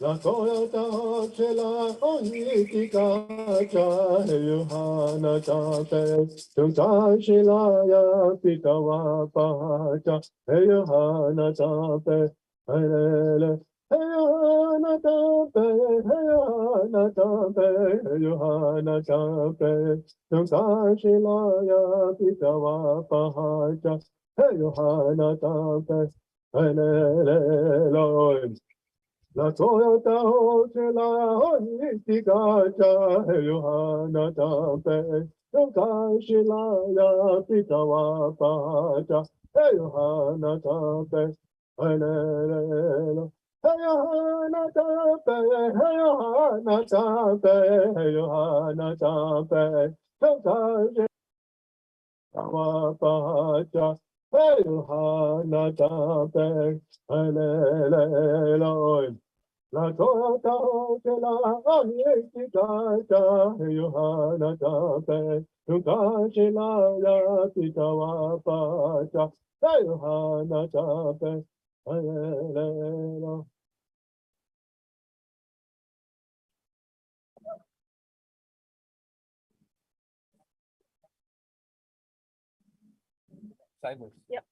La Toyota Chela Onitika Yohana Tape, Tunta Shilaya Pitawa Pacha, Yohana Tape, Ayele, Yohana Tape, Yohana Tape, Yohana Tape, Tunta Shilaya Pitawa Pacha, Yohana Tape, Ayele, La Toyota Hochela Honitika Yohana Tape, Shilaya Pitawa Pacha, Yohana Tape, Hello, Yohana Tape, Yohana Tape, Yohana Tape, Pitawa Pacha, Yohana Tape, Hello. La Toyota Chela Onitika Yohana Tape, Tunta Shilaya Pitawa Pacha, Yohana Tape, Ayelelo. Yep.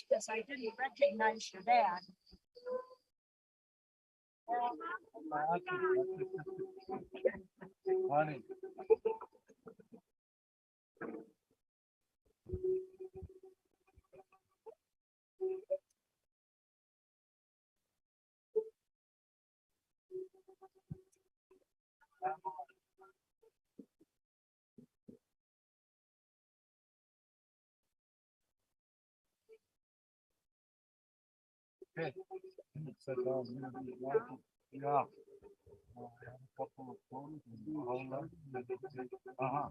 Because I didn't recognize your dad. Honey. Okay. Yeah. I have a couple of phones and hold up. Uh-huh.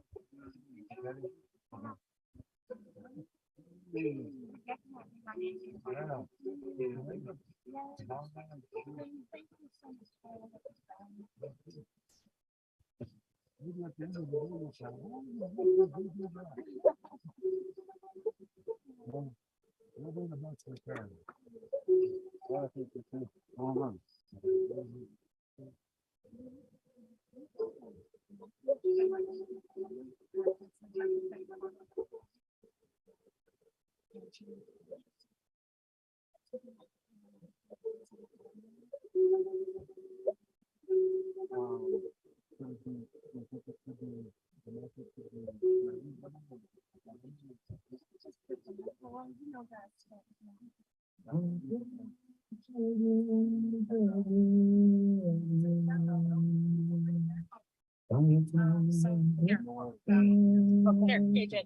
Here, KJ.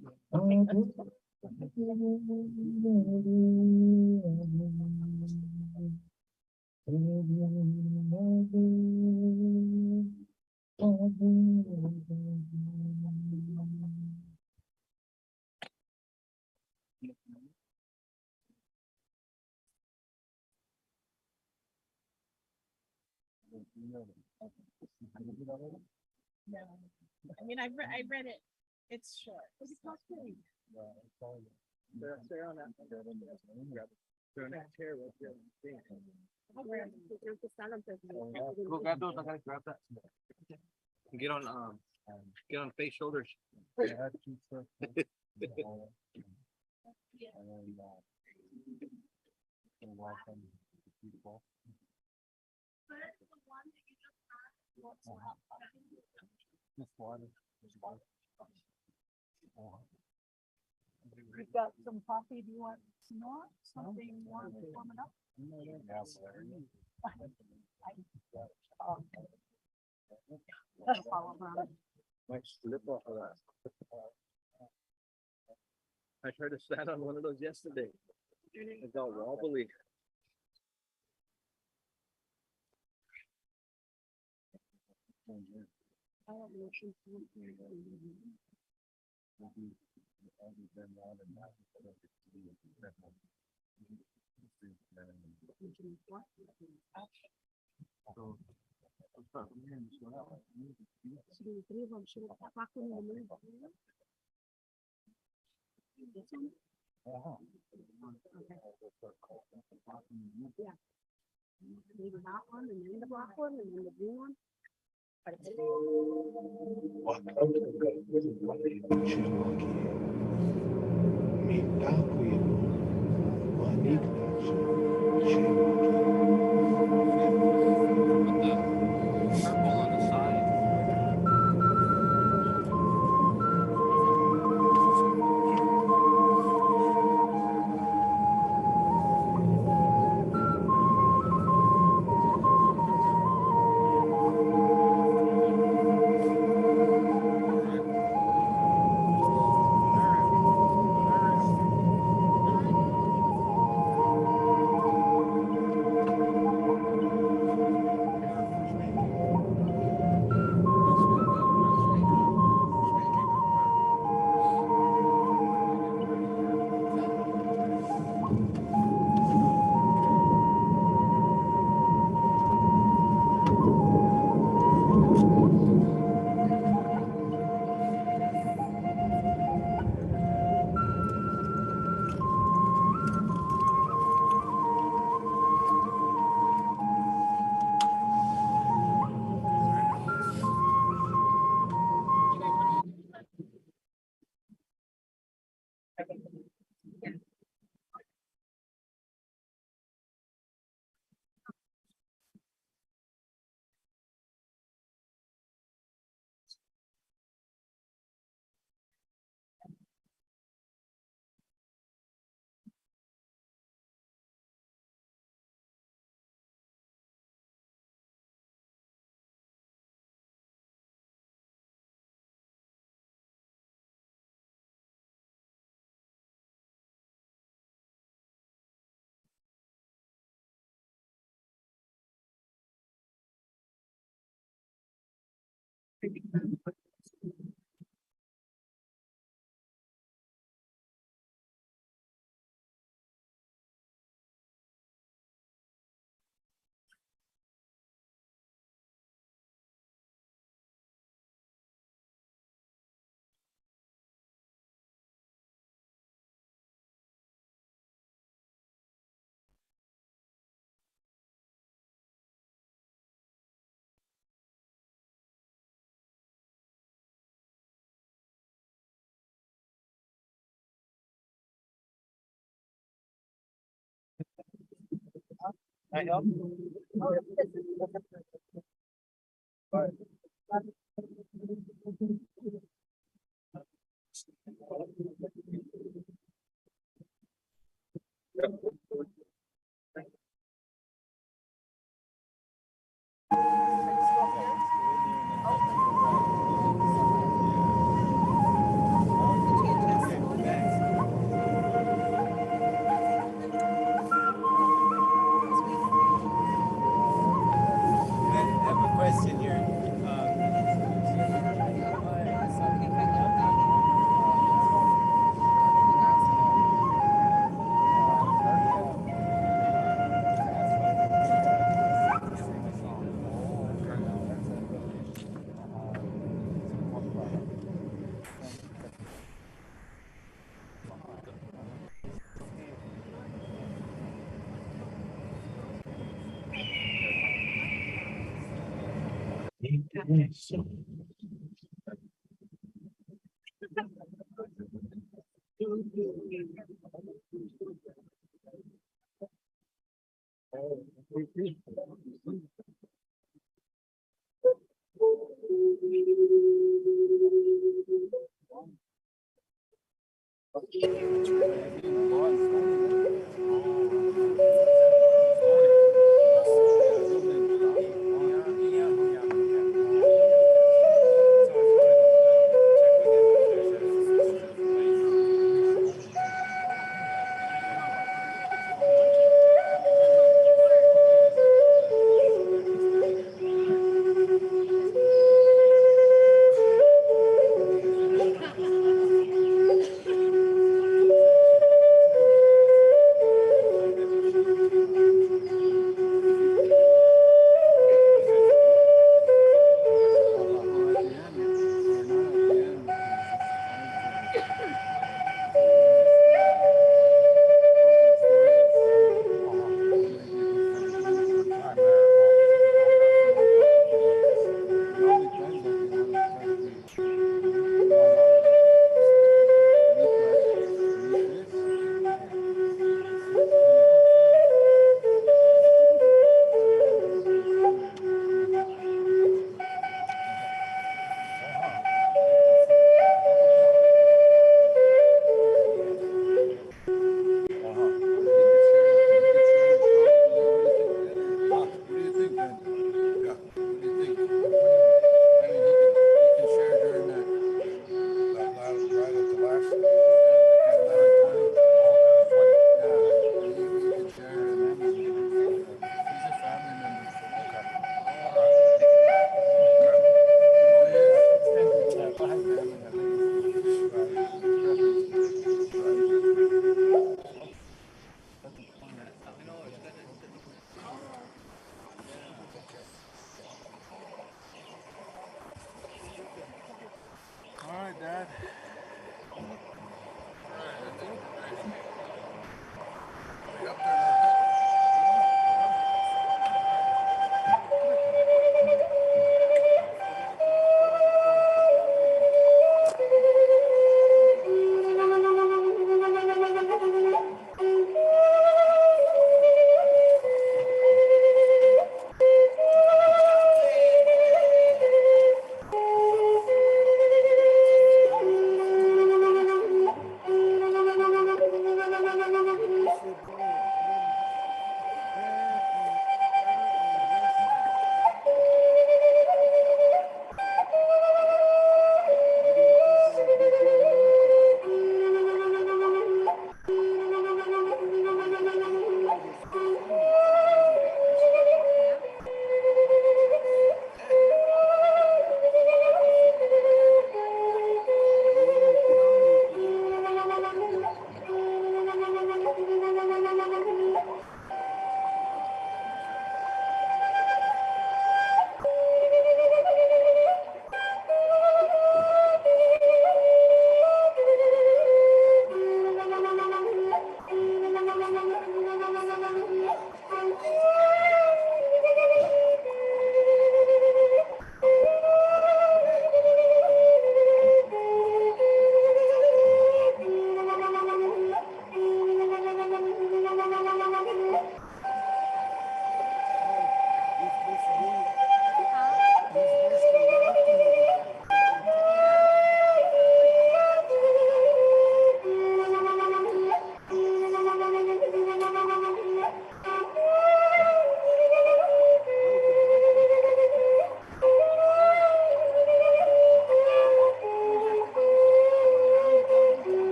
No, I mean, I read it. It's short. It's not big. They're on that. They're on that chair with the thing. Go grab those. I gotta grab that. Get on face shoulders. We've got some coffee. Do you want some more? Something warm and warm it up? Might slip off of that. I tried to stand on one of those yesterday. It got wobbly. Yeah. Maybe that one, and then the black one, and then the blue one. Purple on the side. I help. I have a question here.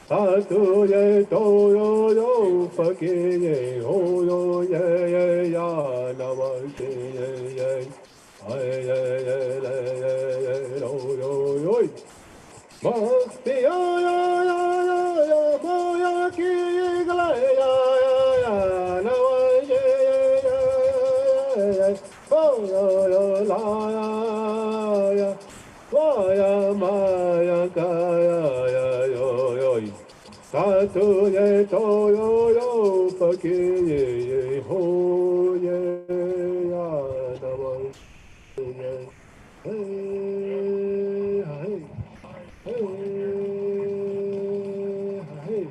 Atu ye to yo yo paki ye ho yo ye ya nama ye ye ay ye ye lo yo yo masti ya mo ya ki gla ya nama ye oh yo la ya ya ma ya ka ya yo Satu ye to yo yo paki ye ho ye ya na wa ye hey hey hey hey.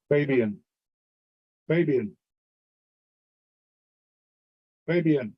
Fabian, Fabian, Fabian.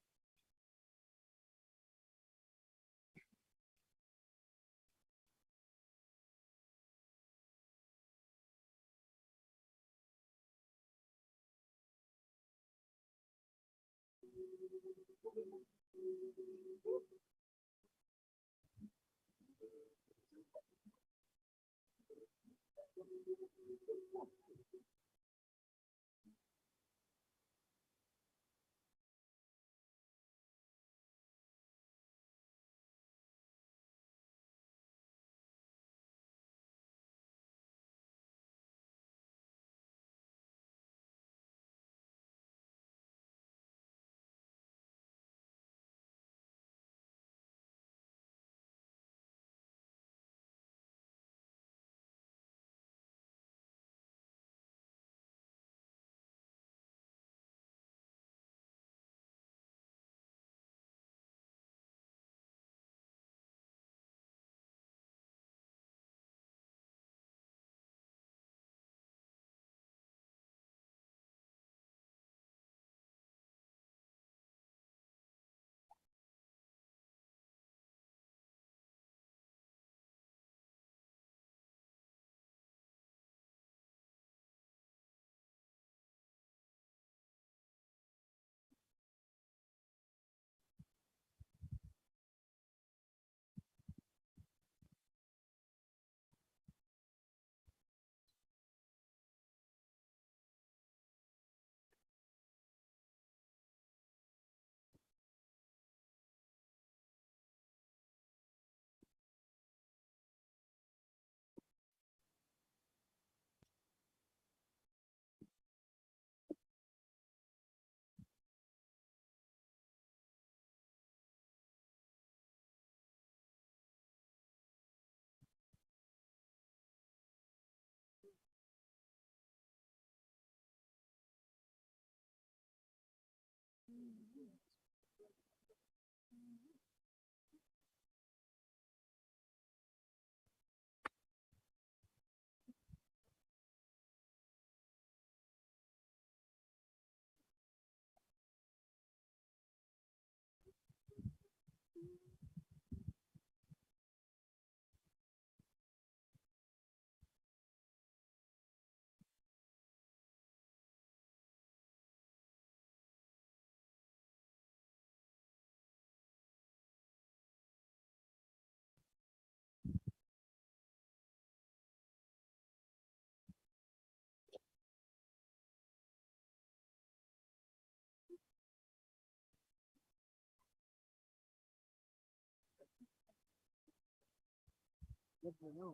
Good to know.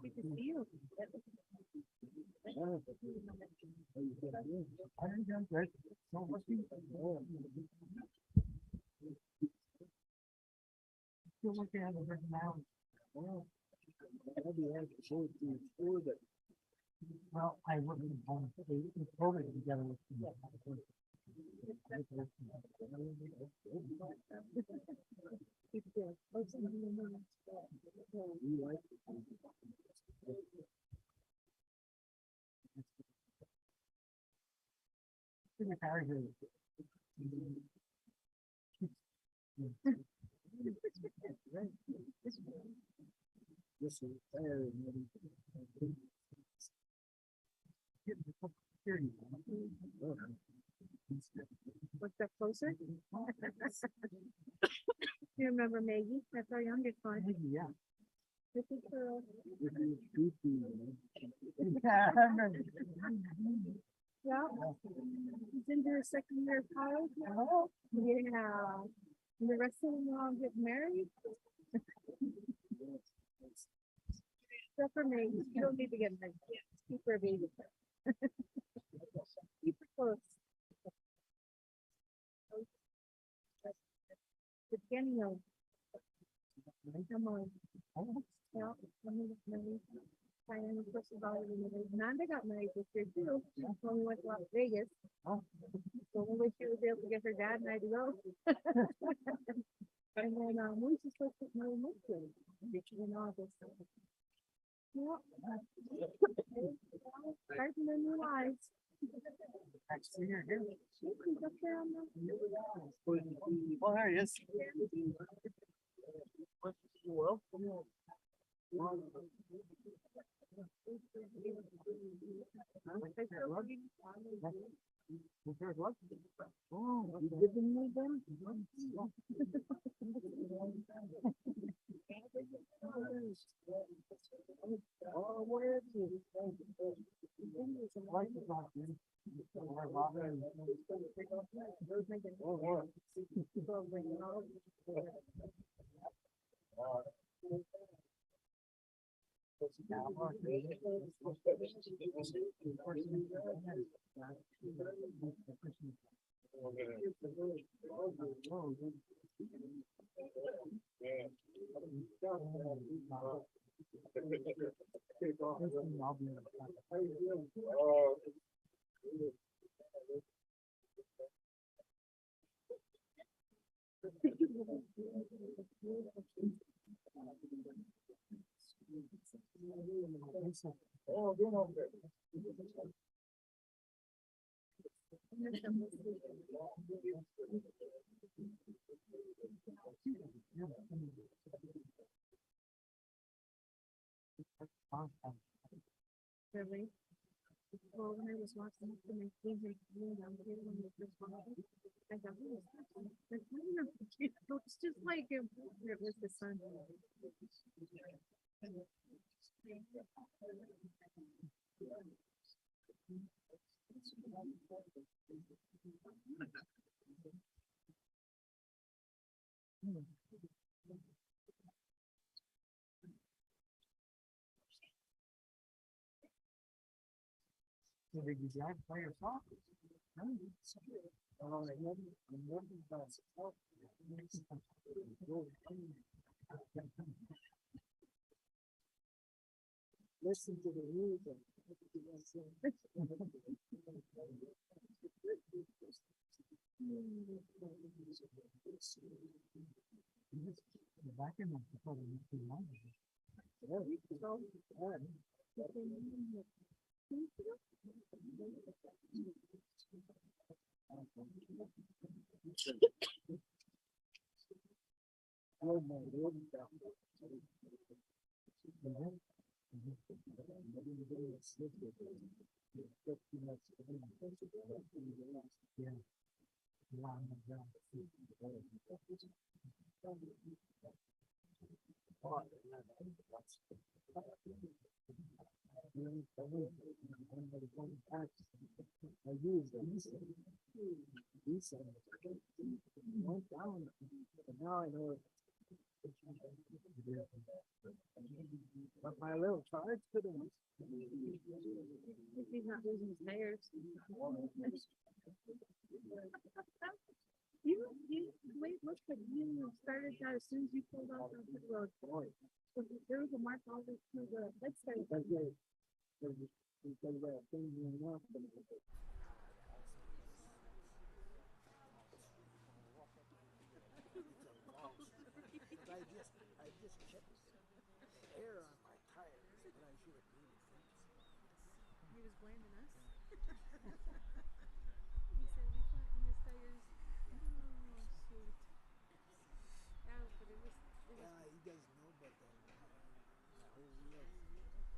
Good to see you. Feel like they have a written out. Well, I worked in home. We COVID together with What's that closer? You remember Maggie? That's our youngest one. Yeah. This is her. Yeah. She's into her second year of college now. Yeah. And the rest of them all get married. Except for me, you don't need to get married. Keep her a baby. Keep her close. The beginning of come on. Yeah, finally, first of all, Nanda got married this year too. When we went to Las Vegas. So we wish she was able to get her dad and I to go. And then we just supposed to get married next year in August. Yeah. Starting their new lives. She's up there on the. Oh, there he is. Oh, you giving me them? Oh, where is he? Life is not good. Really? Well, when I was watching the favorite down here when they first watched it, I thought, who is that? Like, I don't know. It's just like it was the sun. So did you drive by yourself? No. Oh, I never listen to the music. Back in the Now I know. But my little charge could have. If he's not losing his tires. The way it looks like you started that as soon as you pulled off the pit road. So there was a mark all the way through the leg side. I just kept air on my tires, but I should have cleaned it. He was blaming us. He said we flattened his tires. Oh shoot. Yeah, but it was. Yeah, he doesn't know, but the whole wheel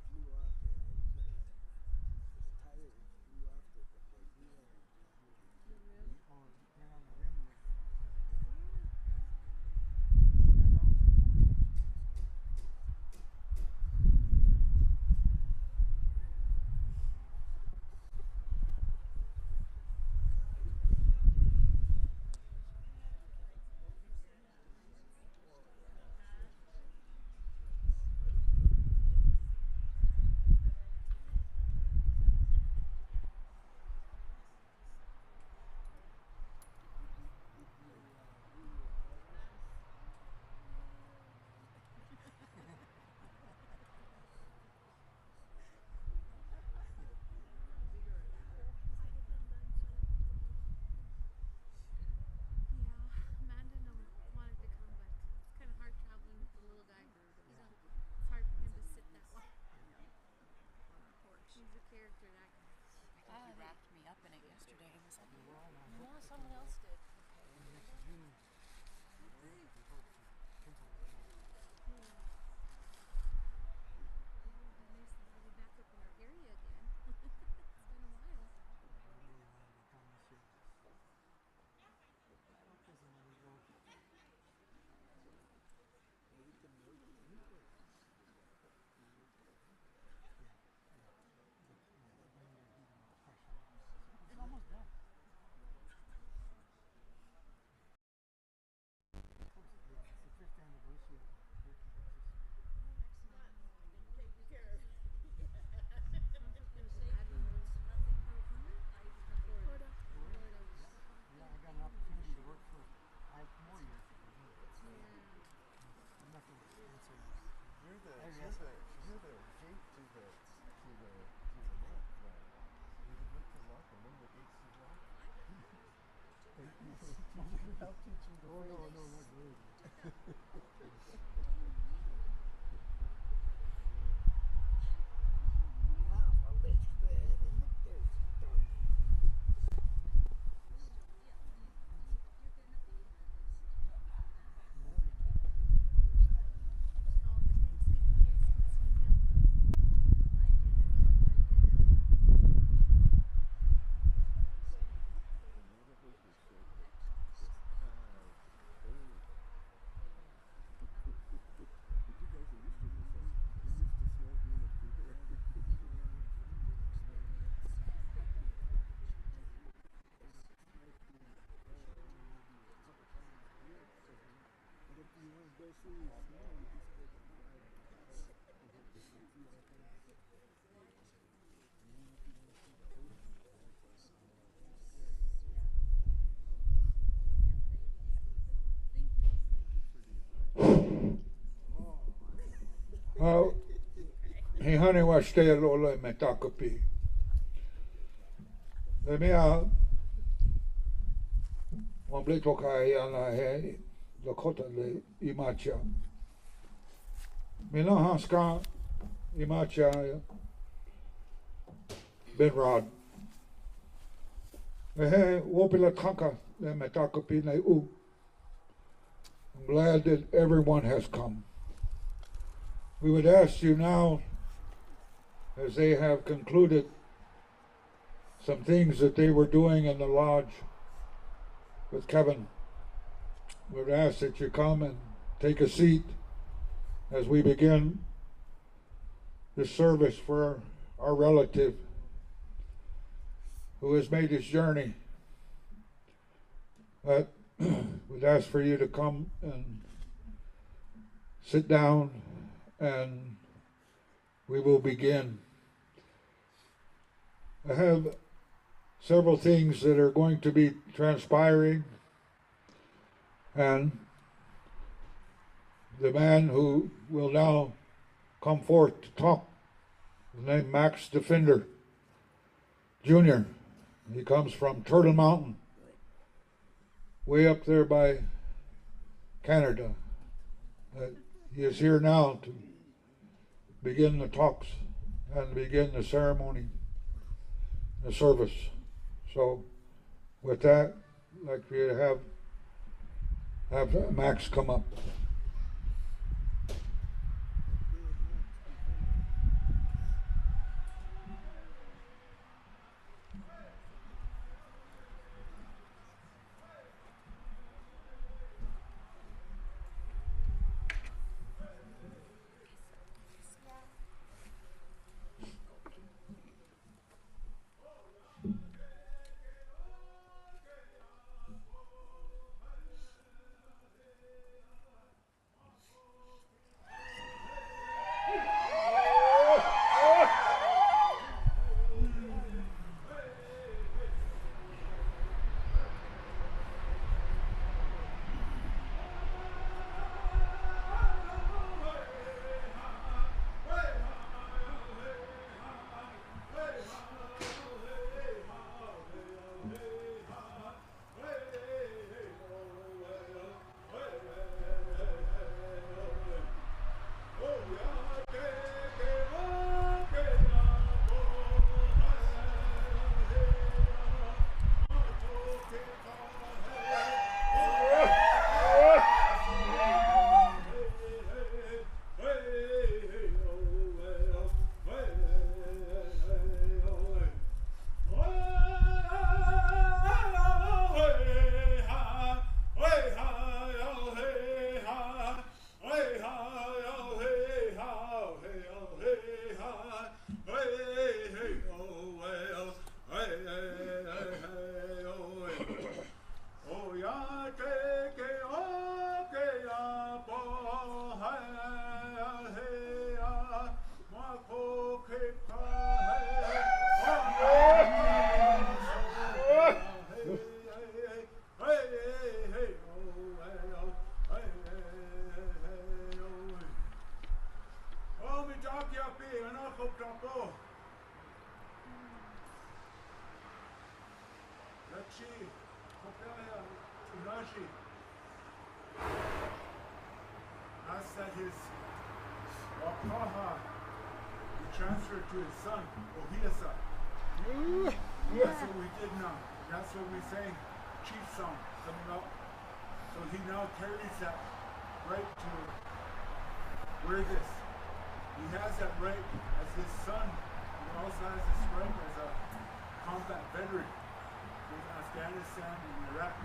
flew off there. His tire flew off there, but the wheel. Oh, and on the rim. Oh, no, not really. I'll let you go ahead and look there. He honey was stay a little me takapi. Le mea wan ble toka e ana he Lakota le imacha. Me la hanska imacha Ben Rod. Ehe, wopila kanka, le metaka pine u. I'm glad that everyone has come. We would ask you now, as they have concluded some things that they were doing in the lodge with Kevin, we would ask that you come and take a seat as we begin this service for our relative who has made his journey. But we'd ask for you to come and sit down, and we will begin. I have several things that are going to be transpiring, and the man who will now come forth to talk is named Max Defender Jr. He comes from Turtle Mountain, way up there by Canada. He is here now to begin the talks and begin the ceremony, the service. So with that, I'd like for you to have Max come up. Eulogy asked that his Bahai be transferred to his son, Ohiasa. That's what we did now. That's what we sang, chief song coming up. So he now carries that right to wear this. He has that right as his son. He also has his right as a combat veteran with Afghanistan and Iraq.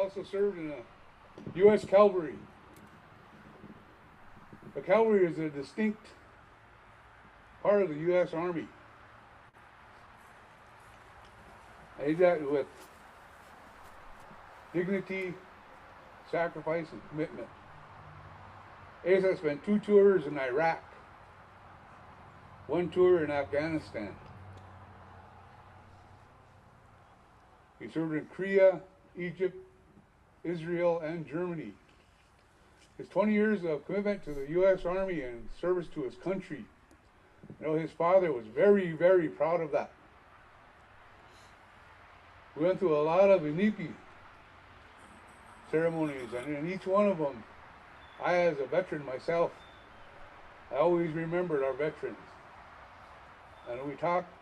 also served in the U.S. Cavalry. The cavalry is a distinct part of the U.S. Army. I did that with dignity, sacrifice, and commitment. I spent 2 tours in Iraq, 1 tour in Afghanistan. He served in Korea, Egypt, Israel, and Germany. His 20 years of commitment to the U.S. Army and service to his country. You know, his father was very, very proud of that. We went through a lot of inipi ceremonies, and in each one of them, I, as a veteran myself, I always remembered our veterans. And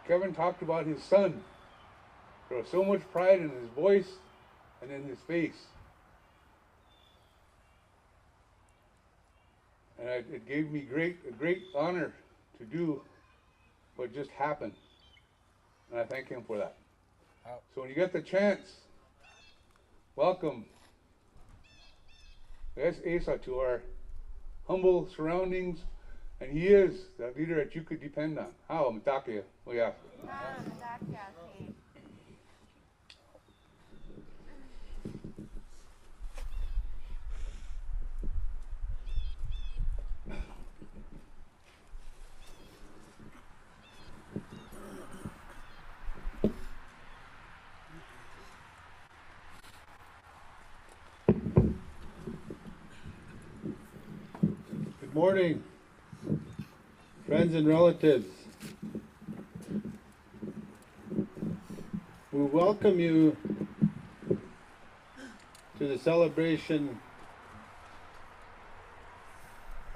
Kevin talked about his son. There was so much pride in his voice and in his face. And it gave me a great honor to do what just happened. And I thank him for that. So when you get the chance, welcome Asa to our humble surroundings, and he is the leader that you could depend on. How, Matakia? Oh, yeah. Good morning, friends and relatives. We welcome you to the celebration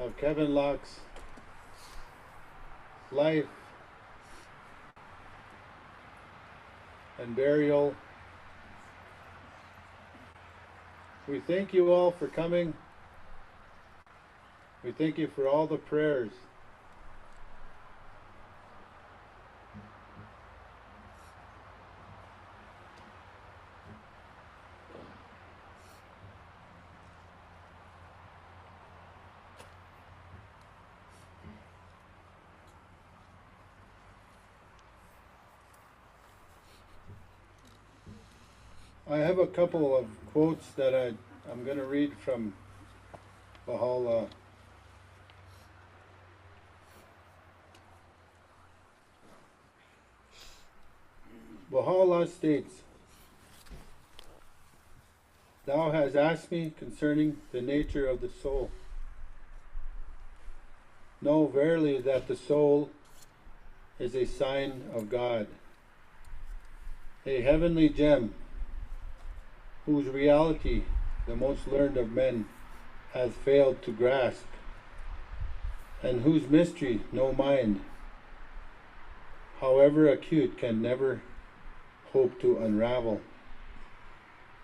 of Kevin Locke's life and burial. We thank you all for coming. We thank you for all the prayers. I have a couple of quotes that I'm going to read from Bahai. Baha'u'llah states, "Thou hast asked me concerning the nature of the soul. Know verily that the soul is a sign of God, a heavenly gem, whose reality the most learned of men has failed to grasp, and whose mystery no mind, however acute, can never hope to unravel.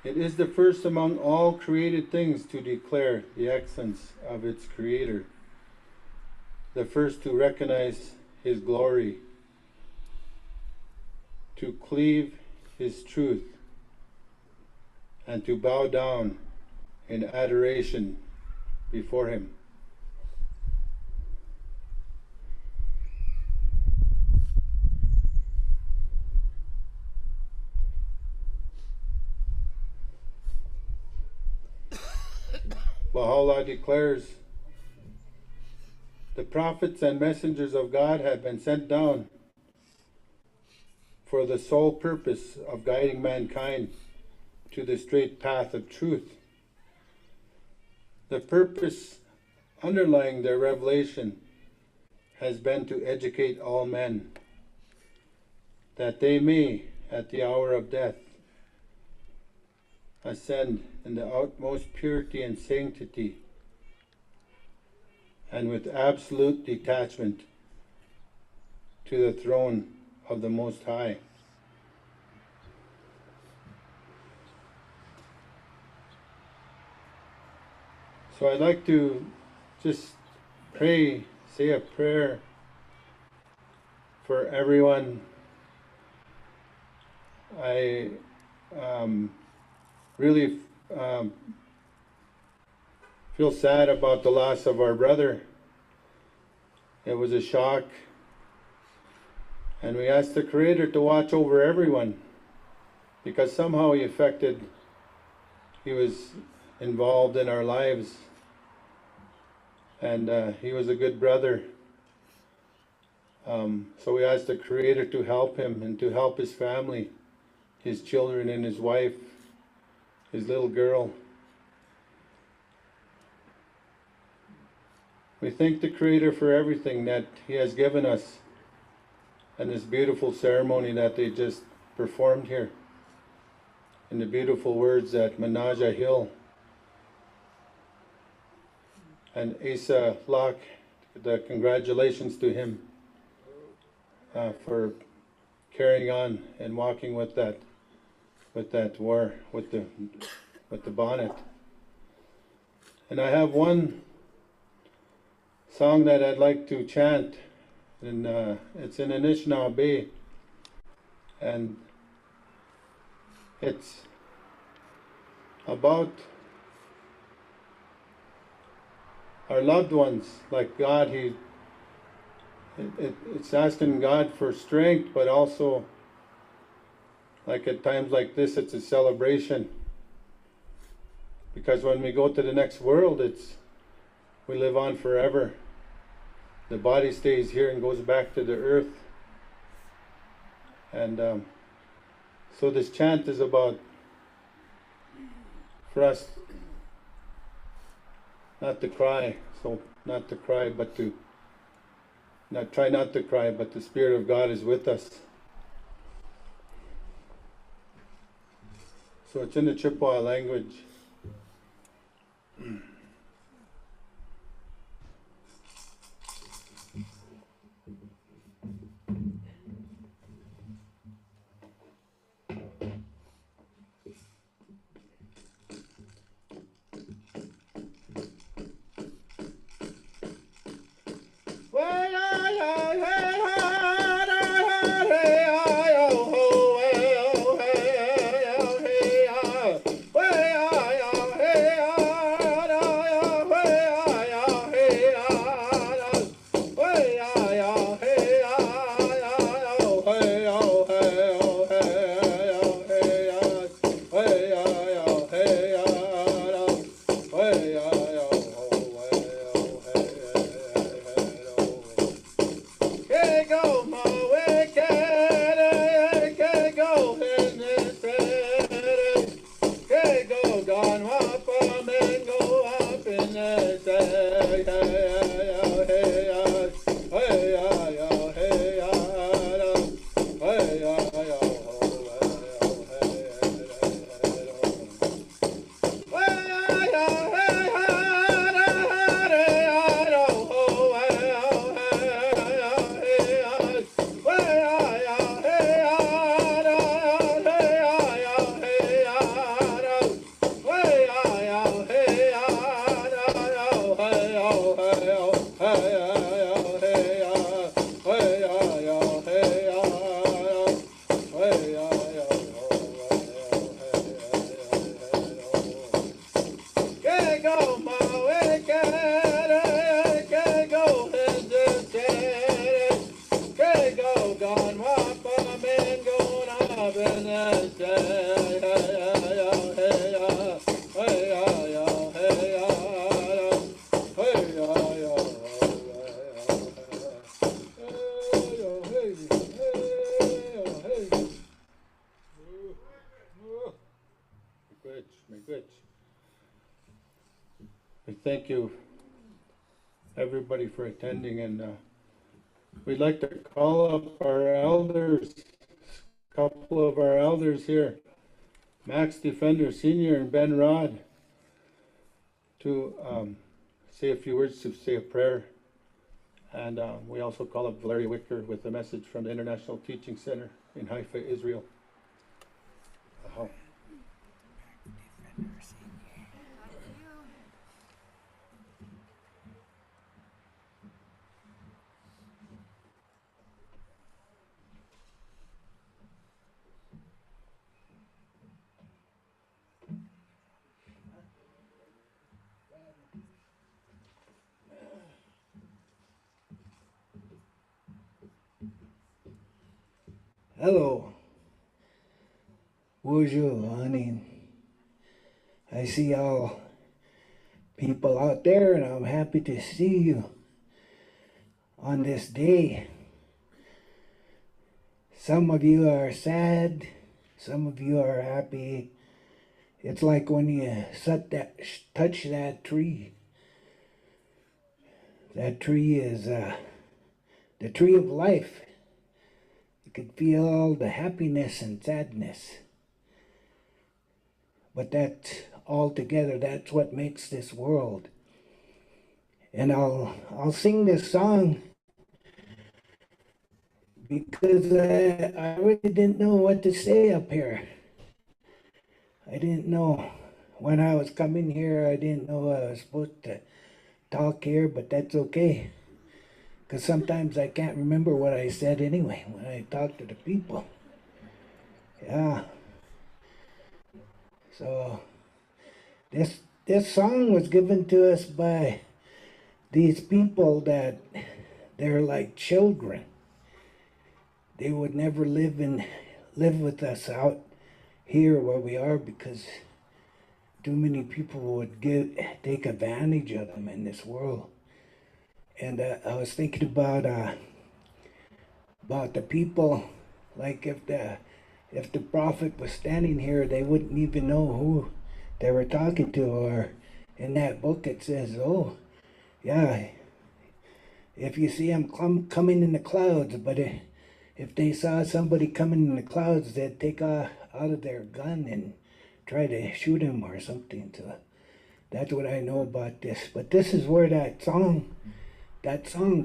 It is the first among all created things to declare the excellence of its Creator, the first to recognize His glory, to cleave His truth, and to bow down in adoration before Him." Baha'u'llah declares, "The prophets and messengers of God have been sent down for the sole purpose of guiding mankind to the straight path of truth. The purpose underlying their revelation has been to educate all men, that they may, at the hour of death, ascend in the utmost purity and sanctity, and with absolute detachment to the throne of the Most High." So I'd like to just say a prayer for everyone. I really feel sad about the loss of our brother. It was a shock. And we asked the Creator to watch over everyone, because somehow he was involved in our lives. And he was a good brother. So we asked the Creator to help him and to help his family, his children and his wife, his little girl. We thank the Creator for everything that He has given us, and this beautiful ceremony that they just performed here, and the beautiful words at Menaja Hill. And Asa Locke, the congratulations to him for carrying on and walking with that war, with the bonnet. And I have one song that I'd like to chant, and it's in Anishinaabe, and it's about our loved ones. Like God, it's asking God for strength, but also, like at times like this, it's a celebration. Because when we go to the next world, we live on forever. The body stays here and goes back to the earth. And so this chant is about, for us, not to cry, try not to cry, but the Spirit of God is with us. So it's in the Chippewa language. We thank you, everybody, for attending, and we'd like to call up our elders, a couple of our elders here, Max Defender Sr. and Ben Rod, to say a few words, to say a prayer. And we also call up Valeria Wicker with a message from the International Teaching Center in Haifa, Israel. Hello. Bonjour, honey. I see all people out there, and I'm happy to see you on this day. Some of you are sad, some of you are happy. It's like when you touch that tree. That tree is the tree of life. You could feel all the happiness and sadness. But that's all together, that's what makes this world. And I'll sing this song because I really didn't know what to say up here. I didn't know when I was coming here, I didn't know I was supposed to talk here, but that's okay. Because sometimes I can't remember what I said anyway when I talk to the people. Yeah. So this song was given to us by these people that they're like children. They would never live with us out here where we are because too many people would take advantage of them in this world. And I was thinking about the people, like if the prophet was standing here, they wouldn't even know who they were talking to. Or in that book it says, oh, yeah, if you see him coming in the clouds, but if they saw somebody coming in the clouds, they'd take out of their gun and try to shoot him or something. So that's what I know about this. But this is where that song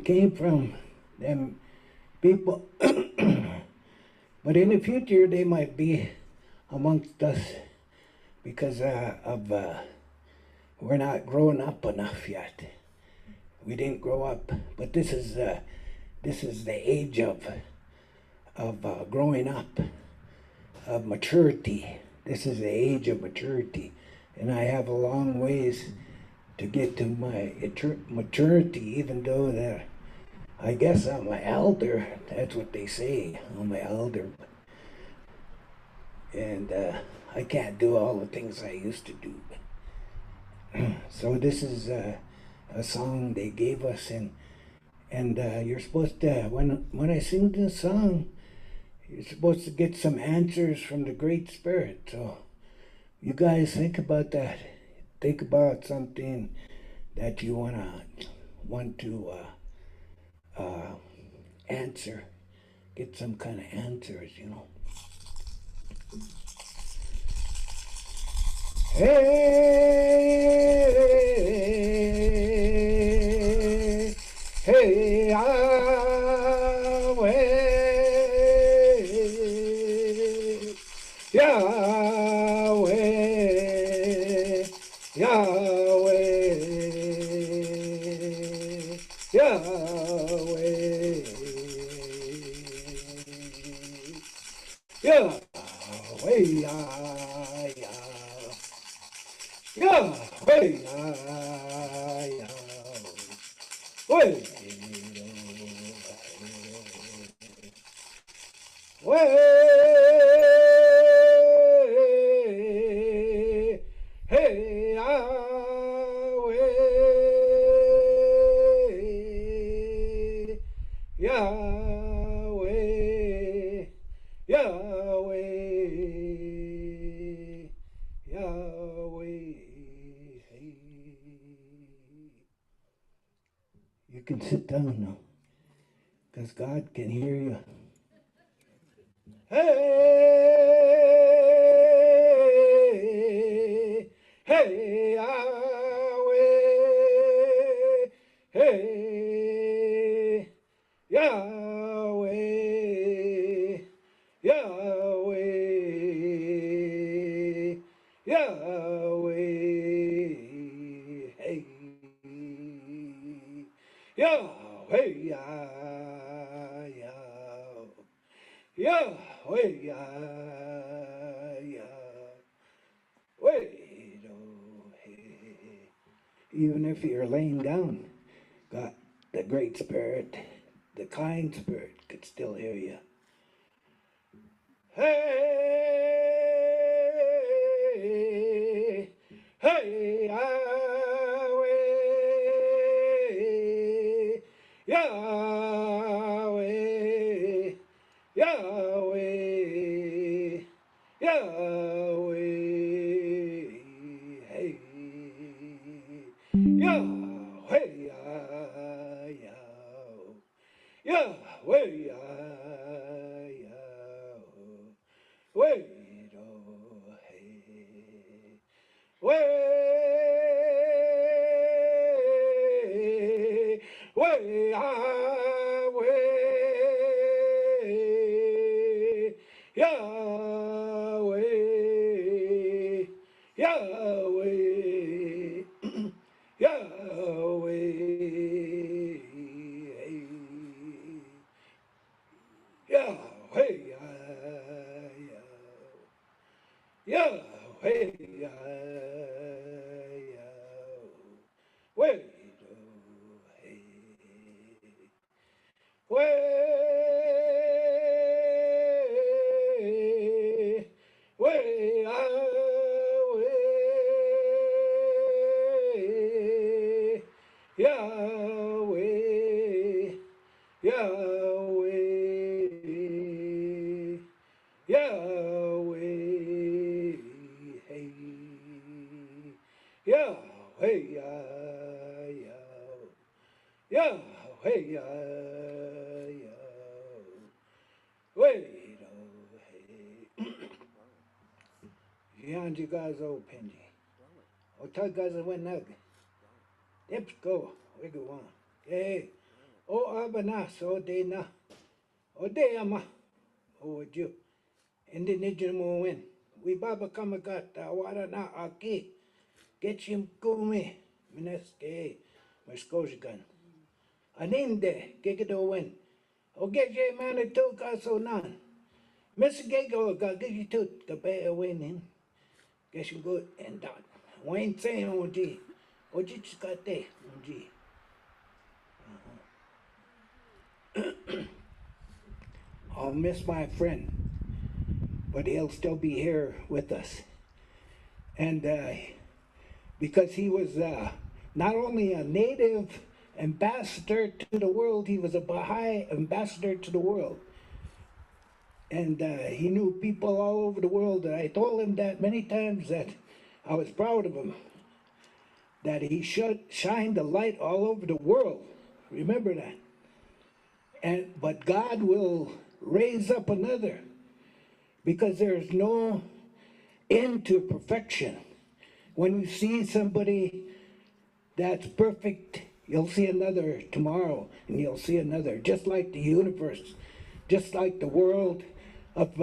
came from. Them people. But in the future, they might be amongst us because we're not grown up enough yet. We didn't grow up, but this is the age of growing up, of maturity. This is the age of maturity, and I have a long ways to get to my maturity, even though that I guess I'm an elder. That's what they say. I'm an elder, and I can't do all the things I used to do. So this is a song they gave us, and you're supposed to when I sing this song, you're supposed to get some answers from the Great Spirit. So you guys think about that. Think about something that you want to answer. Get some kind of answers, you know. Hey, hey, Yahweh, Yahweh, Yahweh, Yahweh, Yahweh, Yahweh, hey, Yahweh, Yahweh, Yahweh. You can sit down now, because God can hear you. Hey, hey, Yahweh, hey, Yahweh, Yahweh, Yahweh, hey, Yahweh, Yahweh, Yahweh, hey. Even if you're laying down, God, the Great Spirit, the kind Spirit could still hear you. Hey, hey, Yahweh, Yahweh, Yahweh, Yahweh, hey, Yahweh, Yahweh, Yahweh, wait, oh, hey, way, way, Yahweh, Yahweh, Yahweh, Yahweh, Yahweh, Yahweh, wait, oh, hey, way, way, Yahweh, Yahweh, Yahweh, hey, Yahweh, Yahweh, wait, oh, hey. Yanji gazo penji. Ota gaza wenag. Let's go. We go on. Hey. O abana so de na. O de ama. O ju. Indigenous mo win. We baba kamagata wara na aki. Get him kumi. Mineske. Muskojigan. Aninde. Gigido win. O get ye manitou kaso nan. Miss Gago got gigi toot. Kabaya winning. Get you good and done. Wayne saying OG. OG just got there. OG. I'll miss my friend, but he'll still be here with us. And because he was not only a native ambassador to the world, he was a Bahai ambassador to the world. And he knew people all over the world. And I told him that many times that I was proud of him, that he should shine the light all over the world. Remember that. But God will raise up another, because there's no end to perfection. When you see somebody that's perfect, you'll see another tomorrow, and you'll see another, just like the universe, just like the world of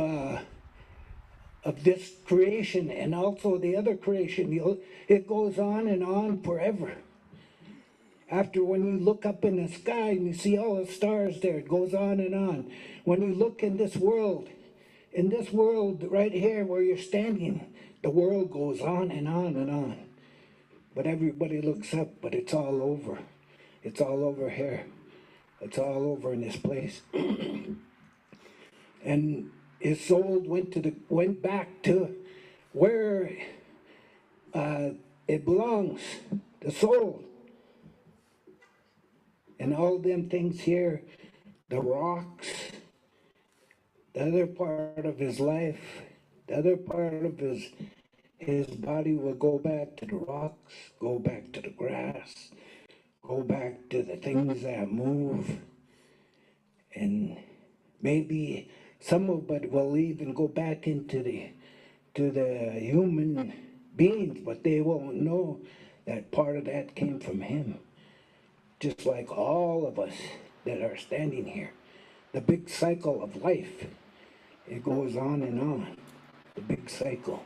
this creation, and also the other creation. It goes on forever. After, when you look up in the sky and you see all the stars there, it goes on and on. When you look in this world right here where you're standing, the world goes on and on and on. But everybody looks up, but it's all over. It's all over here. It's all over in this place. And his soul went back to where it belongs, the soul. And all them things here, the rocks, the other part of his life, the other part of his body will go back to the rocks, go back to the grass, go back to the things that move. And maybe some of it will even go back into the human beings, but they won't know that part of that came from him. Just like all of us that are standing here. The big cycle of life, it goes on and on. The big cycle.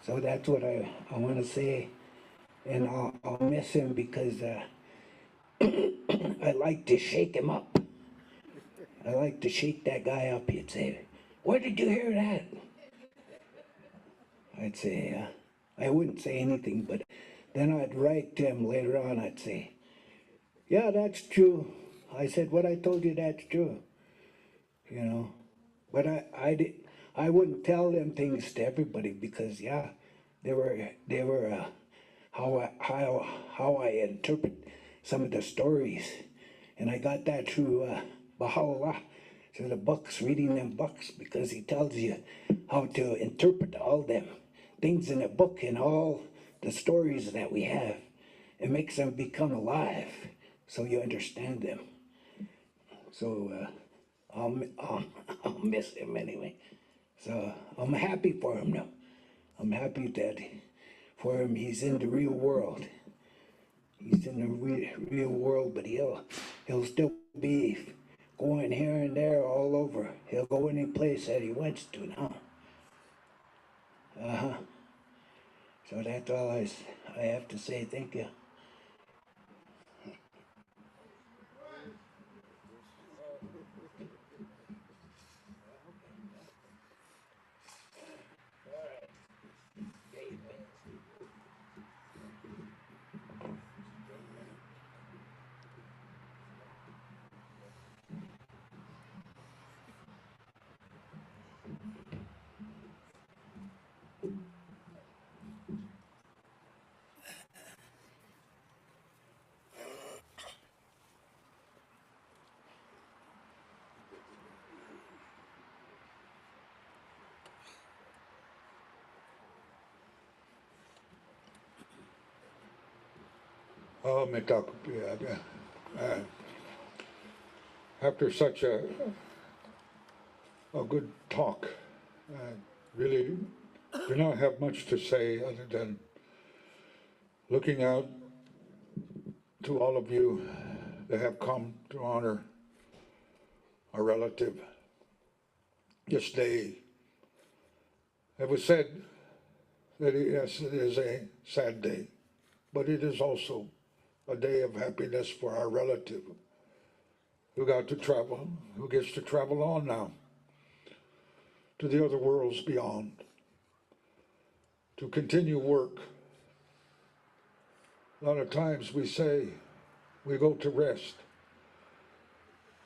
So that's what I want to say. And I'll miss him because I like to shake him up. I like to shake that guy up. He'd say, "Where did you hear that?" I'd say, I wouldn't say anything, but then I'd write to him later on. I'd say, "Yeah, that's true." I said, "What I told you, that's true." you know. But I wouldn't tell them things to everybody because yeah, they were how I interpret some of the stories, and I got that through Baha'u'llah, through the books, reading them books, because he tells you how to interpret all them things in a book and all the stories that we have. It makes them become alive, so you understand them. So I'll miss him anyway. So I'm happy for him now. I'm happy that for him he's in the real world. He's in the real world, but he'll still be going here and there all over. He'll go any place that he wants to now. So that's all I have to say. Thank you. Oh, after such a good talk, I really do not have much to say other than looking out to all of you that have come to honor our relative this day. It was said that yes, it is a sad day, but it is also a day of happiness for our relative who got to travel, who gets to travel on now to the other worlds beyond, to continue work. A lot of times we say we go to rest.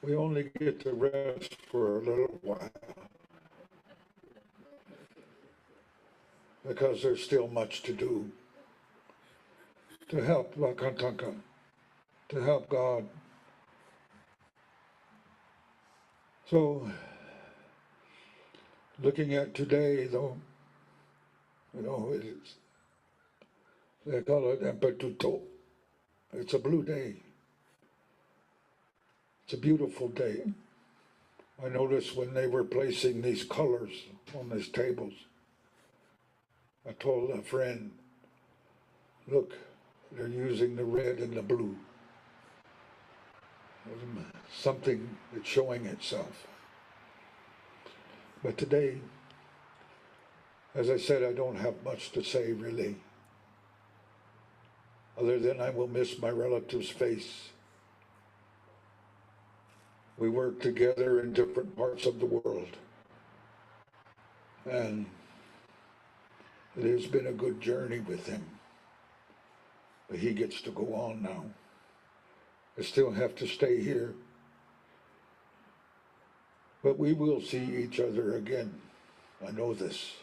We only get to rest for a little while because there's still much to do to help Lakataka, to help God. So, looking at today, though, they call it Empetuto. It's a blue day. It's a beautiful day. I noticed when they were placing these colors on these tables, I told a friend, look, they're using the red and the blue. Something that's showing itself. But today, as I said, I don't have much to say really, other than I will miss my relative's face. We work together in different parts of the world, and it has been a good journey with him. But he gets to go on now. I still have to stay here. But we will see each other again. I know this.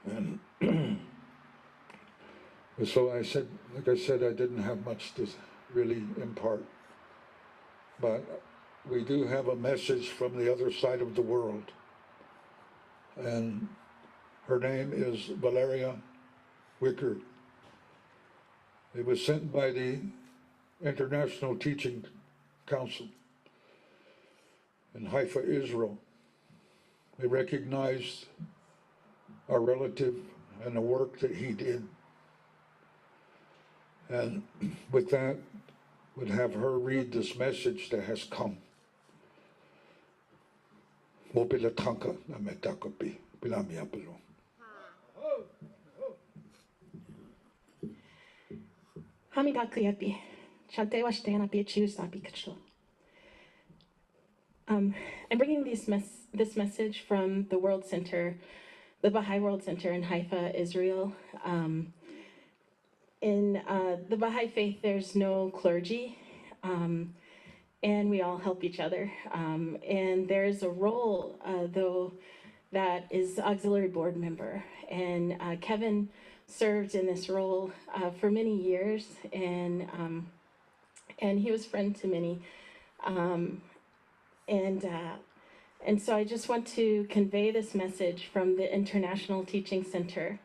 And so I said, like I said, I didn't have much to really impart. But we do have a message from the other side of the world. And her name is Valeria Wicker. It was sent by the International Teaching Council in Haifa, Israel. They recognized our relative and the work that he did. And with that, would have her read this message that has come. Mopilatanka nametakopi, pilamiapalo. Hamitakuyapi, Chantewa Shtanapi, Chusapi Kachlo. I'm bringing this message from the World Center, the Bahai World Center in Haifa, Israel. In the Bahai faith, there's no clergy. and we all help each other. And there's a role, though, that is auxiliary board member. And Kevin served in this role for many years, and he was friend to many. And so I just want to convey this message from the International Teaching Center.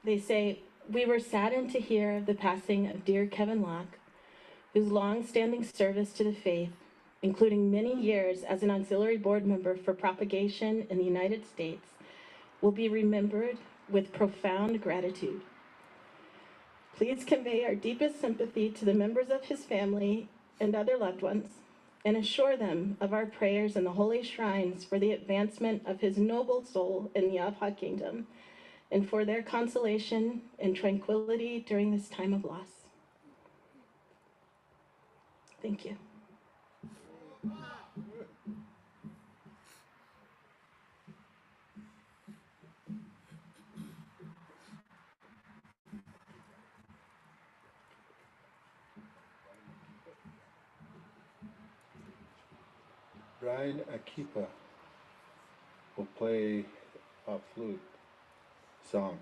They say, "We were saddened to hear of the passing of dear Kevin Locke, whose long-standing service to the faith, including many years as an auxiliary board member for propagation in the United States, will be remembered with profound gratitude. Please convey our deepest sympathy to the members of his family and other loved ones, and assure them of our prayers in the holy shrines for the advancement of his noble soul in the Abha kingdom, and for their consolation and tranquility during this time of loss." Thank you. Brian Akipa will play a flute song.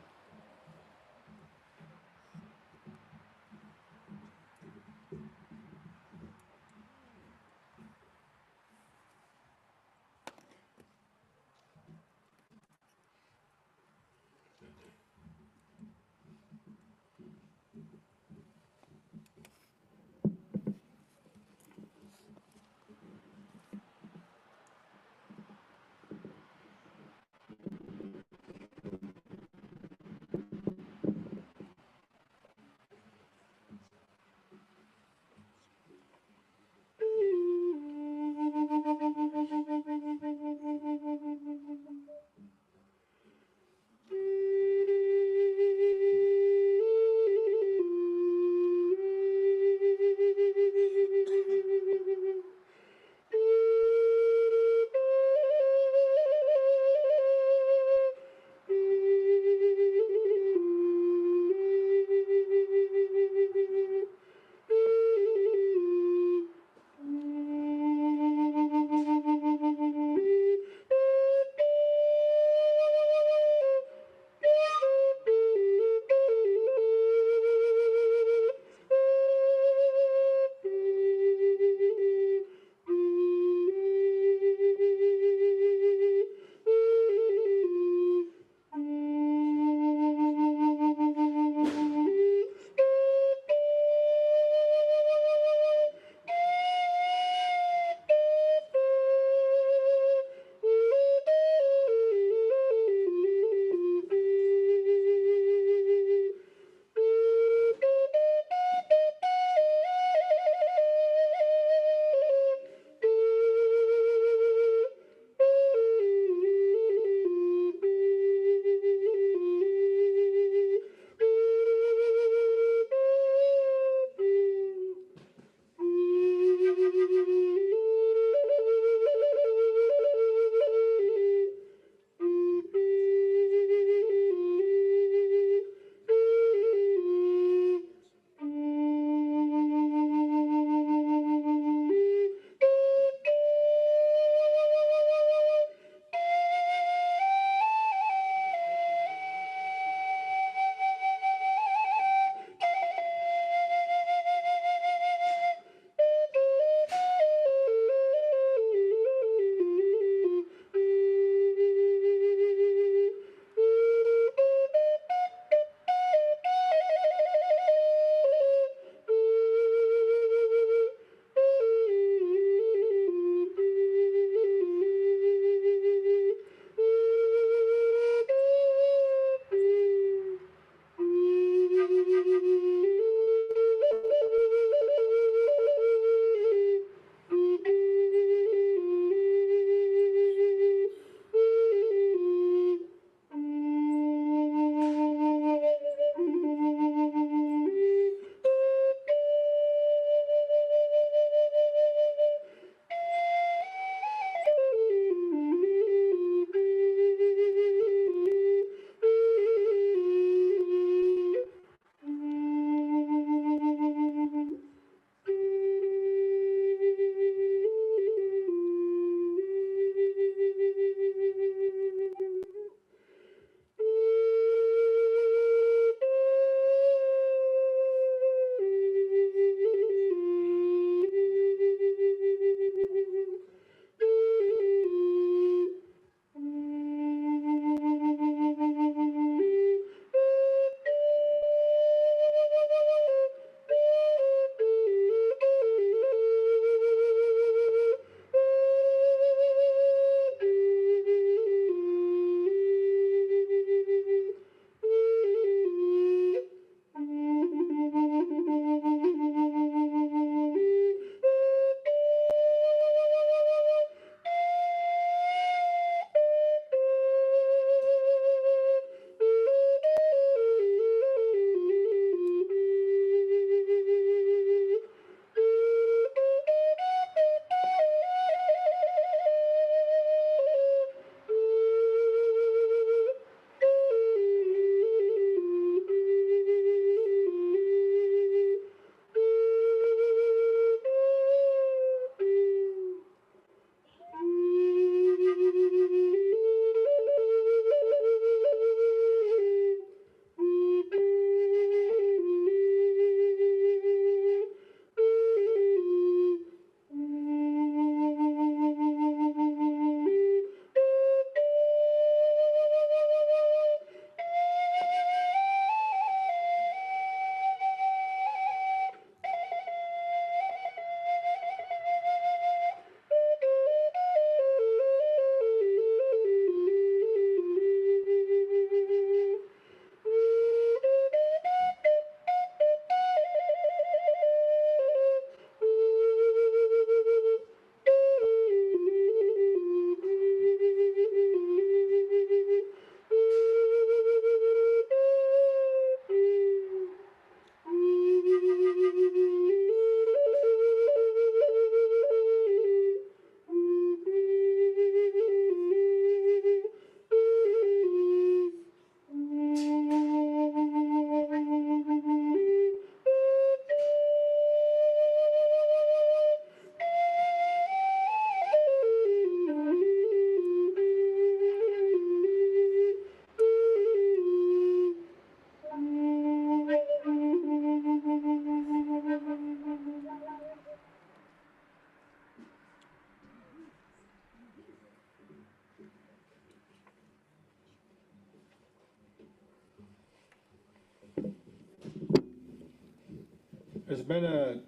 There's been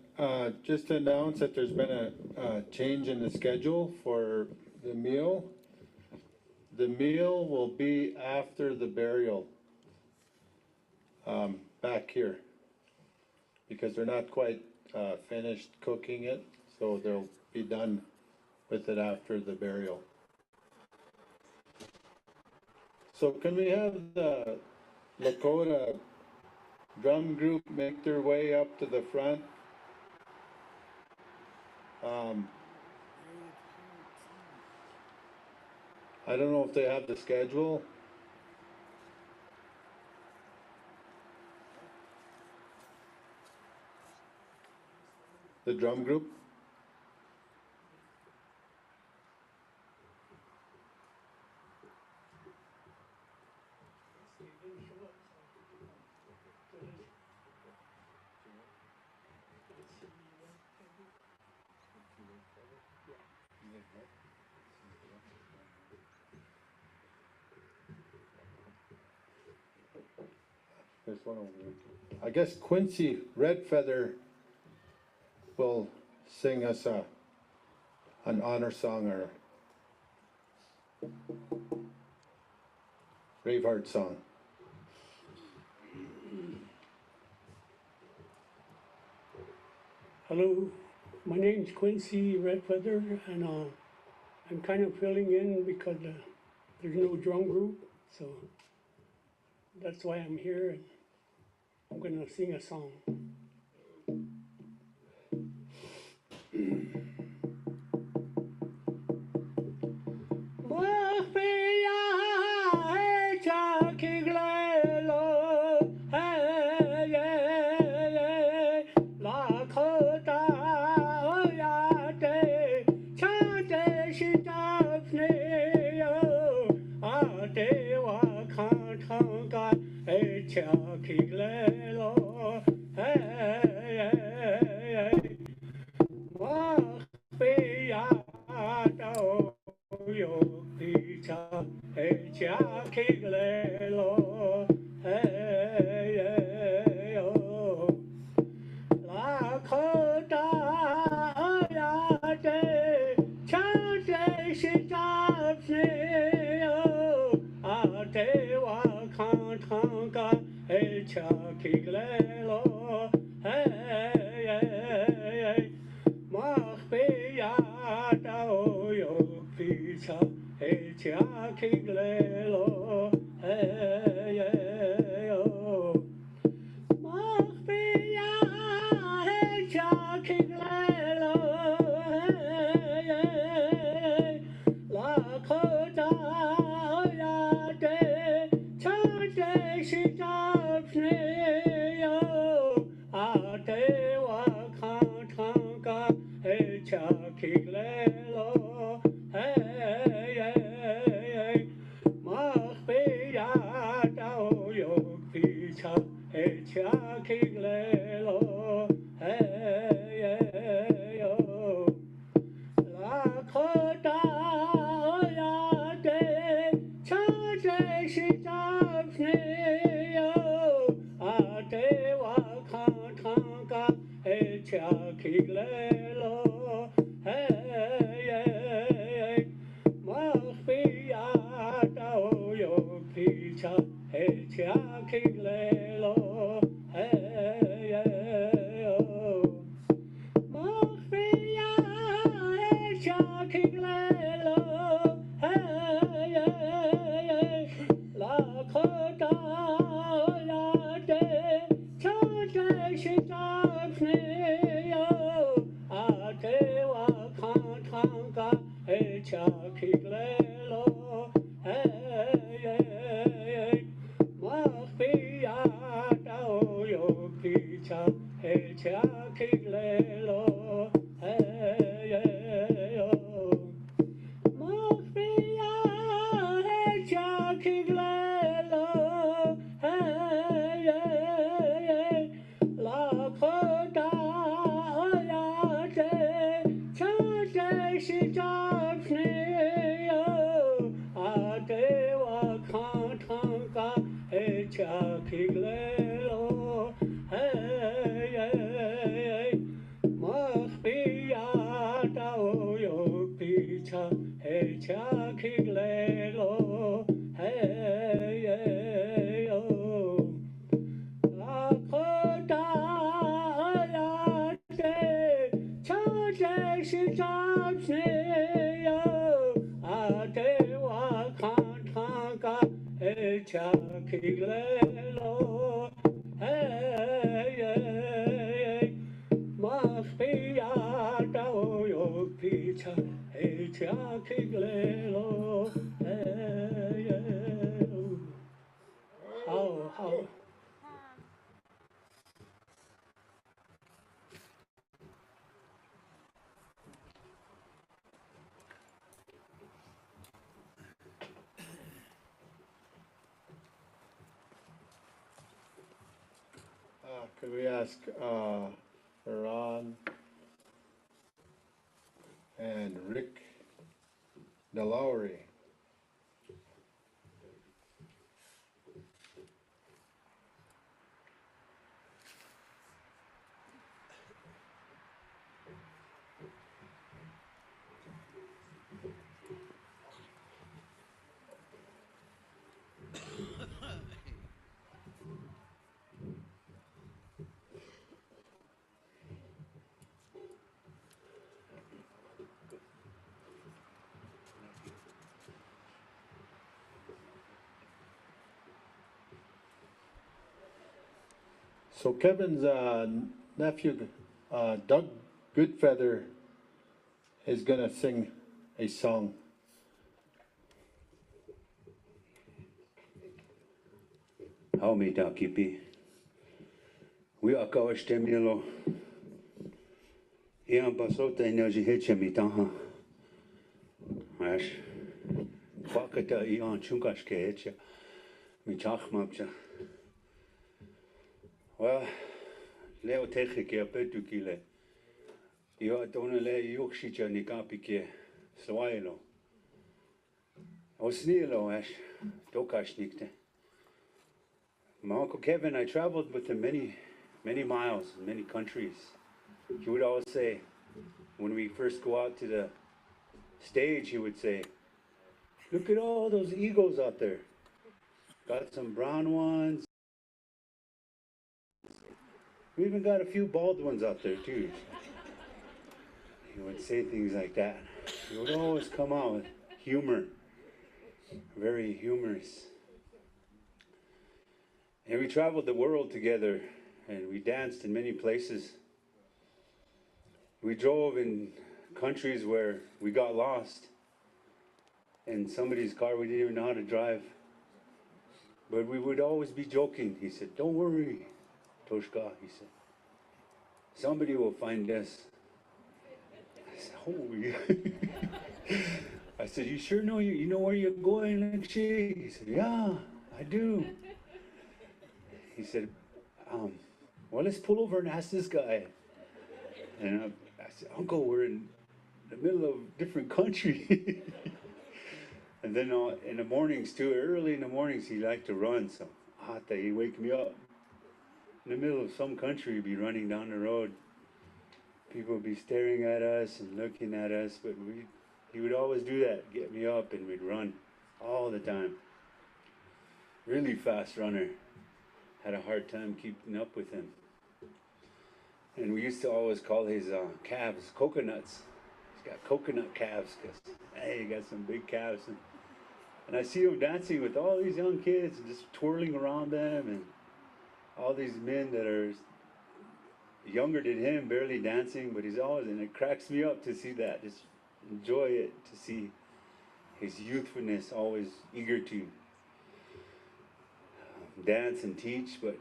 just to announce that there's been a change in the schedule for the meal. The meal will be after the burial, back here, because they're not quite finished cooking it, so they'll be done with it after the burial. So can we have the Lakota drum group make their way up to the front? I don't know if they have the schedule. The drum group? There's one over there. I guess Quincy Redfeather will sing us an honor song or Braveheart song. Hello, my name's Quincy Redfeather, and I'm kind of filling in because there's no drum group, so that's why I'm here, and I'm gonna sing a song. chakilelo, hey, must be yo pizza, hey, chakilelo, hey, how? Could we ask Ron and Rick DeLowry? So Kevin's nephew, Doug Goodfeather, is gonna sing a song. How me takipi. We akawash temilo. Ian pasota inaji heche mi taha. Ash. Fakata ian chunkash ke heche. Mi chachmapcha. Well, leo teche ke apetu kile. Io atona le yokshicha ni kapi ke swailo. Osnilo ash. Dokash nikte. My Uncle Kevin, I traveled with him many miles, many countries. He would always say, when we first go out to the stage, he would say, look at all those eagles out there. Got some brown ones. We even got a few bald ones out there too. He would say things like that. He would always come out with humor, very humorous. And we traveled the world together, and we danced in many places. We drove in countries where we got lost. In somebody's car, we didn't even know how to drive. But we would always be joking. He said, don't worry, Toshka, he said. Somebody will find us. I said, oh, I said, you sure know you know where you're going, Lakshmi? He said, yeah, I do. He said, well, let's pull over and ask this guy. And I said, Uncle, we're in the middle of a different country. And then in the mornings too, early in the mornings, he liked to run. So he'd wake me up. In the middle of some country, he'd be running down the road. People would be staring at us and looking at us, but he would always do that, get me up, and we'd run all the time. Really fast runner. Had a hard time keeping up with him. And we used to always call his calves coconuts. He's got coconut calves because, hey, he got some big calves. And I see him dancing with all these young kids and just twirling around them, and all these men that are younger than him, barely dancing, but he's always, and it cracks me up to see that. Just enjoy it, to see his youthfulness, always eager to dance and teach. But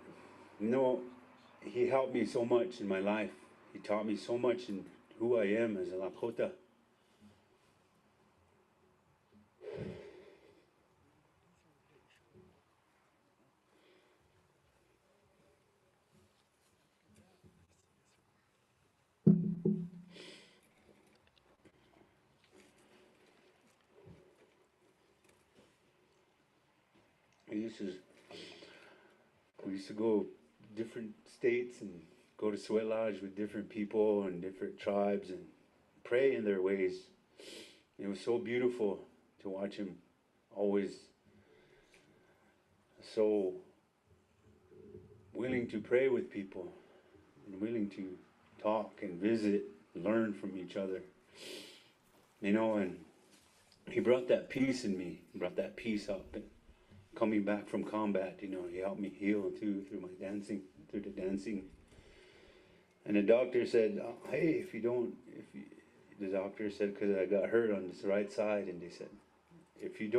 he helped me so much in my life. He taught me so much in who I am as a Lakota. We used to go different states and go to sweat lodge with different people and different tribes and pray in their ways. It was so beautiful to watch him, always so willing to pray with people and willing to talk and visit, learn from each other. And he brought that peace in me, brought that peace up. And coming back from combat, you know, he helped me heal too through my dancing, through the dancing. And the doctor said, hey, the doctor said, because I got hurt on this right side, and they said, if you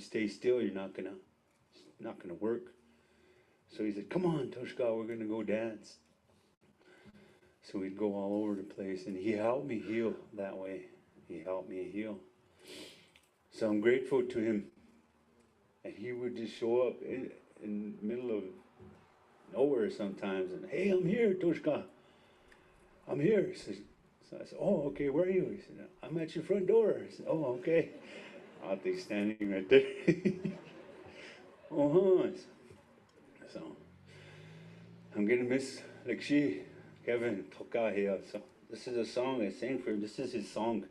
stay still, it's not gonna work. So he said, come on, Toshka, we're gonna go dance. So we'd go all over the place, and he helped me heal that way. He helped me heal. So I'm grateful to him. And he would just show up in the middle of nowhere sometimes, and hey, I'm here, Toshka. I'm here. So I said, oh, okay, where are you? He said, I'm at your front door. I said, oh, okay. Out there standing right there. So I'm gonna miss Lakshi, Kevin, Tokahia. So this is a song I sang for him. This is his song.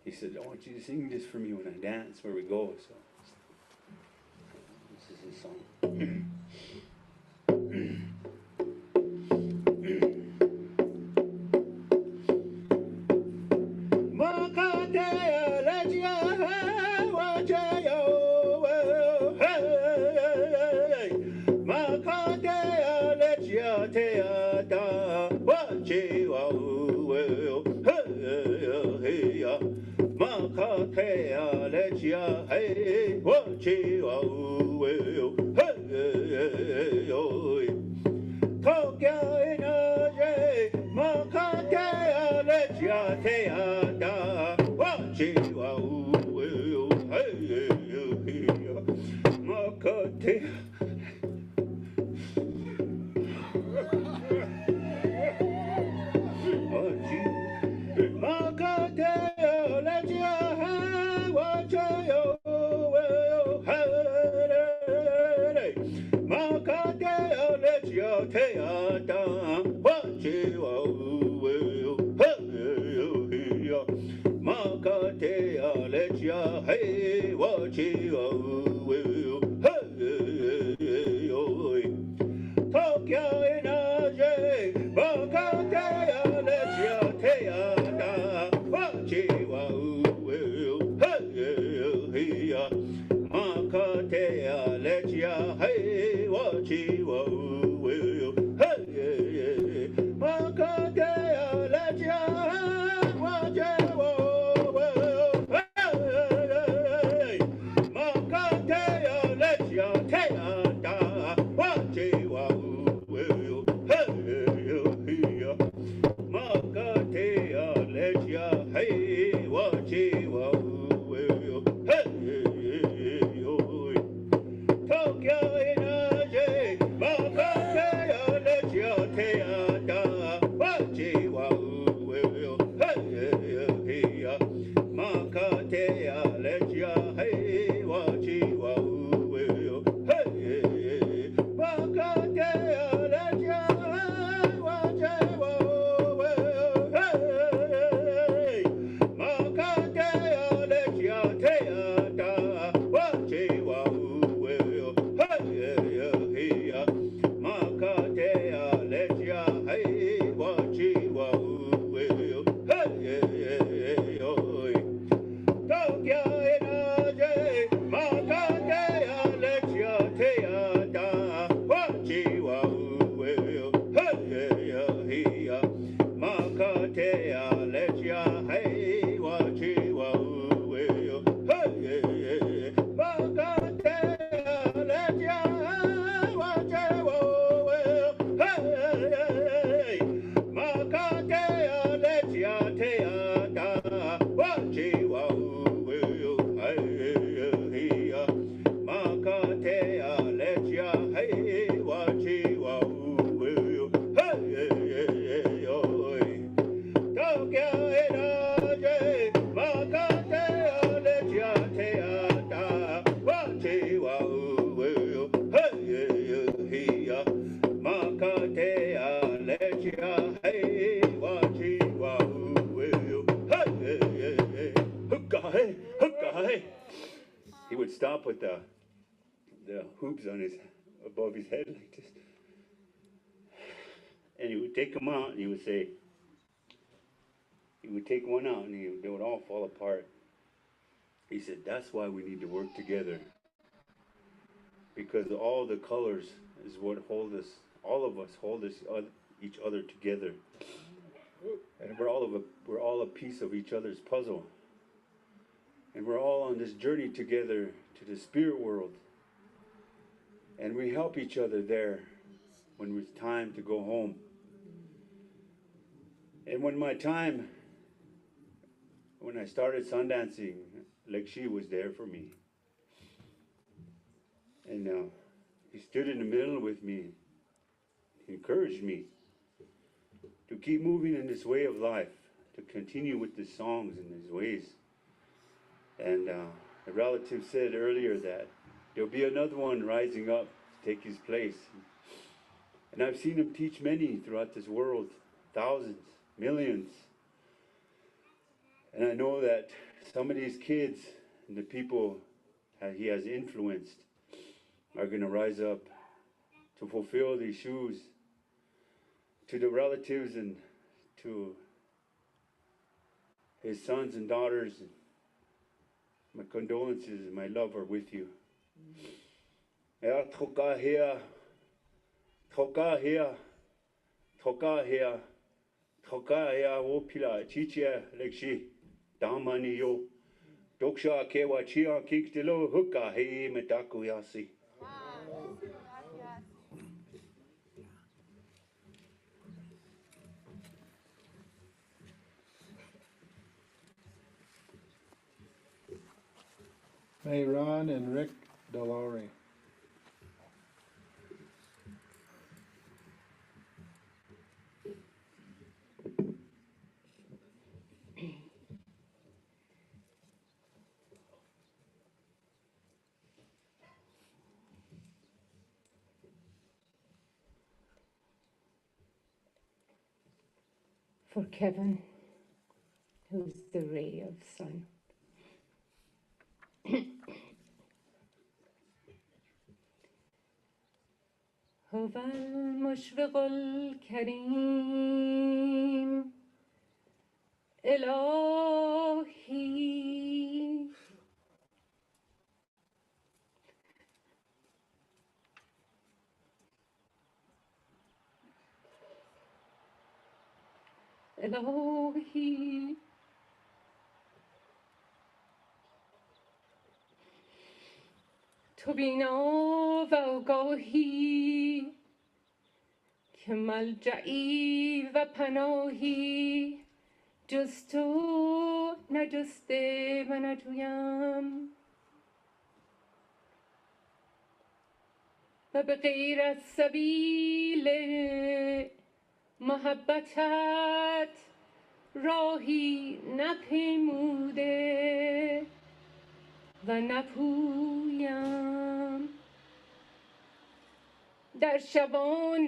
He said, I want you to sing this for me when I dance, where we go. So this is his song. He would stop with the hoops on his above his head like this, and he would take them out, and he would say, he would take one out, and they would all fall apart. He said, that's why we need to work together. Because all the colors is what hold us, all of us hold us, each other together. And we're all a piece of each other's puzzle. And we're all on this journey together to the spirit world. And we help each other there when it's time to go home. And when I started sun dancing, like she was there for me. And he stood in the middle with me, encouraged me to keep moving in this way of life, to continue with the songs and these ways. And a relative said earlier that there'll be another one rising up to take his place. And I've seen him teach many throughout this world, thousands, millions. And I know that some of these kids and the people that he has influenced are going to rise up to fulfill these shoes. To the relatives and to his sons and daughters, my condolences and my love are with you. Thoka here, thoka here, thoka here, thoka here, wopila, chichia, lekshi, damani yo, doksha kewa chia kiktilo huka he metaku yasi. May Ron and Rick Delore. For Kevin, who's the ray of sun. هو المشفق الكريم إلهي إلهي تو بینا و آگاهی که ملجعی و پناهی جز تو نجسته و نجویم و به غیر از سبیل محبتت راهی نپیموده و نپویم در شبان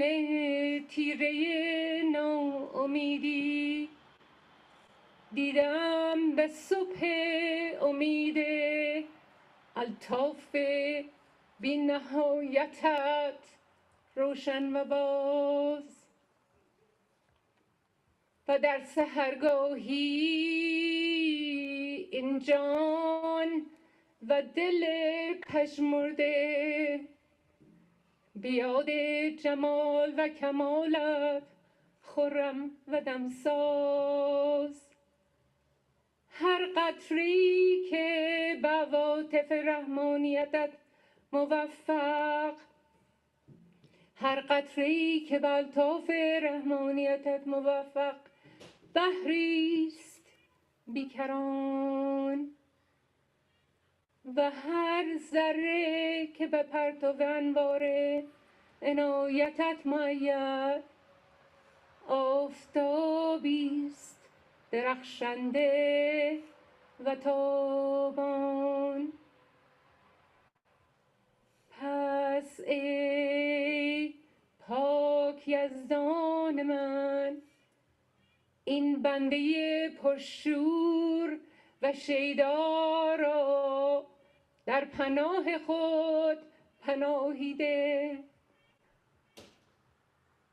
تیره ناامیدی دیدم به صبح امید الطاف بی نهایتت روشن و باز و در سحرگاهی این جان و دل پژمرده بیاد جمال و کمالت خرم و دمساز هر قطری که به عواطف رحمانیتت موفق هر قطری که به الطاف رحمانیتت موفق بحریست بیکران و هر ذره که به پرتو انوار عنایتت مؤید آفتابیست درخشنده و تابان پس ای پاک یزدان من این بنده پرشور و شیدا را در پناه خود پناهیده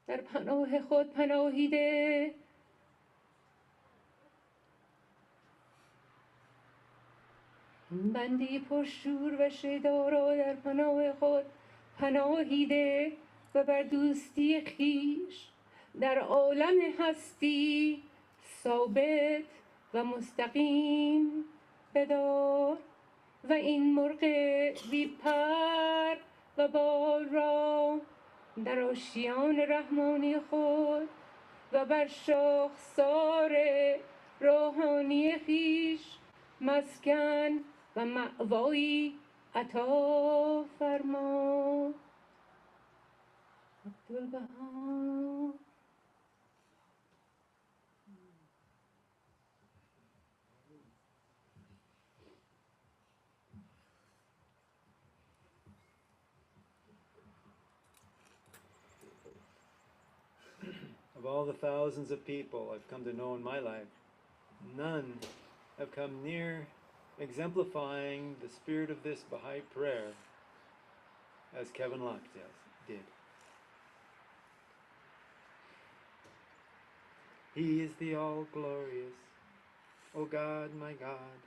در پناه خود پناهیده بنده پرشور و شیدا را در پناه خود پناهی ده و بر دوستی خیش در عالم هستی ثابت و مستقیم بدار و این مرغ بی پر و بال را در آشیان رحمانی خود و بر شاخسار روحانی خیش مسکن و مأوایی عطا فرما. عبدالبها. Of all the thousands of people I've come to know in my life, none have come near exemplifying the spirit of this Bahai prayer as Kevin Locke did. He is the all-glorious, O God, my God,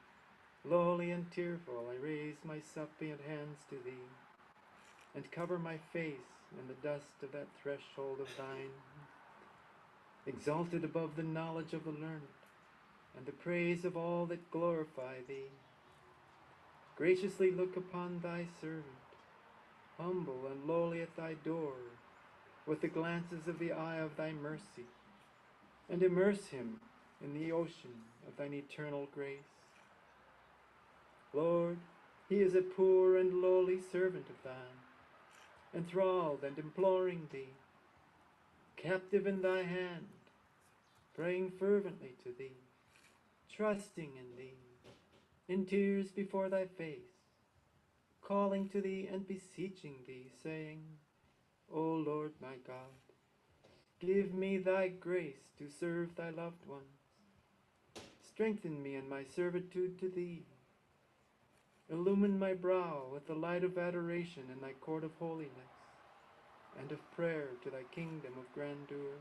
lowly and tearful I raise my suppliant hands to thee, and cover my face in the dust of that threshold of thine, exalted above the knowledge of the learned, and the praise of all that glorify thee. Graciously look upon thy servant, humble and lowly at thy door, with the glances of the eye of thy mercy, and immerse him in the ocean of thine eternal grace. Lord, he is a poor and lowly servant of thine, enthralled and imploring thee, captive in thy hand, praying fervently to thee, trusting in thee, in tears before thy face, calling to thee and beseeching thee, saying, O Lord my God, give me thy grace to serve thy loved ones. Strengthen me in my servitude to thee. Illumine my brow with the light of adoration in thy court of holiness, and of prayer to thy kingdom of grandeur.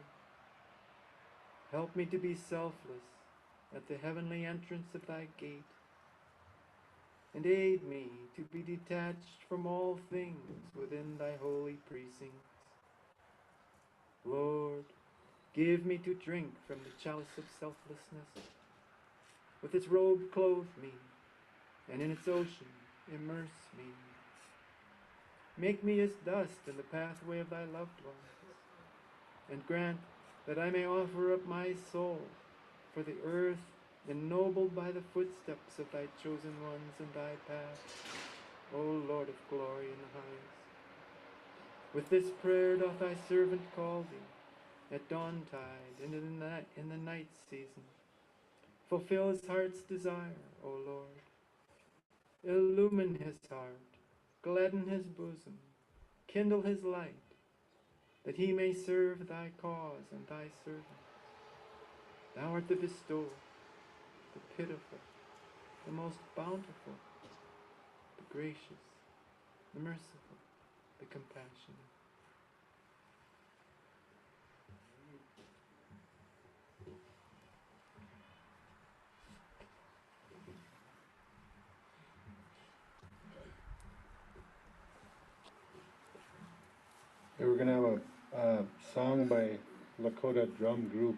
Help me to be selfless at the heavenly entrance of thy gate, and aid me to be detached from all things within thy holy precincts. Lord, give me to drink from the chalice of selflessness. With its robe clothe me, and in its ocean immerse me. Make me as dust in the pathway of thy loved ones, and grant that I may offer up my soul for the earth ennobled by the footsteps of thy chosen ones in thy path, O Lord of glory in the highest. With this prayer doth thy servant call thee at dawntide and in the night season. Fulfill his heart's desire, O Lord. Illumine his heart, gladden his bosom, kindle his light, that he may serve thy cause and thy servant. Thou art the bestower, the pitiful, the most bountiful, the gracious, the merciful, the compassionate. Okay, we're going to have a song by Lakota drum group.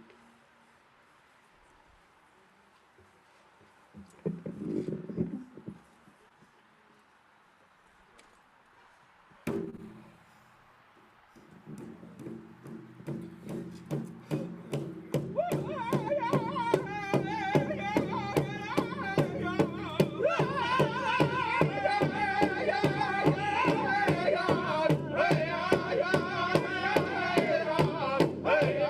Hey,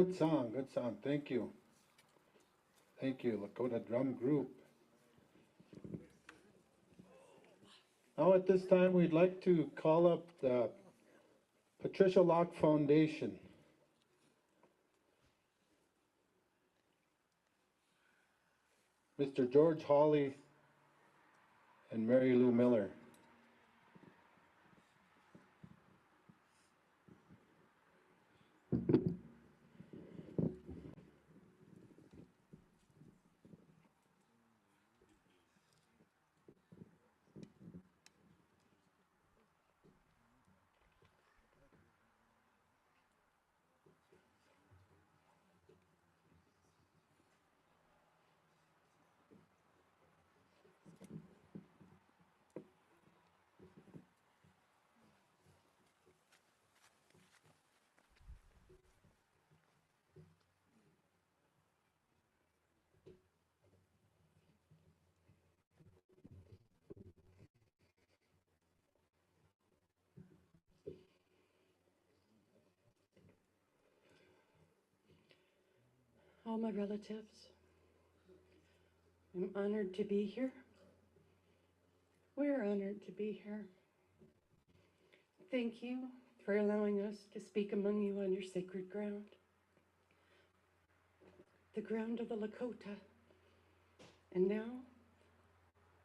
Good song, good song. Thank you. Thank you, Lakota Drum Group. Now at this time, we'd like to call up the Patricia Locke Foundation. Mr. George Hawley and Mary Lou Miller. All my relatives, I'm honored to be here. We're honored to be here. Thank you for allowing us to speak among you on your sacred ground, the ground of the Lakota. And now,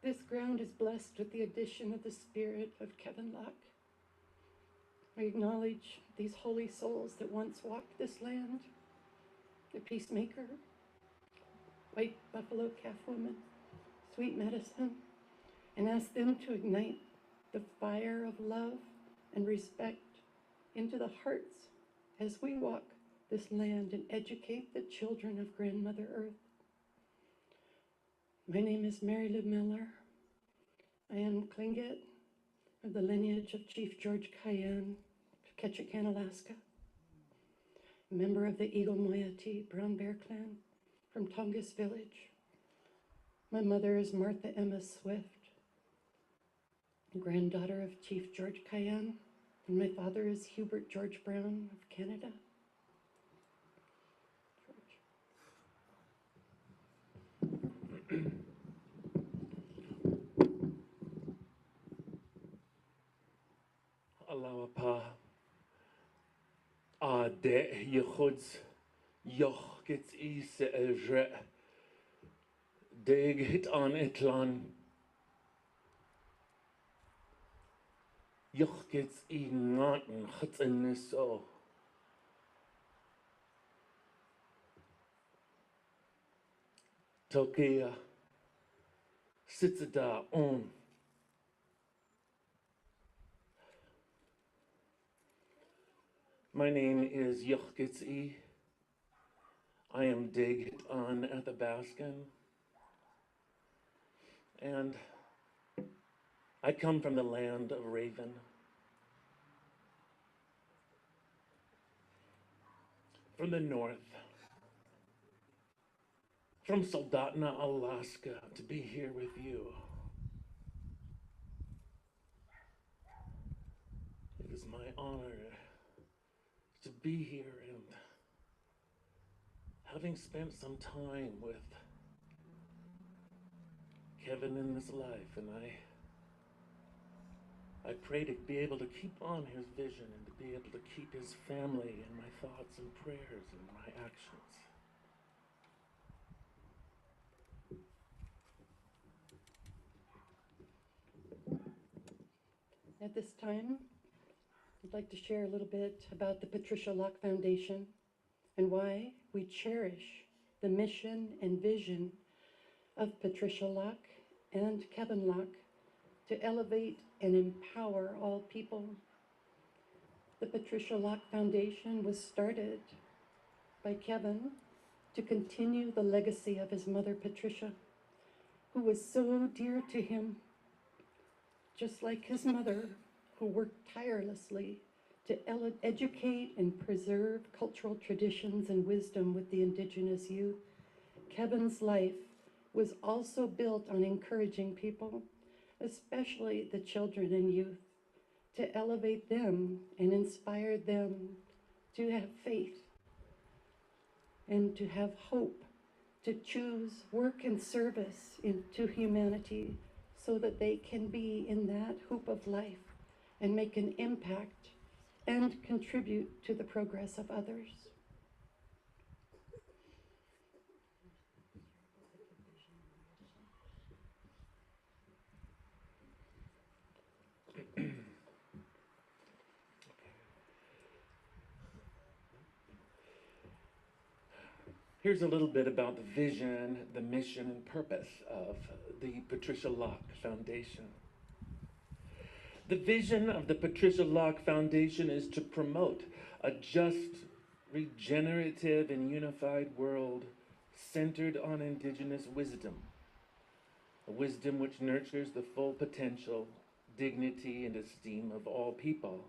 this ground is blessed with the addition of the spirit of Kevin Locke. I acknowledge these holy souls that once walked this land, the peacemaker, white buffalo calf woman, sweet medicine, and ask them to ignite the fire of love and respect into the hearts as we walk this land and educate the children of Grandmother Earth. My name is Mary Lou Miller. I am Tlingit of the lineage of Chief George Cayenne of Ketchikan, Alaska, a member of the Eagle Moiety Brown Bear Clan from Tongass Village. My mother is Martha Emma Swift, granddaughter of Chief George Cayenne, and my father is Hubert George Brown of Canada. Alawapa a de yechuds yoch gets is ejre dig hit on itlan yoch gets in naten hits in this so Tokia sits da on. My name is Yochgitzi. I am digged on Athabascan. And I come from the land of Raven. From the north. From Soldotna, Alaska, to be here with you. It is my honor to be here and having spent some time with Kevin in this life, and I pray to be able to keep on his vision and to be able to keep his family in my thoughts and prayers and my actions. At this time, I'd like to share a little bit about the Patricia Locke Foundation and why we cherish the mission and vision of Patricia Locke and Kevin Locke to elevate and empower all people. The Patricia Locke Foundation was started by Kevin to continue the legacy of his mother, Patricia, who was so dear to him, just like his mother, who worked tirelessly to educate and preserve cultural traditions and wisdom with the Indigenous youth. Kevin's life was also built on encouraging people, especially the children and youth, to elevate them and inspire them to have faith, and to have hope, to choose work and service into humanity so that they can be in that hoop of life and make an impact and contribute to the progress of others. Here's a little bit about the vision, the mission, and purpose of the Patricia Locke Foundation. The vision of the Patricia Locke Foundation is to promote a just, regenerative, and unified world centered on Indigenous wisdom, a wisdom which nurtures the full potential, dignity, and esteem of all people,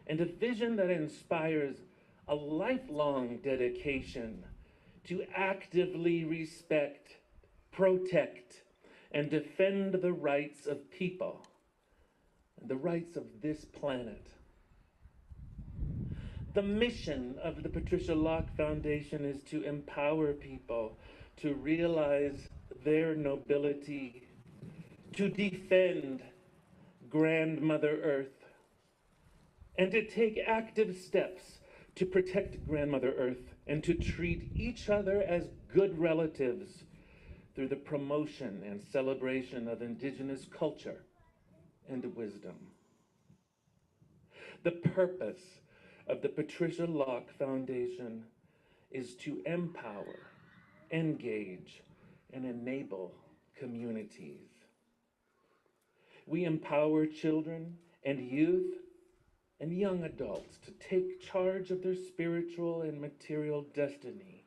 and a vision that inspires a lifelong dedication to actively respect, protect, and defend the rights of people, and the rights of this planet. The mission of the Patricia Locke Foundation is to empower people to realize their nobility, to defend Grandmother Earth, and to take active steps to protect Grandmother Earth and to treat each other as good relatives through the promotion and celebration of Indigenous culture and wisdom. The purpose of the Patricia Locke Foundation is to empower, engage, and enable communities. We empower children and youth and young adults to take charge of their spiritual and material destiny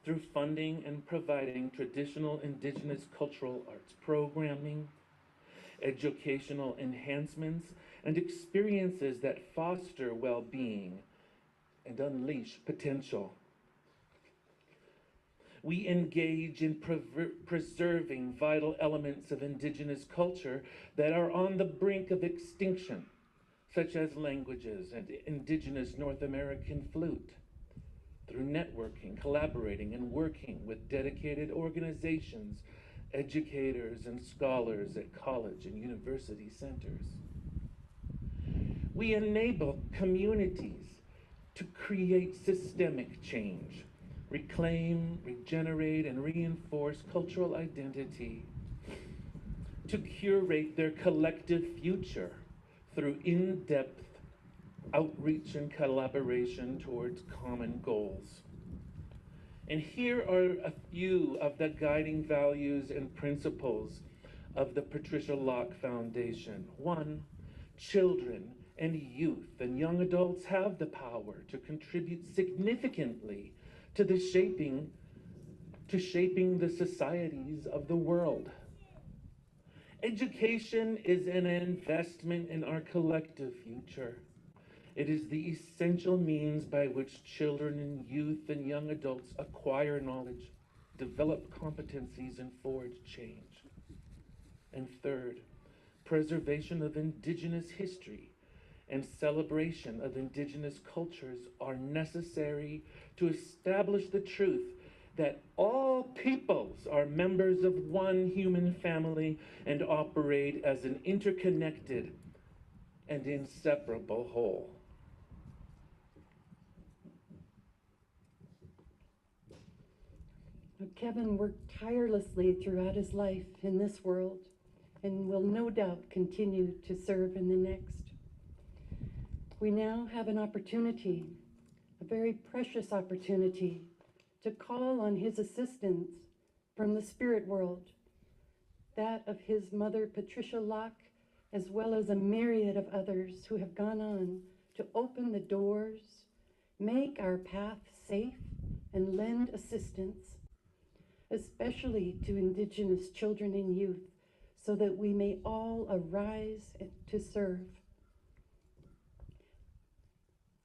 through funding and providing traditional Indigenous cultural arts programming, educational enhancements, and experiences that foster well-being and unleash potential. We engage in preserving vital elements of Indigenous culture that are on the brink of extinction, such as languages and Indigenous North American flute, through networking, collaborating, and working with dedicated organizations, educators, and scholars at college and university centers. We enable communities to create systemic change, reclaim, regenerate, and reinforce cultural identity, to curate their collective future through in-depth outreach and collaboration towards common goals. And here are a few of the guiding values and principles of the Patricia Locke Foundation. 1, children and youth and young adults have the power to contribute significantly to shaping the societies of the world. Education is an investment in our collective future. It is the essential means by which children and youth and young adults acquire knowledge, develop competencies, and forge change. And third, preservation of Indigenous history and celebration of Indigenous cultures are necessary to establish the truth that all peoples are members of one human family and operate as an interconnected and inseparable whole. Kevin worked tirelessly throughout his life in this world and will no doubt continue to serve in the next. We now have an opportunity, a very precious opportunity, to call on his assistance from the spirit world, that of his mother, Patricia Locke, as well as a myriad of others who have gone on to open the doors, make our path safe, and lend assistance, especially to Indigenous children and youth, so that we may all arise to serve.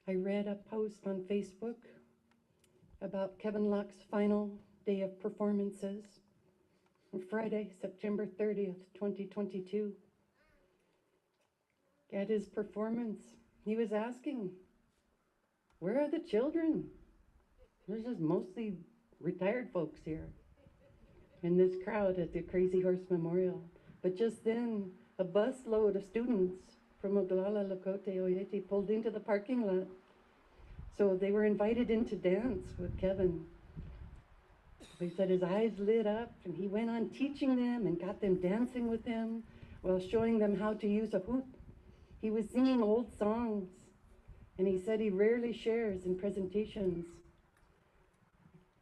I read a post on Facebook about Kevin Locke's final day of performances on Friday, September 30th, 2022. At his performance, he was asking, "Where are the children? There's just mostly retired folks here in this crowd at the Crazy Horse Memorial. But just then, a busload of students from Oglala, Lakota, Oyeti pulled into the parking lot. So they were invited in to dance with Kevin. They said his eyes lit up and he went on teaching them and got them dancing with him while showing them how to use a hoop. He was singing old songs, and he said he rarely shares in presentations,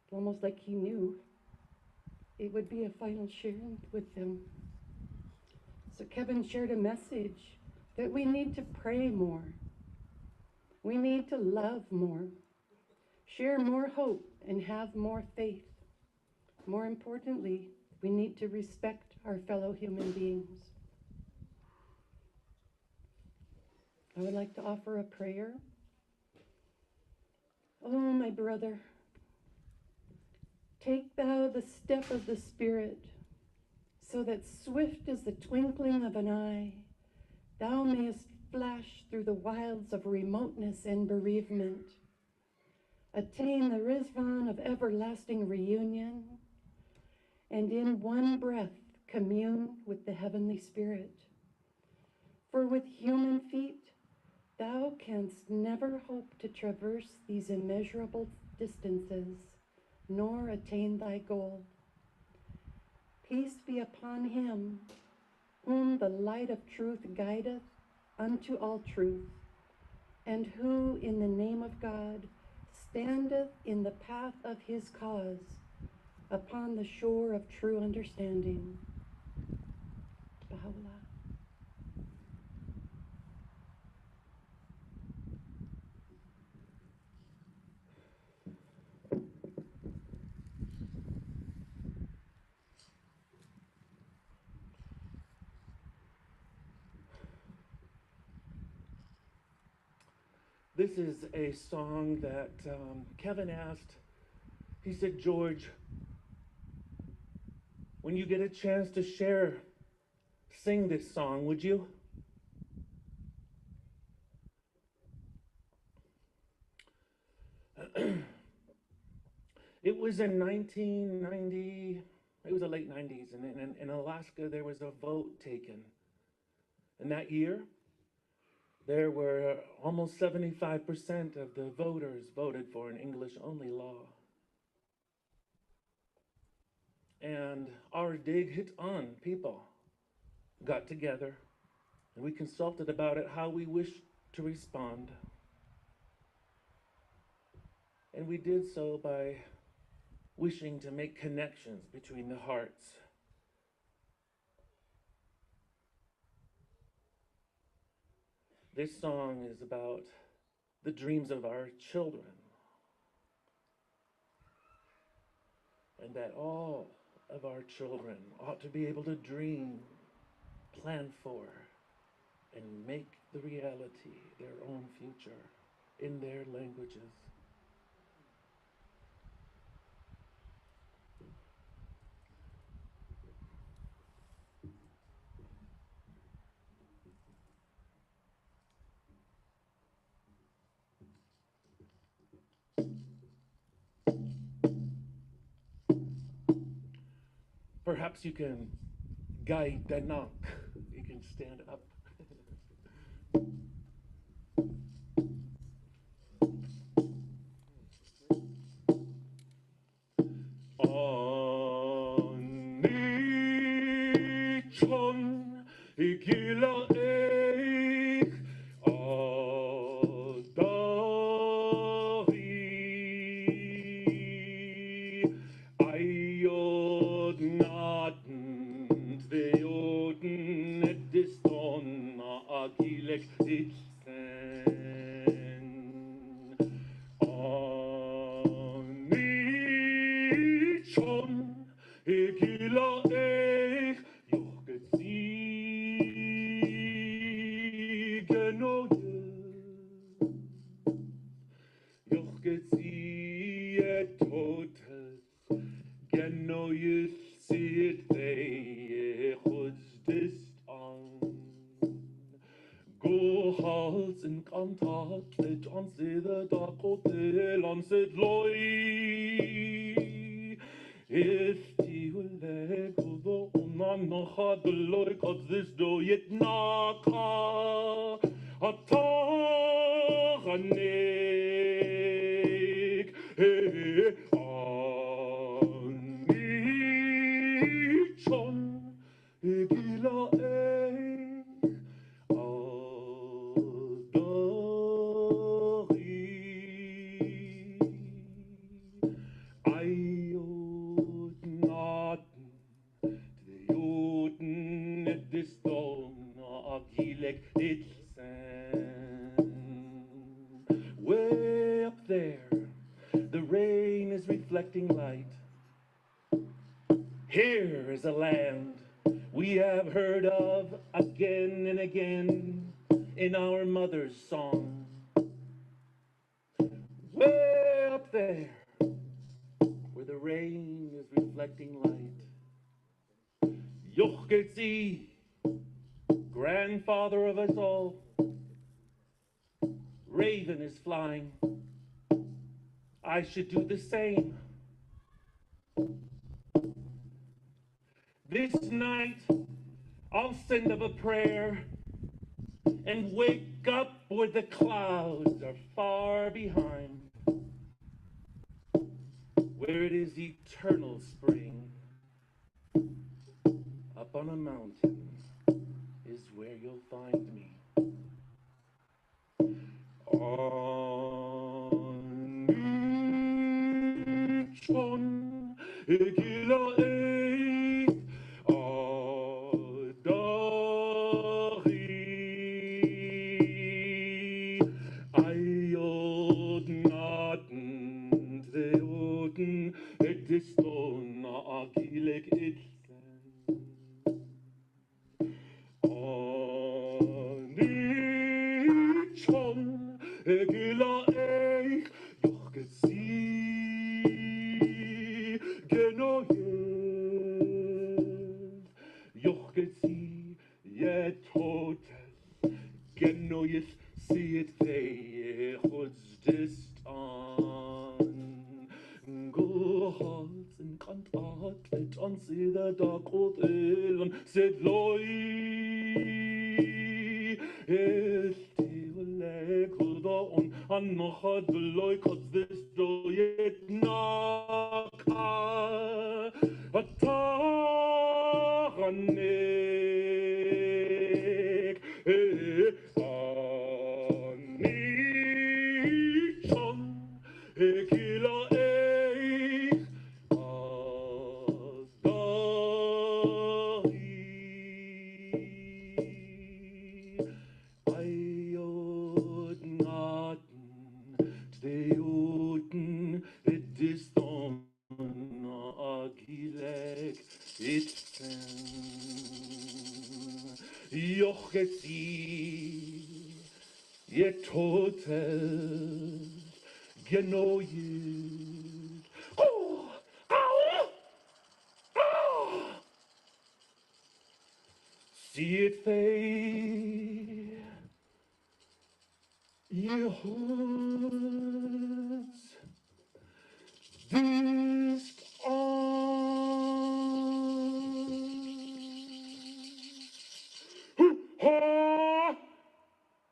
almost like he knew it would be a final sharing with them. So Kevin shared a message that we need to pray more. We need to love more, share more hope, and have more faith. More importantly, we need to respect our fellow human beings. I would like to offer a prayer. Oh, my brother, take thou the step of the Spirit, so that swift as the twinkling of an eye, thou mayest flash through the wilds of remoteness and bereavement, attain the Rizvan of everlasting reunion, and in one breath commune with the heavenly Spirit. For with human feet, thou canst never hope to traverse these immeasurable distances, nor attain thy goal. Peace be upon him whom the light of truth guideth unto all truth, and who in the name of God standeth in the path of his cause upon the shore of true understanding. Baha'u'llah. This is a song that Kevin asked. He said, George, when you get a chance to share, sing this song, would you? It was in 1990, it was the late 90s, and in Alaska there was a vote taken. And that year, there were almost 75% of the voters voted for an English-only law. And our Dig Hit On people got together and we consulted about it, how we wished to respond. And we did so by wishing to make connections between the hearts. This song is about the dreams of our children, and that all of our children ought to be able to dream, plan for, and make the reality their own future in their languages. Perhaps you can guide the knock. You can stand up. Anichon igila eich adavi ayod nadent veoden ediston cantat et on the dakote lancet loi. EST Lego on no had the loi cause this do yet naka atahanek anichon gila Way up there, the rain is reflecting light. Here is a land we have heard of again and again in our mother's song. Way up there, where the rain is reflecting light. Yochgetzi, grandfather of us all, raven is flying. I should do the same. This night, I'll send up a prayer and wake up where the clouds are far behind, where it is eternal spring. Up on a mountain is where you'll find me. Anichon egila eit adachi ayod naten zeoten ediston agilek itsen Anichon egila eich yochgetzi genoyez yochgetzi yetotes genoyez see it veichutz distan Gohals and cantat et on see the dark old elon said loi EST Lego on no had the loi cause this do yet naka atahanek anichon ekila eich azdahi ayod naten tdeuten ediston agilek itsen yochgetzi yetotel genoyed oh, oh, oh. See it fade Yehuds dist on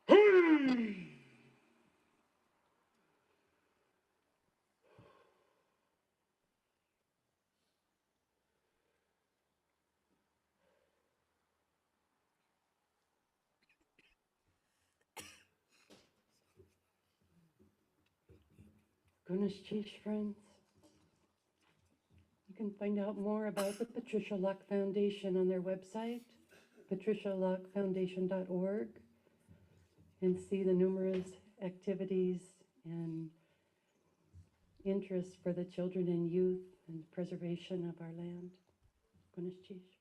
hey. Goodness, Chiefs, friends. You can find out more about the Patricia Locke Foundation on their website, patricialockefoundation.org, and see the numerous activities and interests for the children and youth and preservation of our land. Goodness, Chiefs.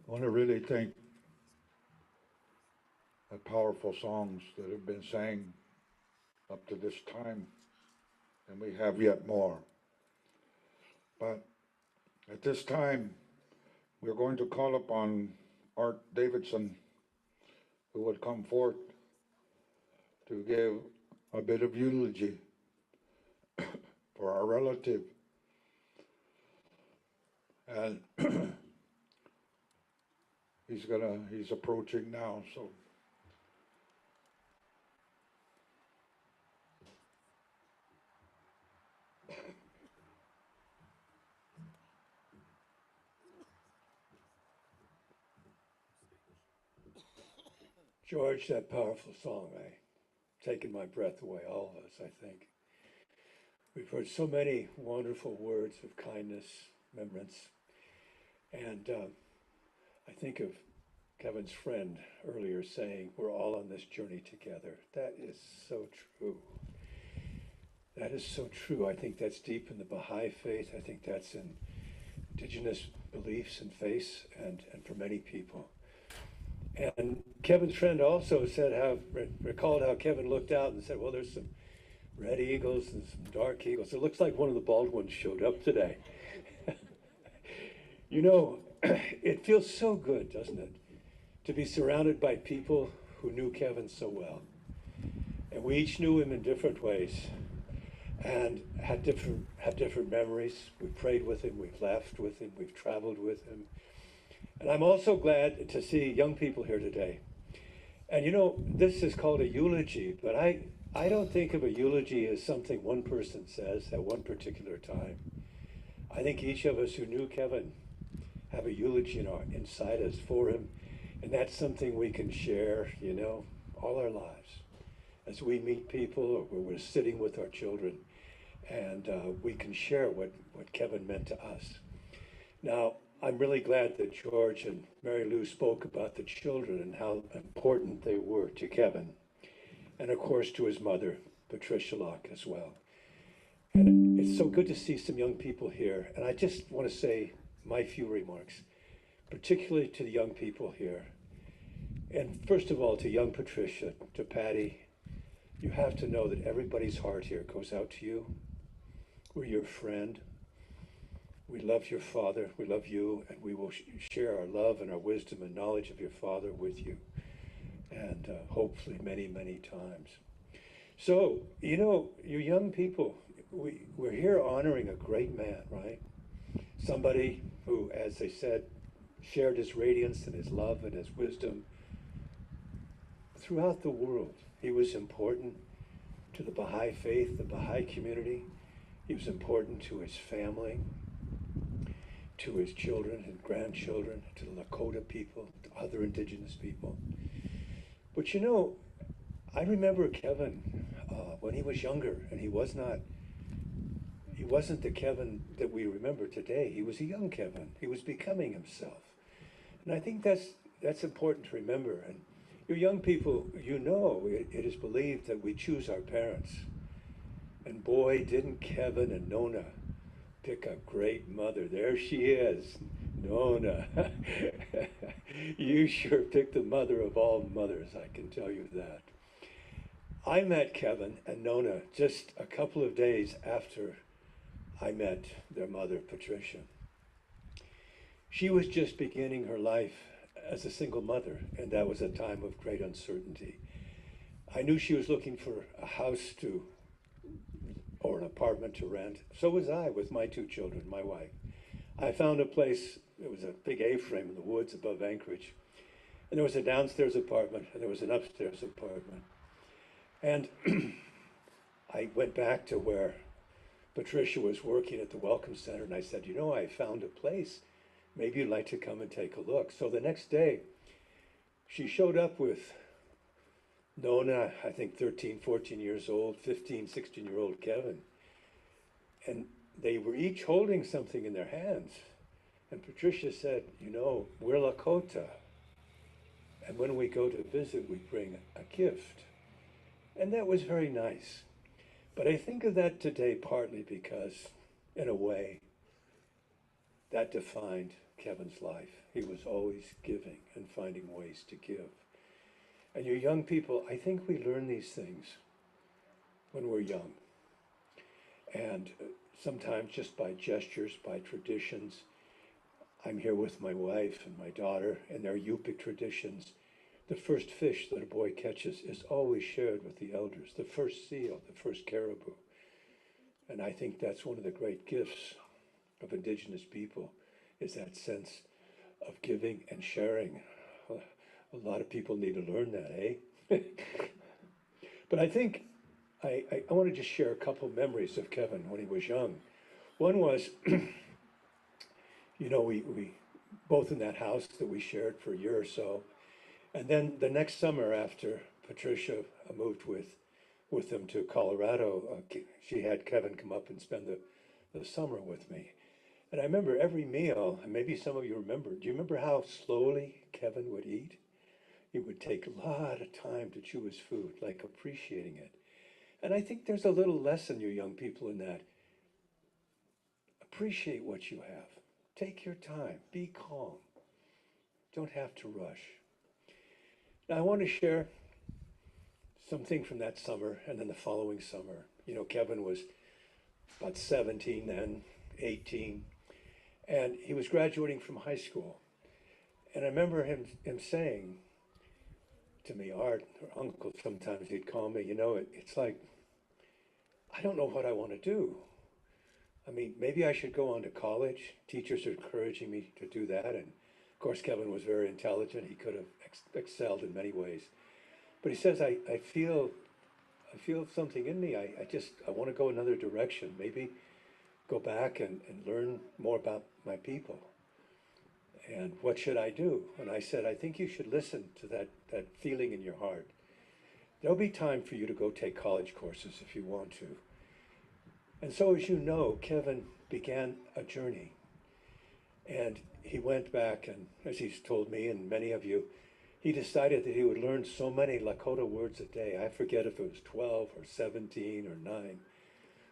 I want to really thank the powerful songs that have been sang up to this time. and we have yet more. But at this time, we're going to call upon Art Davidson, who would come forth to give a bit of eulogy for our relative. And he's approaching now, so. George, that powerful song, taken my breath away, all of us, I think. We've heard so many wonderful words of kindness, remembrance, and I think of Kevin's friend earlier saying, we're all on this journey together. That is so true. That is so true. I think that's deep in the Bahai faith. I think that's in indigenous beliefs and faiths, and for many people. And Kevin's friend also said recalled how Kevin looked out and said, well, there's some red eagles and some dark eagles. It looks like one of the bald ones showed up today. You know, it feels so good, doesn't it, to be surrounded by people who knew Kevin so well. And we each knew him in different ways and had different memories. We prayed with him, we've laughed with him, we've traveled with him. And I'm also glad to see young people here today. And you know, this is called a eulogy, but I don't think of a eulogy as something one person says at one particular time. I think each of us who knew Kevin have a eulogy inside us for him, and that's something we can share, you know, all our lives. As we meet people or when we're sitting with our children, and we can share what Kevin meant to us. Now, I'm really glad that George and Mary Lou spoke about the children and how important they were to Kevin, and of course to his mother, Patricia Locke, as well. And it's so good to see some young people here, and I just want to say my few remarks, particularly to the young people here. And first of all, to young Patricia, to Patty, you have to know that everybody's heart here goes out to you. We're your friend. We love your father, we love you, and we will share our love and our wisdom and knowledge of your father with you, and hopefully many, many times. So, you know, you young people, we're here honoring a great man, right? Somebody who, as they said, shared his radiance and his love and his wisdom throughout the world. He was important to the Bahai faith, the Bahai community. He was important to his family, to his children and grandchildren, to the Lakota people, to other indigenous people. But you know, I remember Kevin when he was younger, and he wasn't the Kevin that we remember today. He was a young Kevin. He was becoming himself. And I think that's important to remember. And you young people, you know, it is believed that we choose our parents. And boy, didn't Kevin and Nona pick a great mother. There she is, Nona. You sure picked the mother of all mothers, I can tell you that. I met Kevin and Nona just a couple of days after I met their mother, Patricia. She was just beginning her life as a single mother, and that was a time of great uncertainty. I knew she was looking for a house or an apartment to rent. So was I with my two children, my wife. I found a place, it was a big A-frame in the woods above Anchorage. And there was a downstairs apartment and there was an upstairs apartment. And I went back to where Patricia was working at the Welcome Center, and I said, you know, I found a place. Maybe you'd like to come and take a look. So the next day, she showed up with Nona, I think 13, 14 years old, 15, 16-year-old Kevin. And they were each holding something in their hands. And Patricia said, you know, we're Lakota. And when we go to visit, we bring a gift. And that was very nice. But I think of that today partly because, in a way, that defined Kevin's life. He was always giving and finding ways to give. And you young people, I think we learn these things when we're young. And sometimes just by gestures, by traditions. I'm here with my wife and my daughter, and their Yupik traditions. The first fish that a boy catches is always shared with the elders, the first seal, the first caribou. And I think that's one of the great gifts of Indigenous people, is that sense of giving and sharing. A lot of people need to learn that, eh? But I think I want to just share a couple of memories of Kevin when he was young. One was, you know, we both in that house that we shared for a year or so. And then the next summer after Patricia moved with them to Colorado, she had Kevin come up and spend the summer with me. And I remember every meal, and maybe some of you remember, do you remember how slowly Kevin would eat? He would take a lot of time to chew his food, like appreciating it. And I think there's a little lesson, you young people, in that. Appreciate what you have. Take your time. Be calm. Don't have to rush. Now, I want to share something from that summer and then the following summer. You know, Kevin was about 17 then, 18, and he was graduating from high school. And I remember him saying to me, Art, or Uncle, sometimes he'd call me, you know, it's like, I don't know what I want to do. I mean, maybe I should go on to college. Teachers are encouraging me to do that. And of course, Kevin was very intelligent. He could have excelled in many ways. But he says, I feel something in me. I want to go another direction. Maybe go back and learn more about my people. And what should I do? And I said, I think you should listen to that feeling in your heart. There'll be time for you to go take college courses if you want to. And so, as you know, Kevin began a journey. And he went back, and as he's told me and many of you, he decided that he would learn so many Lakota words a day. I forget if it was 12 or 17 or 9.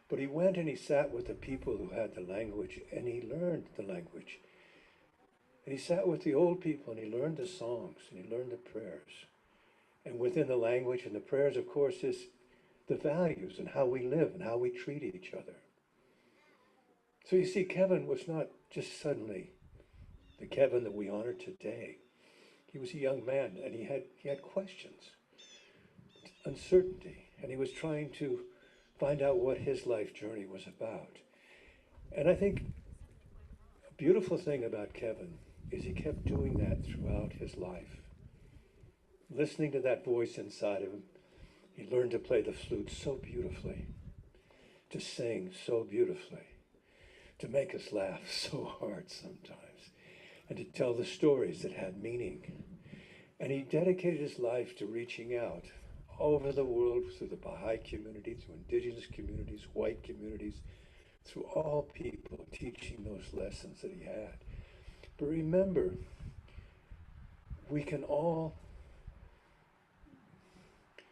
But he went and he sat with the people who had the language, and he learned the language. And he sat with the old people, and he learned the songs, and he learned the prayers. And within the language and the prayers, of course, is the values and how we live and how we treat each other. So you see, Kevin was not just suddenly the Kevin that we honor today. He was a young man, and he had questions, uncertainty, and he was trying to find out what his life journey was about. And I think a beautiful thing about Kevin is he kept doing that throughout his life. Listening to that voice inside of him, he learned to play the flute so beautifully, to sing so beautifully, to make us laugh so hard sometimes, and to tell the stories that had meaning. And he dedicated his life to reaching out all over the world through the Bahai community, through indigenous communities, white communities, through all people, teaching those lessons that he had. But remember, we can all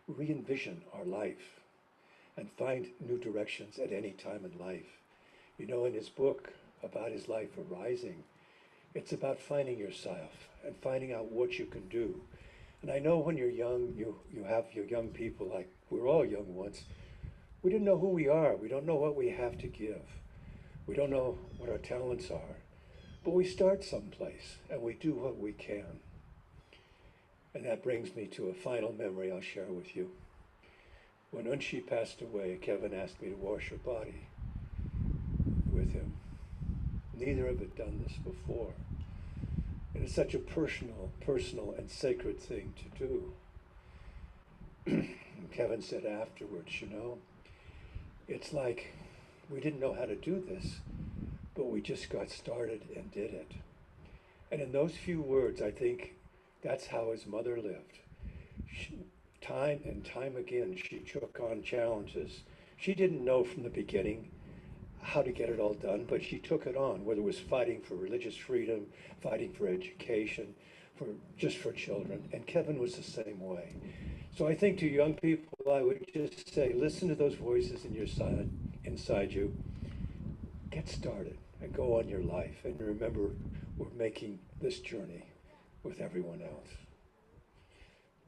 re-envision our life and find new directions at any time in life. You know, in his book about his life arising, it's about finding yourself and finding out what you can do. And I know when you're young, you have your young people, like we're all young once. We didn't know who we are. We don't know what we have to give. We don't know what our talents are. But we start someplace and we do what we can. And that brings me to a final memory I'll share with you. When Unshi passed away, Kevin asked me to wash her body with him. Neither have had done this before. And it's such a personal and sacred thing to do. Kevin said afterwards, you know, it's like we didn't know how to do this, but we just got started and did it. And in those few words, I think that's how his mother lived. Time and time again, she took on challenges. She didn't know from the beginning how to get it all done, but she took it on, whether it was fighting for religious freedom, fighting for education, just for children. And Kevin was the same way. So I think to young people, I would just say, listen to those voices inside you. Get started and go on your life. And remember, we're making this journey with everyone else.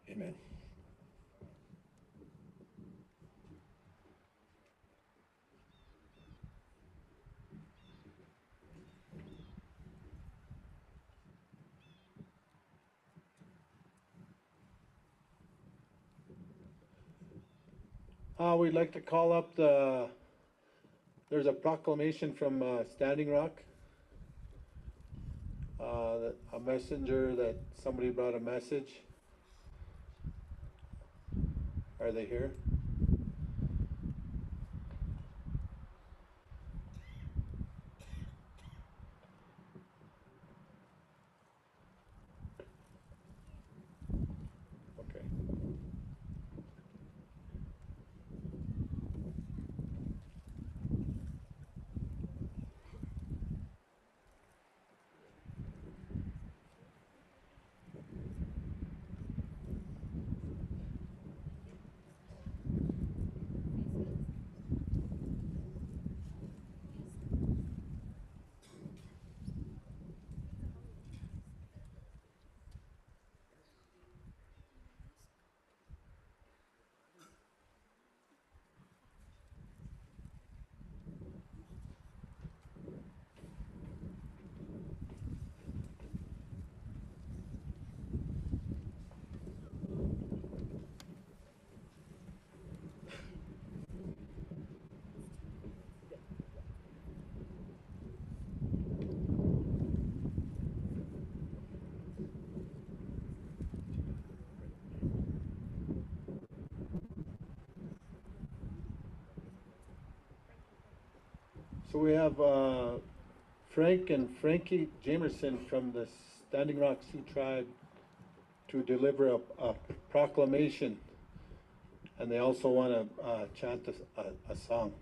Amen. We'd like to call up there's a proclamation from Standing Rock. A messenger that somebody brought a message. Are they here? Okay. So we have Frank and Frankie Jamerson from the Standing Rock Sioux Tribe to deliver a proclamation, and they also want to chant a song.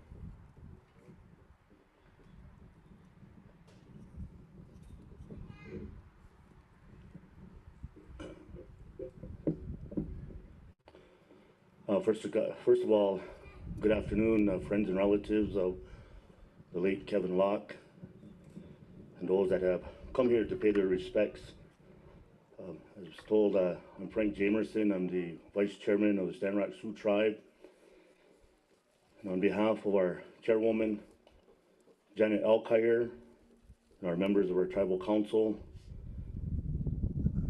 First of all, good afternoon, friends and relatives of the late Kevin Locke, and those that have come here to pay their respects. As was told, I'm Frank Jamerson. I'm the Vice Chairman of the Standing Rock Sioux Tribe. And on behalf of our Chairwoman, Janet Elkire, and our members of our Tribal Council,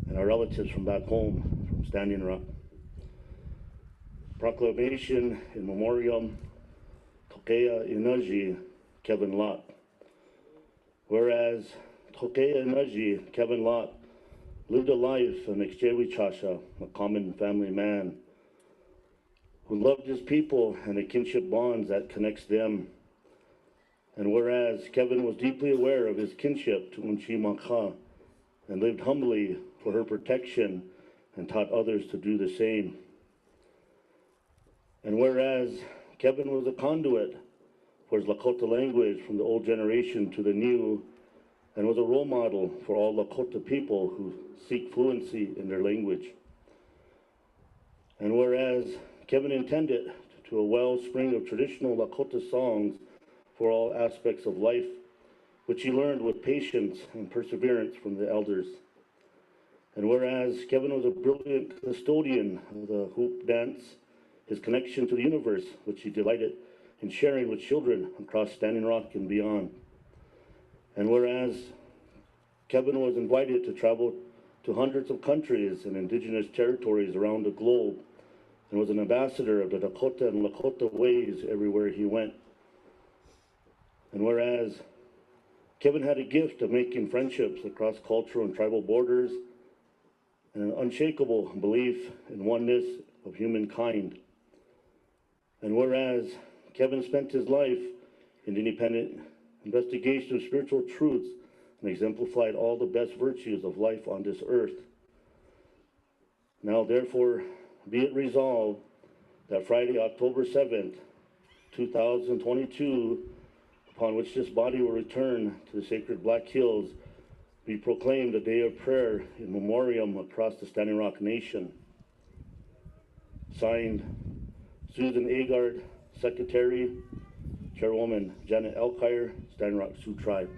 and our relatives from back home, from Standing Rock, proclamation in memoriam Tokea Inaji Kevin Locke. Whereas Tokea Inaji Kevin Locke lived a life an Exchewichasha, a common family man, who loved his people and the kinship bonds that connects them. And whereas Kevin was deeply aware of his kinship to Unchi and lived humbly for her protection and taught others to do the same. And whereas Kevin was a conduit for his Lakota language from the old generation to the new, and was a role model for all Lakota people who seek fluency in their language. And whereas Kevin intended to a wellspring of traditional Lakota songs for all aspects of life, which he learned with patience and perseverance from the elders. And whereas Kevin was a brilliant custodian of the hoop dance, his connection to the universe, which he delighted in sharing with children across Standing Rock and beyond. And whereas Kevin was invited to travel to hundreds of countries and indigenous territories around the globe, and was an ambassador of the Dakota and Lakota ways everywhere he went. And whereas Kevin had a gift of making friendships across cultural and tribal borders, and an unshakable belief in oneness of humankind. And whereas Kevin spent his life in independent investigation of spiritual truths and exemplified all the best virtues of life on this earth. Now, therefore, be it resolved that Friday, October 7th, 2022, upon which this body will return to the sacred Black Hills, be proclaimed a day of prayer in memoriam across the Standing Rock Nation. Signed, Susan Agard, Secretary, Chairwoman Janet Elkire, Standing Rock Sioux Tribe.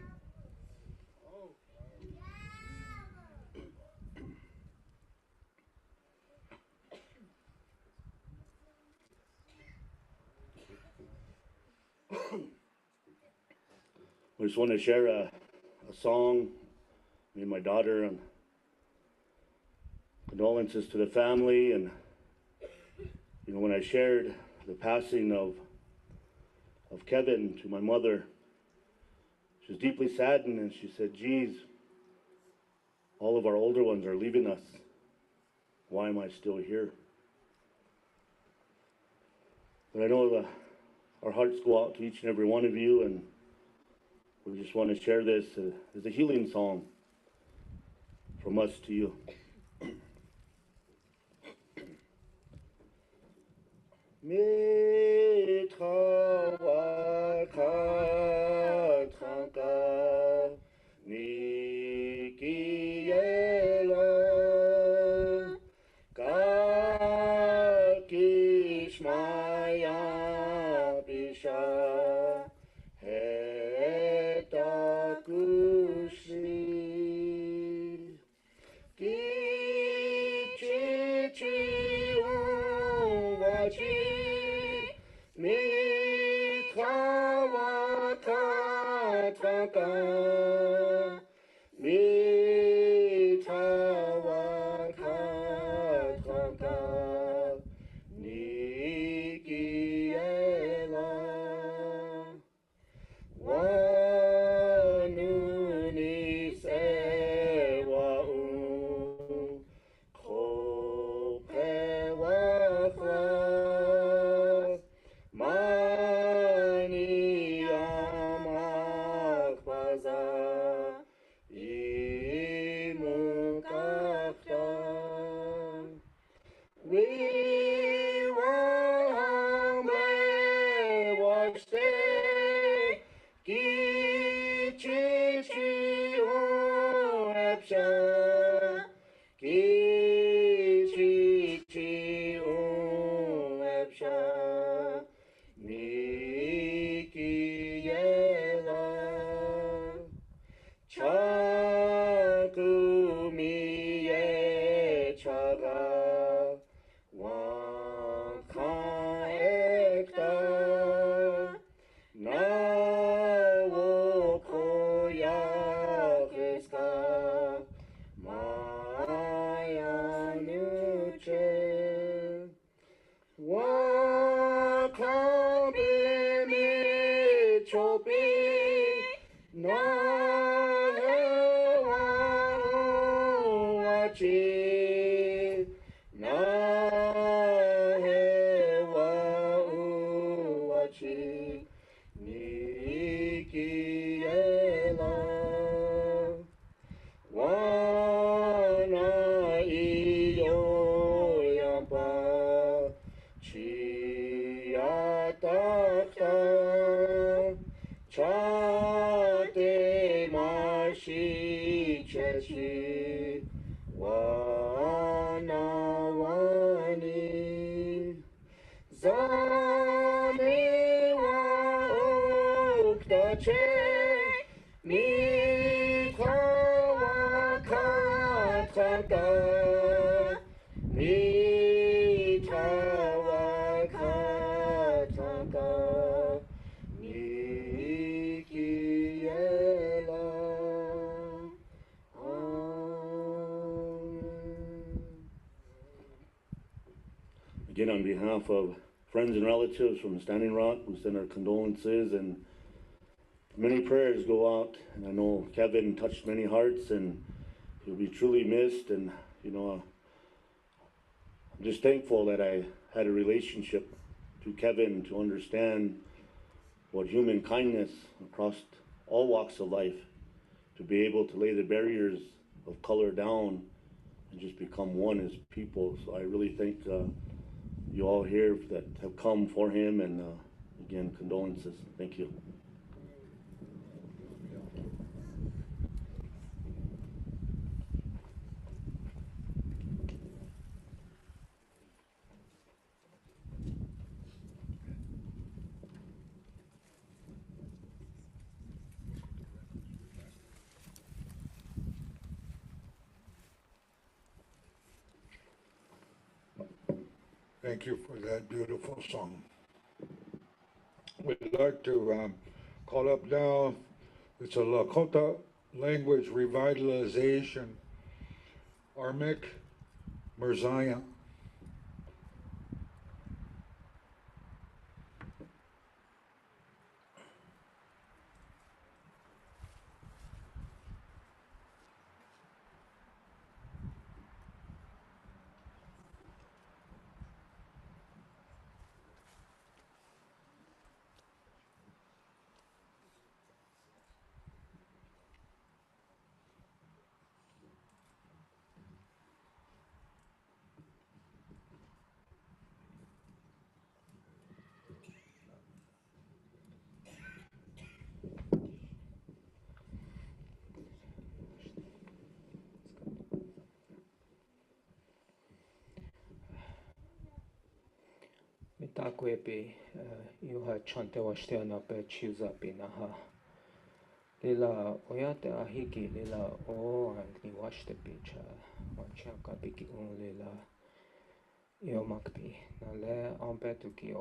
I just want to share a song, me and my daughter, and condolences to the family. And you know, when I shared the passing of Kevin to my mother, she was deeply saddened, and she said, geez, all of our older ones are leaving us. Why am I still here? But I know that our hearts go out to each and every one of you, and we just want to share this as a healing song from us to you. Again, on behalf of friends and relatives from Standing Rock, we send our condolences, and many prayers go out. And I know Kevin touched many hearts, and he'll be truly missed. And I'm just thankful that I had a relationship to Kevin to understand what human kindness across all walks of life, to be able to lay the barriers of color down and just become one as people. So I really thank you all here that have come for him, and again, condolences. Thank you. Thank you for that beautiful song. We'd like to call up now, it's a Lakota language revitalization, Armik Merzaya. takwepi yuha chante washte na pe chuzapi na ha. Lila oyate ahiki lila o angni washte picha wanchaka biki un lila iomakpi na le ampetuki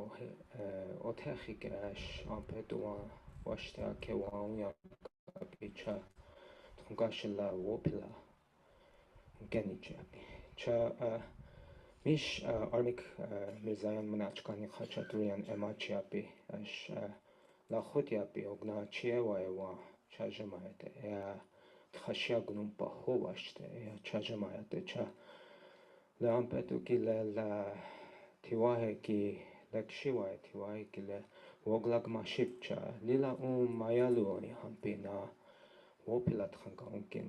otechike ash ampetu washte ake wanya picha tungashila wopila genichapi cha mish armik mirzayan manachkani khachaturian emachiapi ash la khutiapi ogna chiewa ewa chajamaete ea khashia gunum pahovashte ea chajamaete cha le ampetu ki la tiwahe ki lekshiwa tiwahe ki le woglag mashipcha lila mayalu oni hampina wopilat khanga unkin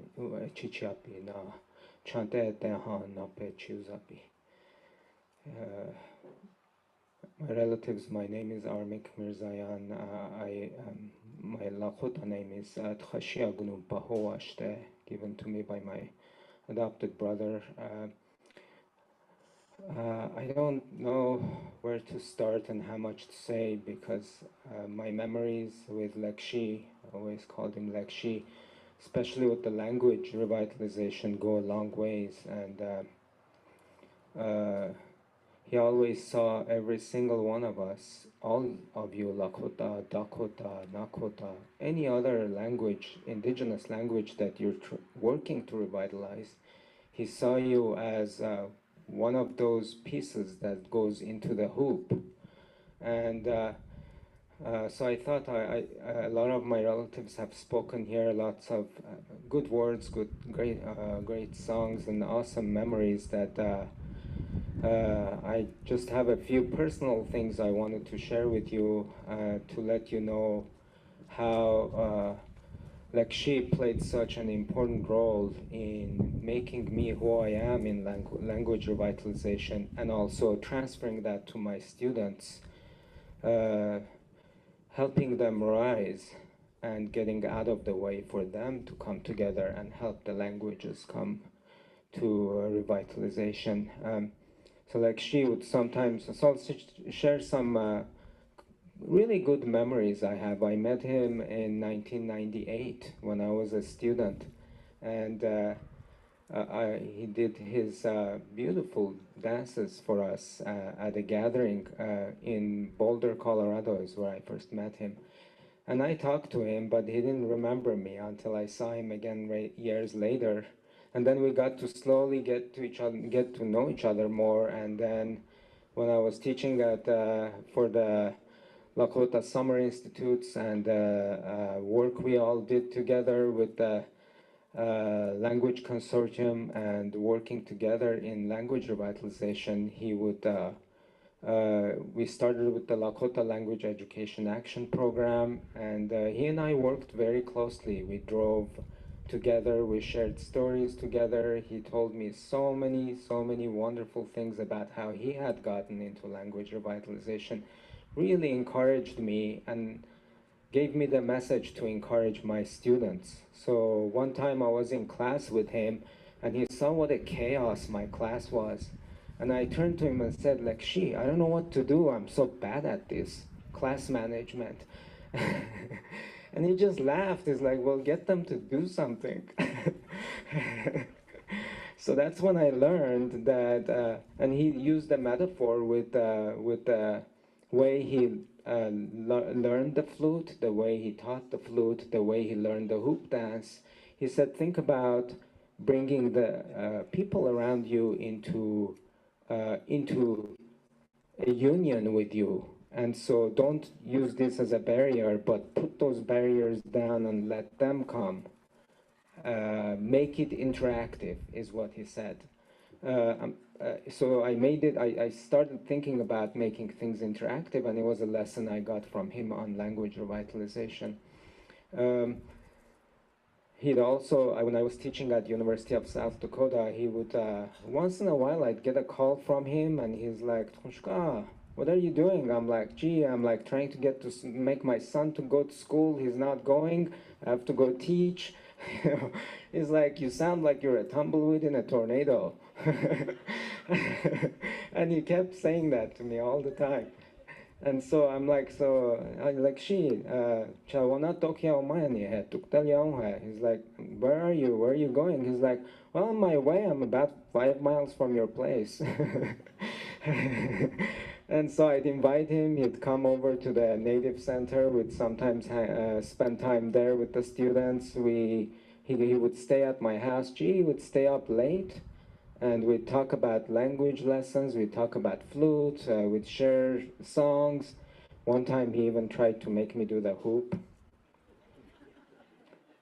chichiapi na chante tehan na pe chuzapi. My relatives, my name is Armik Mirzayan. My Lakota name is Tkhashia Gunum Pahoashte, given to me by my adopted brother. I don't know where to start and how much to say because my memories with Lekshi, I always called him Lekshi, especially with the language revitalization, go a long ways. And he always saw every single one of us, all of you, Lakota, Dakota, Nakota, any other language, indigenous language that you're working to revitalize. He saw you as one of those pieces that goes into the hoop. And so I thought a lot of my relatives have spoken here, lots of good words, great songs and awesome memories that I just have a few personal things I wanted to share with you to let you know how Lakshi played such an important role in making me who I am in language revitalization and also transferring that to my students, helping them rise and getting out of the way for them to come together and help the languages come to revitalization. So like she would sometimes share some really good memories I have. I met him in 1998 when I was a student, and he did his beautiful dances for us at a gathering in Boulder, Colorado is where I first met him. And I talked to him, but he didn't remember me until I saw him again years later. And then we got to slowly get to know each other more. And then when I was teaching at for the Lakota Summer Institutes and work we all did together with the Language Consortium and working together in language revitalization, he would we started with the Lakota Language Education Action Program, and he and I worked very closely. We drove together, we shared stories together. He told me so many wonderful things about how he had gotten into language revitalization, really encouraged me and gave me the message to encourage my students. So one time I was in class with him and he saw what a chaos my class was. And I turned to him and said, Lakshi, I don't know what to do. I'm so bad at this, class management. And he just laughed. He's like, well, get them to do something. So that's when I learned that, and he used the metaphor with the way he learned the flute, the way he taught the flute, the way he learned the hoop dance. He said, think about bringing the people around you into a union with you. And so don't use this as a barrier, but put those barriers down and let them come. Make it interactive, is what he said. So I started thinking about making things interactive, and it was a lesson I got from him on language revitalization. He'd also, when I was teaching at University of South Dakota, he would, once in a while, I'd get a call from him, and he's like, Tkhonshka, what are you doing? I'm like, gee, I'm like trying to make my son to go to school. He's not going. I have to go teach. He's like, you sound like you're a tumbleweed in a tornado. And he kept saying that to me all the time. And so I'm like, like, Chawana Tokyo Omani had He's like, where are you? Where are you going? He's like, well, on my way, I'm about 5 miles from your place. And so I'd invite him, he'd come over to the native center, we'd sometimes spend time there with the students. He would stay at my house. He would stay up late, and we'd talk about language lessons, we'd talk about flute, we'd share songs. One time he even tried to make me do the hoop.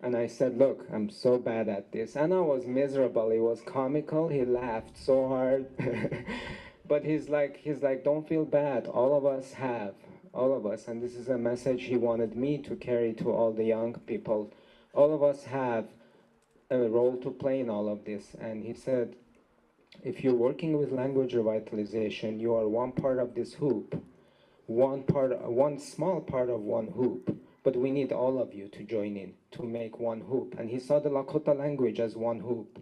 And I said, look, I'm so bad at this. And I was miserable. It was comical. He laughed so hard. But he's like, don't feel bad. All of us have, all of us. And this is a message he wanted me to carry to all the young people. All of us have a role to play in all of this. And he said, if you're working with language revitalization, you are one part of this hoop, one small part of one hoop. But we need all of you to join in to make one hoop. And he saw the Lakota language as one hoop.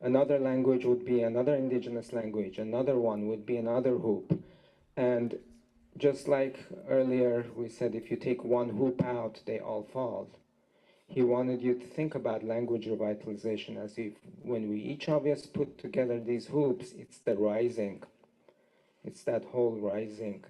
Another language would be another indigenous language. Another one would be another hoop. And just like earlier we said, if you take one hoop out, they all fall. He wanted you to think about language revitalization as if when we each of us put together these hoops, it's the rising. It's that whole rising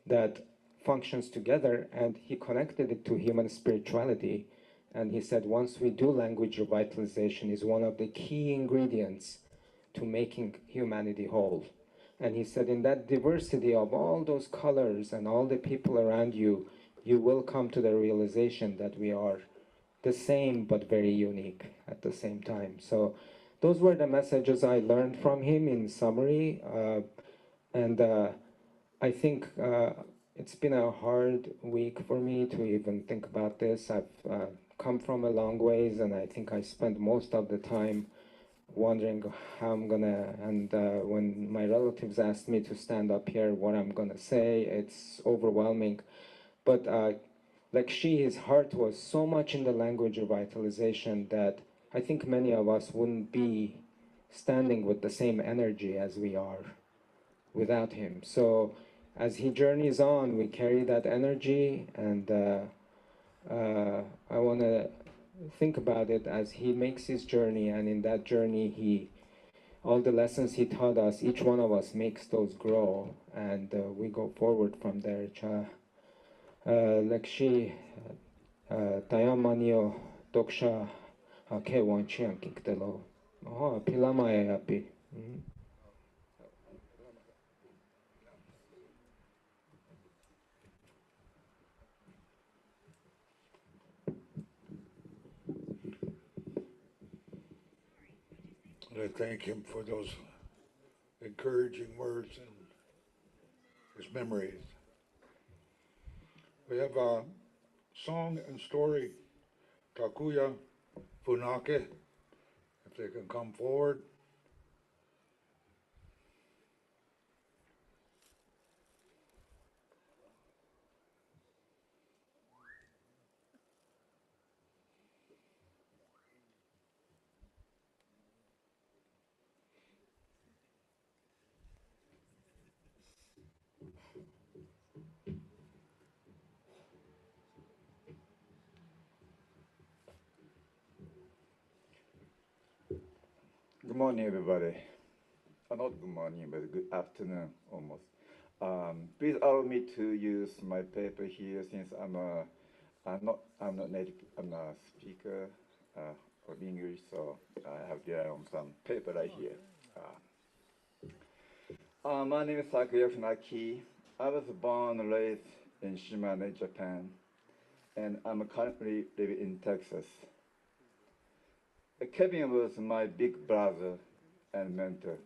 that functions together, and he connected it to human spirituality. And he said once we do language revitalization is one of the key ingredients to making humanity whole. And he said in that diversity of all those colors and all the people around you, you will come to the realization that we are the same but very unique at the same time. So those were the messages I learned from him in summary. And I think it's been a hard week for me to even think about this. I've come from a long ways, and I think I spent most of the time wondering how I'm gonna, and when my relatives asked me to stand up here, what I'm gonna say, it's overwhelming. But like his heart was so much in the language revitalization that I think many of us wouldn't be standing with the same energy as we are without him. So as he journeys on, we carry that energy, and I want to think about it as he makes his journey, and in that journey, all the lessons he taught us, each one of us makes those grow, and we go forward from there. Lekshi Tayamanio Doksha Ke Wanchian Kiktelo. Oh, Pilama Happy. I thank him for those encouraging words and his memories. We have a song and story, Takuya Funake, if they can come forward. Good morning, everybody. Not good morning, but good afternoon, almost. Please allow me to use my paper here, since I'm not native. I'm a speaker of English, so I have to rely on some paper right here. My name is Takuya Funaki. I was born and raised in Shimane, Japan, and I'm currently living in Texas. Kevin was my big brother and mentor,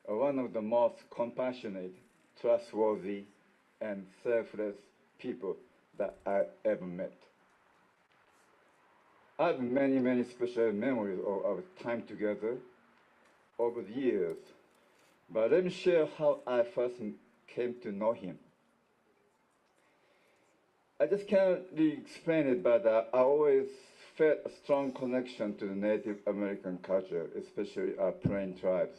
one of the most compassionate, trustworthy, and selfless people that I ever met. I have many, many special memories of our time together over the years, but let me share how I first came to know him. I just can't really explain it, but I always felt a strong connection to the Native American culture, especially our Plain tribes.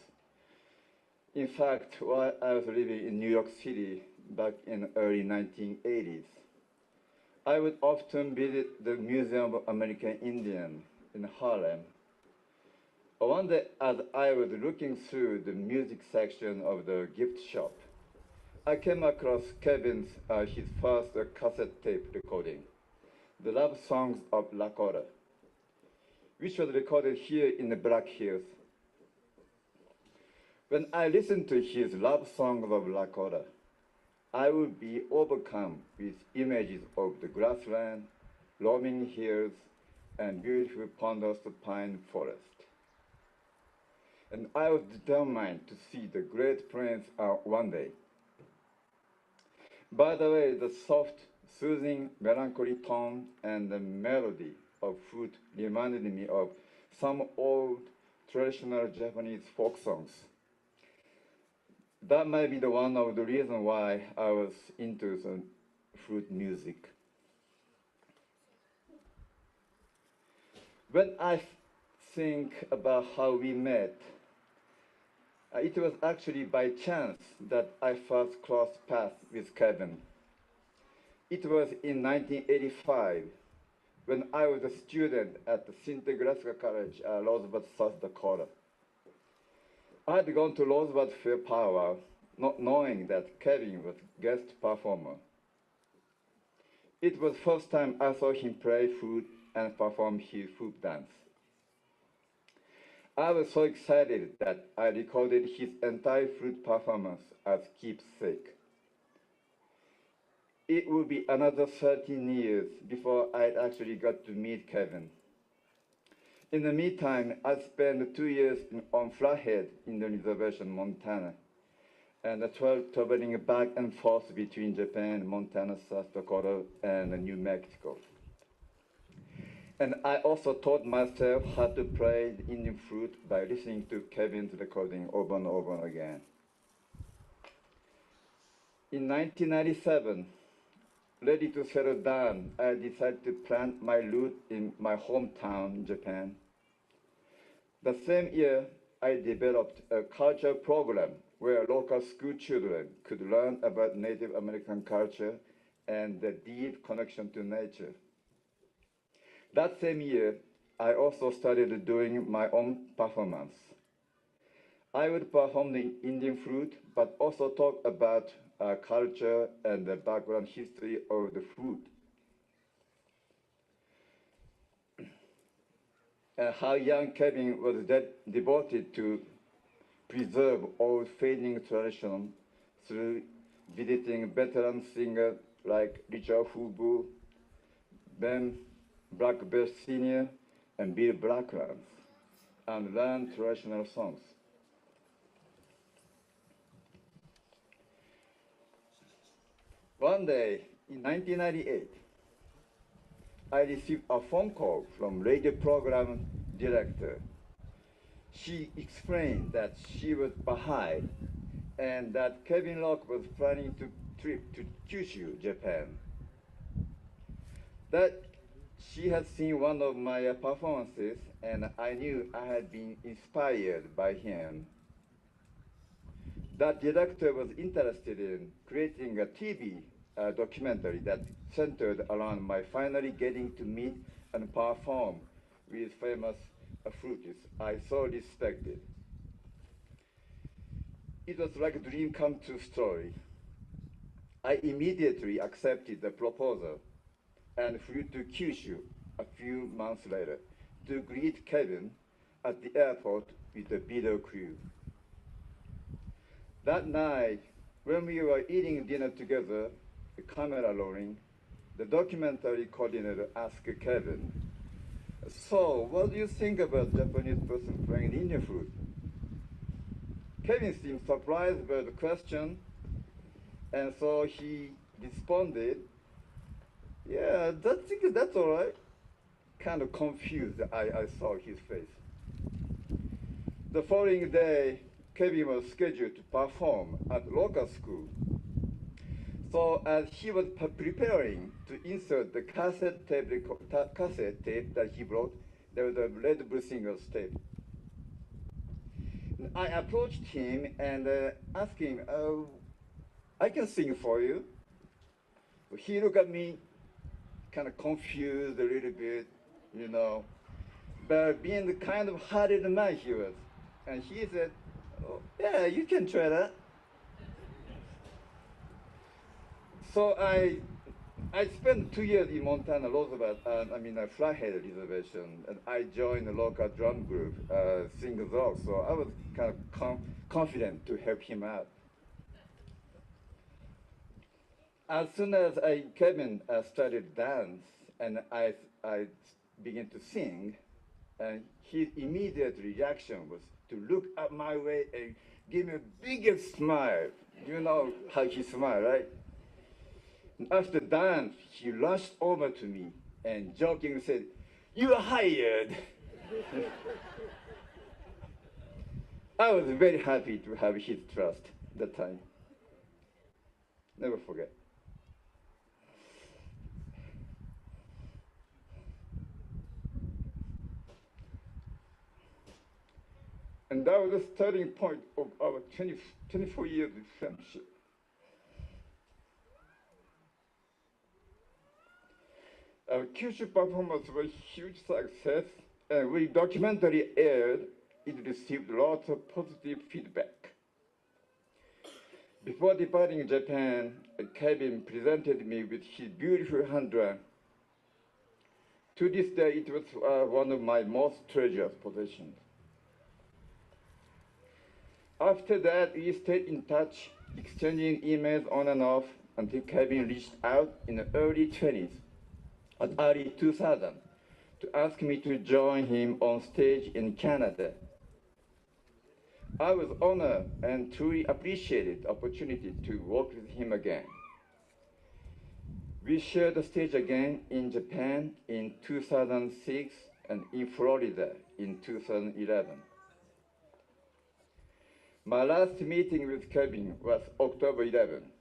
In fact, while I was living in New York City back in early 1980s. I would often visit the Museum of American Indian in Harlem. One day, as I was looking through the music section of the gift shop, I came across Kevin's his first cassette tape recording, The Love Songs of Lakota, which was recorded here in the Black Hills. When I listened to his Love Songs of Lakota, I would be overcome with images of the grassland, roaming hills, and beautiful ponderous pine forest. And I was determined to see the Great Plains one day. By the way, the soft, soothing, melancholy tone and the melody of Flute reminded me of some old traditional Japanese folk songs. That might be the one of the reasons why I was into the flute music. When I think about how we met, it was actually by chance that I first crossed paths with Kevin. It was in 1985 when I was a student at the St. Nebraska College, Rochford, South Dakota. I had gone to Rochford Fair Power, not knowing that Kevin was guest performer. It was the first time I saw him play flute and perform his flute dance. I was so excited that I recorded his entire flute performance as keepsake. It would be another 13 years before I actually got to meet Kevin. In the meantime, I spent 2 years on Flathead in the reservation, Montana, and traveling back and forth between Japan, Montana, South Dakota, and New Mexico. And I also taught myself how to play the Indian flute by listening to Kevin's recording over and over again. In 1997, ready to settle down, I decided to plant my root in my hometown, Japan. The same year, I developed a culture program where local school children could learn about Native American culture and the deep connection to nature. That same year, I also started doing my own performance. I would perform the Indian flute, but also talk about culture and the background history of the flute. How young Kevin was devoted to preserve old fading tradition through visiting veteran singers like Richard Hubu, Ben Blackbird Sr., and Bill Blacklands, and learn traditional songs. One day, in 1998, I received a phone call from radio program director. She explained that she was Bahai and that Kevin Locke was planning to trip to Kyushu, Japan. That she had seen one of my performances and I knew I had been inspired by him. That director was interested in creating a TV documentary that centered around my finally getting to meet and perform with famous flutists I so respected. It was like a dream come true story. I immediately accepted the proposal and flew to Kyushu a few months later to greet Kevin at the airport with the video crew. That night, when we were eating dinner together, the camera rolling, the documentary coordinator asked Kevin, "So, what do you think about Japanese person playing Indian flute?" Kevin seemed surprised by the question, and so he responded, "Yeah, that's all right." Kind of confused, I saw his face. The following day, Kevin was scheduled to perform at local school. So as he was preparing to insert the cassette tape that he brought, there was a Red Bull Singers tape. I approached him and asked him, I can sing for you. He looked at me, kind of confused a little bit, you know, but being the kind of hearted man he was. And he said, oh, yeah, you can try that. So I spent 2 years in Montana, Roosevelt, Flathead Reservation, and I joined the local drum group, Singers Rock, so I was kind of confident to help him out. As soon as Kevin started dance and I began to sing, and his immediate reaction was to look at my way and give me a biggest smile. You know how he smiled, right? After dance, he rushed over to me and jokingly said, "You are hired." I was very happy to have his trust that time. Never forget. And that was the starting point of our 24 years of friendship. Our Kyushu performance was a huge success, and when the documentary aired, it received lots of positive feedback. Before departing Japan, Kevin presented me with his beautiful hand-drum. To this day, it was one of my most treasured possessions. After that, we stayed in touch, exchanging emails on and off until Kevin reached out in the early 2000 to ask me to join him on stage in Canada. I was honored and truly appreciated the opportunity to work with him again. We shared the stage again in Japan in 2006 and in Florida in 2011. My last meeting with Kevin was October 11,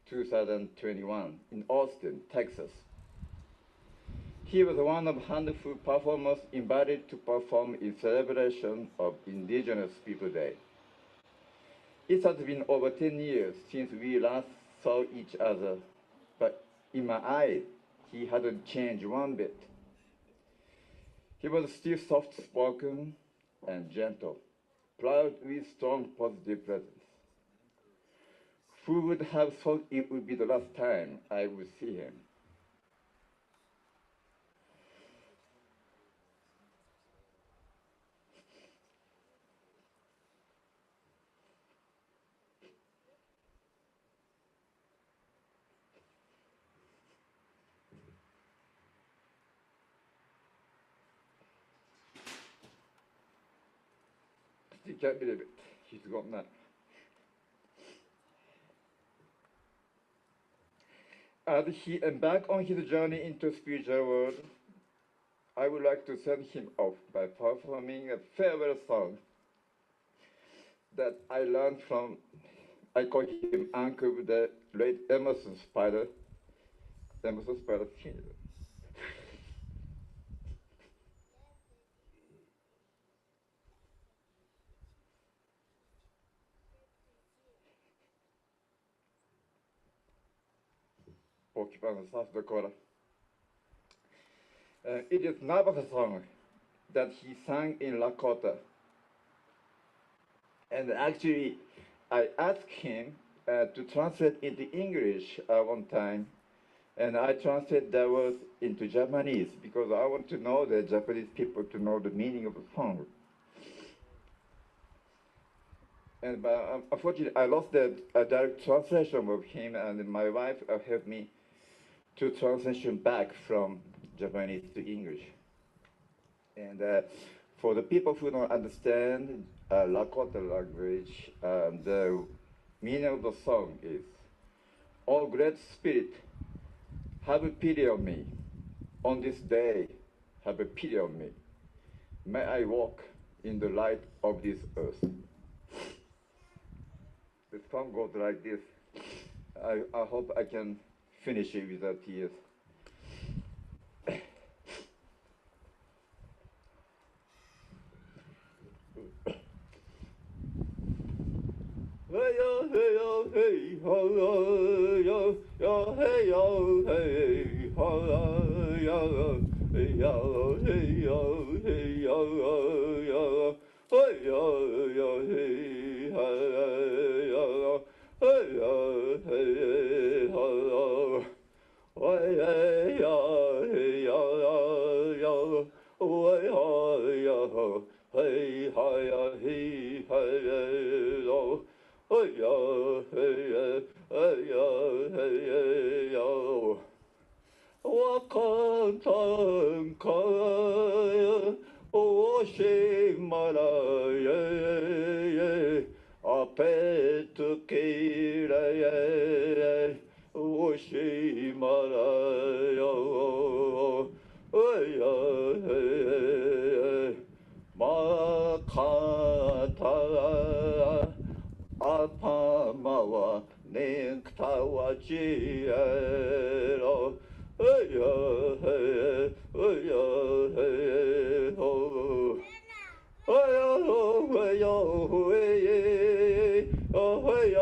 2021 in Austin, Texas. He was one of handful performers invited to perform in celebration of Indigenous People Day. It has been over 10 years since we last saw each other, but in my eyes, he hadn't changed one bit. He was still soft-spoken and gentle, proud with strong positive presence. Who would have thought it would be the last time I would see him? Still can't believe it. He's gone now. As he embarked on his journey into the spiritual world, I would like to send him off by performing a farewell song that I learned from, I call him Uncle, the late Emerson Spider Senior. Porcupine, South Dakota. It is Navajo song that he sang in Lakota. And actually, I asked him to translate into English one time, and I translated that words into Japanese because I want to know the Japanese people to know the meaning of the song. And unfortunately, I lost the direct translation of him, and my wife helped me to translation back from Japanese to English. And for the people who don't understand Lakota language, the meaning of the song is, "Oh great spirit, have pity on me. On this day, have pity on me. May I walk in the light of this earth." The song goes like this. I hope I can finish it without tears. Hey yo, hey yo, hey ha ya ya hey ya hey ha ya hey ya hey ya hey ya ya hey ya ya hey ha ya hey ya hey ha hey ya hey ya ya hey ya hey ha ya hey ha ya hey ya hey ya hey ya我看看看，我心马拉耶，阿佩特基拉耶，我心马拉哟，哎呀哎，马卡塔。아파마와 넥타와 지에로 어여 어여 어여 어여 어여 왜 어여 헤이 어여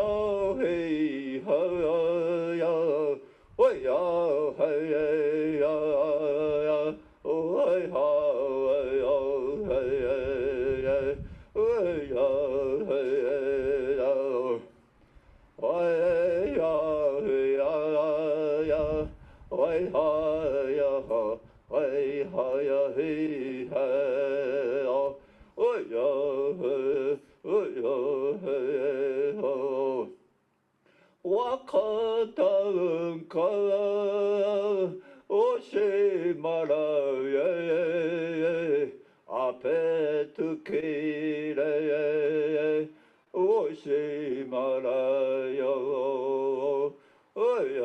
어여 헤이 어여 와카타은카 오시마라예 앞에 듣기래 오시마라요 어여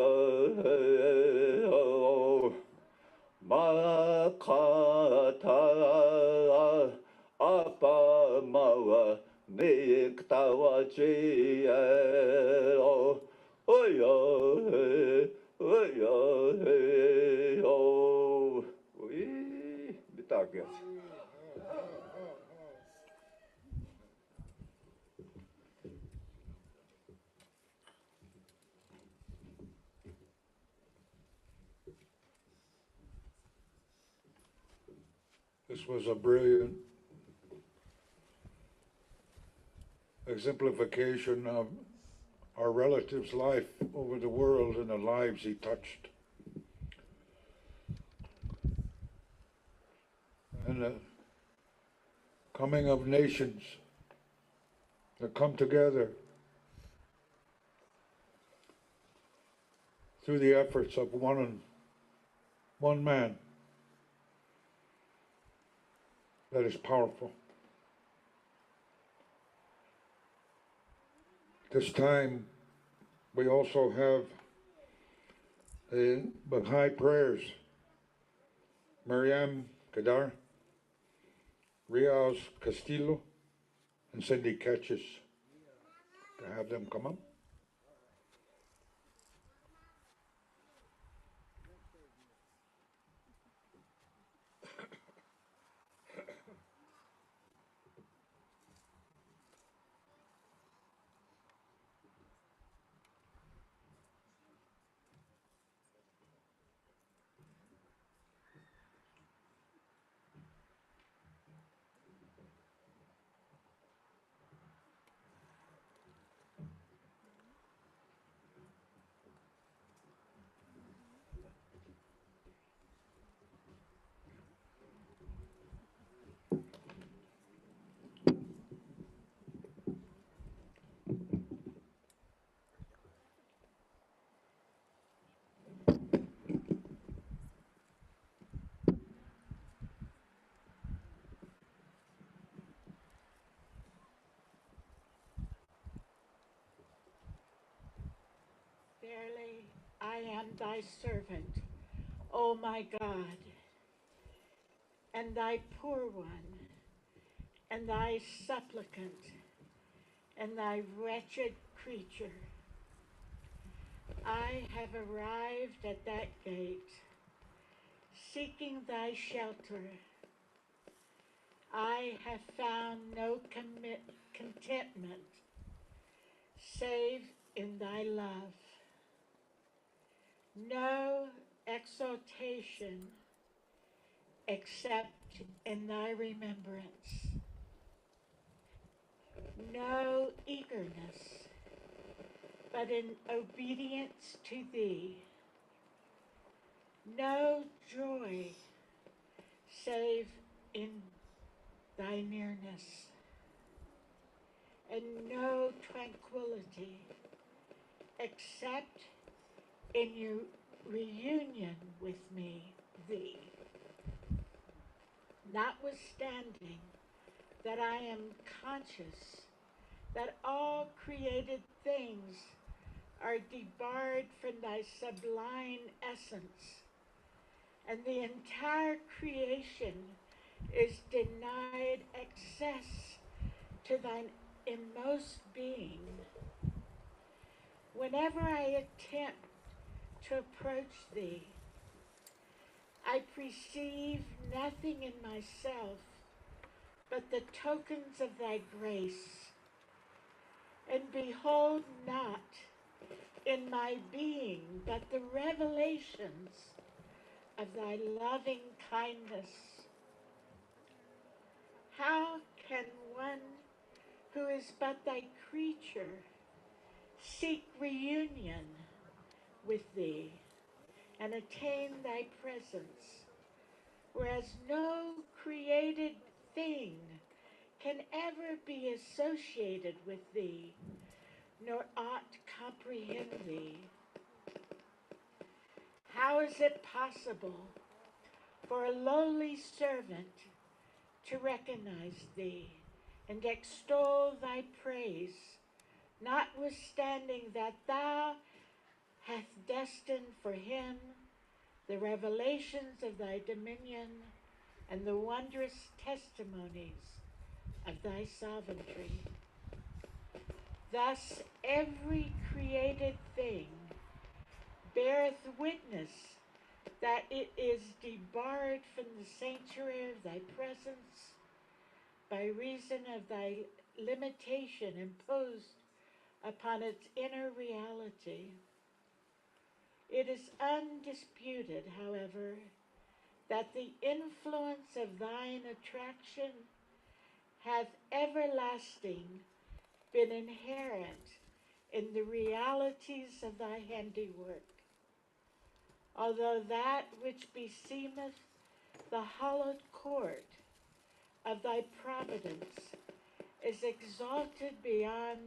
마카타 아빠마와 넥타와 지에로 어여 어여 어 우이 미타게 This was a brilliant exemplification of our relative's life over the world and the lives he touched. And the coming of nations that come together through the efforts of one man. That is powerful. This time, we also have the Bahai prayers. Mariam Kadar, Riaz Castillo, and Cindy Catches. To have them come up. Verily, I am thy servant, O my God, and thy poor one, and thy supplicant, and thy wretched creature. I have arrived at that gate, seeking thy shelter. I have found no contentment, save in thy love, no exaltation except in thy remembrance, no eagerness but in obedience to thee, no joy save in thy nearness, and no tranquility except in your reunion with me, thee. Notwithstanding that I am conscious that all created things are debarred from thy sublime essence, and the entire creation is denied access to thine inmost being. Whenever I attempt to approach thee, I perceive nothing in myself but the tokens of thy grace, and behold not in my being but the revelations of thy loving kindness. How can one who is but thy creature seek reunion with thee and attain thy presence, whereas no created thing can ever be associated with thee, nor ought comprehend thee? How is it possible for a lowly servant to recognize thee and extol thy praise, notwithstanding that thou hast destined for him the revelations of thy dominion and the wondrous testimonies of thy sovereignty? Thus every created thing beareth witness that it is debarred from the sanctuary of thy presence by reason of thy limitation imposed upon its inner reality. It is undisputed, however, that the influence of thine attraction hath everlasting been inherent in the realities of thy handiwork, although that which beseemeth the hallowed court of thy providence is exalted beyond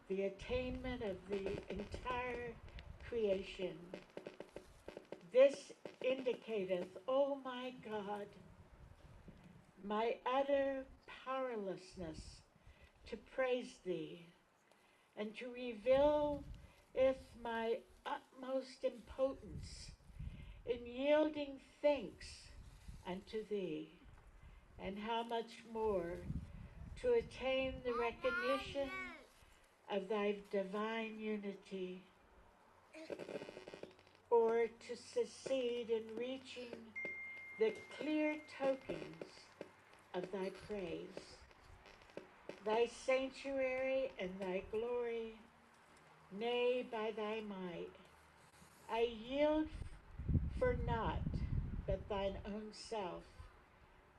the attainment of the entire creation. This indicateth, O my God, my utter powerlessness to praise thee, and to reveal if my utmost impotence in yielding thanks unto thee, and how much more to attain the recognition of thy divine unity, or to succeed in reaching the clear tokens of thy praise, thy sanctuary and thy glory, nay, by thy might. I yield for naught but thine own self,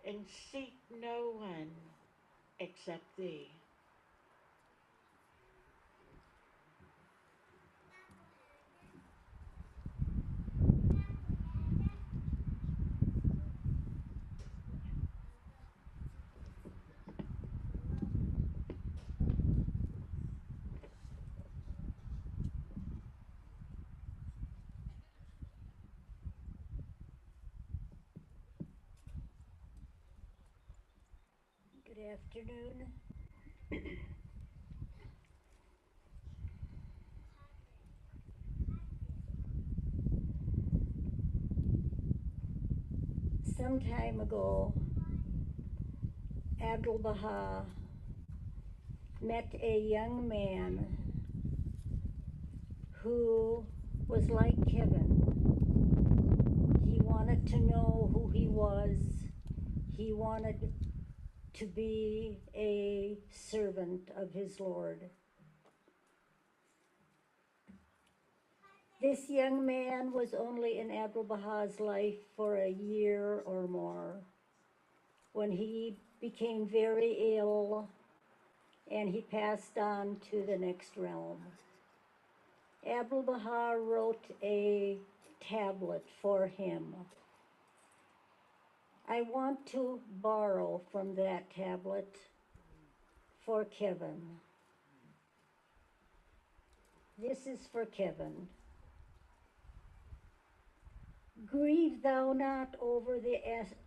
and seek no one except thee. Good afternoon. Some time ago, Abdul Baha met a young man who was like Kevin. He wanted to know who he was. He wanted to be a servant of his Lord. This young man was only in Abdul Baha's life for a year or more when he became very ill and he passed on to the next realm. Abdul Baha wrote a tablet for him. I want to borrow from that tablet for Kevin. This is for Kevin. Grieve thou not over the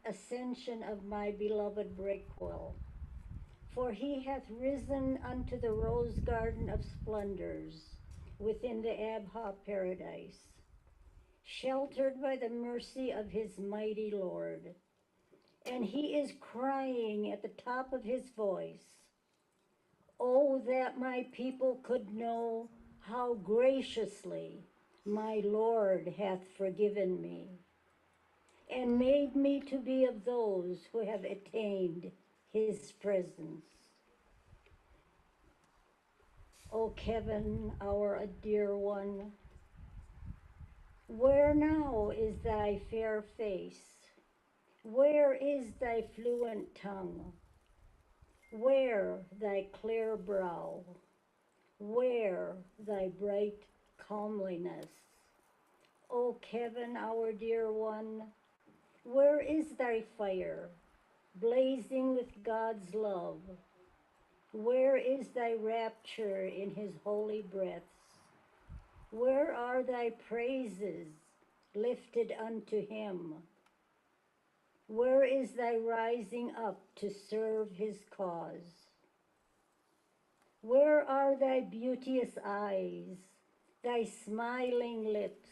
ascension of my beloved Breakwell, for he hath risen unto the rose garden of splendors within the Abha paradise, sheltered by the mercy of his mighty Lord. And he is crying at the top of his voice, "Oh, that my people could know how graciously my Lord hath forgiven me, and made me to be of those who have attained his presence." O Kevin, our dear one, where now is thy fair face? Where is thy fluent tongue? Where thy clear brow? Where thy bright comeliness? O Kevin, our dear one, where is thy fire, blazing with God's love? Where is thy rapture in his holy breaths? Where are thy praises lifted unto him? Where is thy rising up to serve his cause? Where are thy beauteous eyes, thy smiling lips,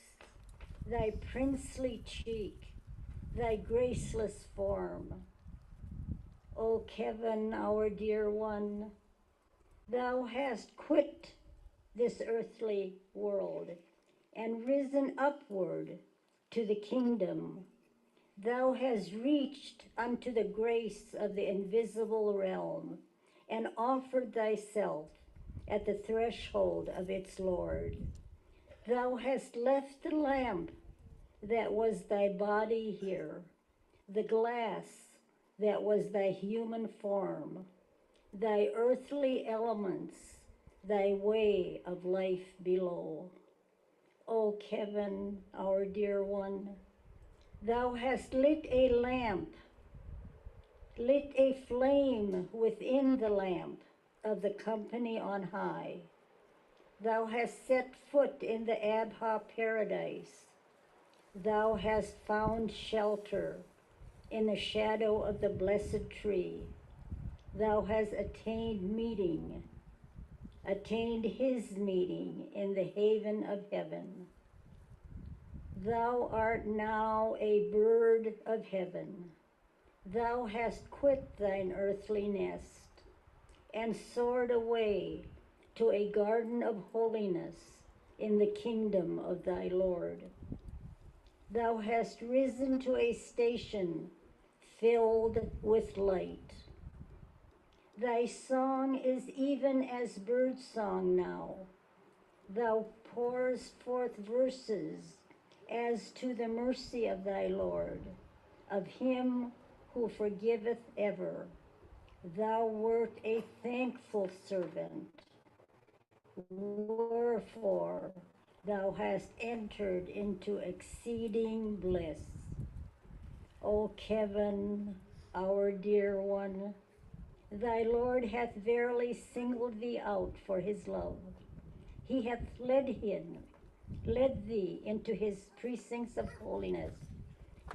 thy princely cheek, thy graceless form? O Kevin, our dear one, thou hast quit this earthly world and risen upward to the kingdom. Thou hast reached unto the grace of the invisible realm and offered thyself at the threshold of its Lord. Thou hast left the lamp that was thy body here, the glass that was thy human form, thy earthly elements, thy way of life below. O Kevin, our dear one, thou hast lit a lamp, lit a flame within the lamp of the company on high. Thou hast set foot in the Abha paradise. Thou hast found shelter in the shadow of the blessed tree. Thou hast attained his meeting in the haven of heaven. Thou art now a bird of heaven. Thou hast quit thine earthly nest and soared away to a garden of holiness in the kingdom of thy Lord. Thou hast risen to a station filled with light. Thy song is even as bird song now. Thou pours forth verses as to the mercy of thy Lord, of him who forgiveth ever. Thou wert a thankful servant, wherefore thou hast entered into exceeding bliss. O Kevin, our dear one, thy Lord hath verily singled thee out for his love. He hath led thee into his precincts of holiness,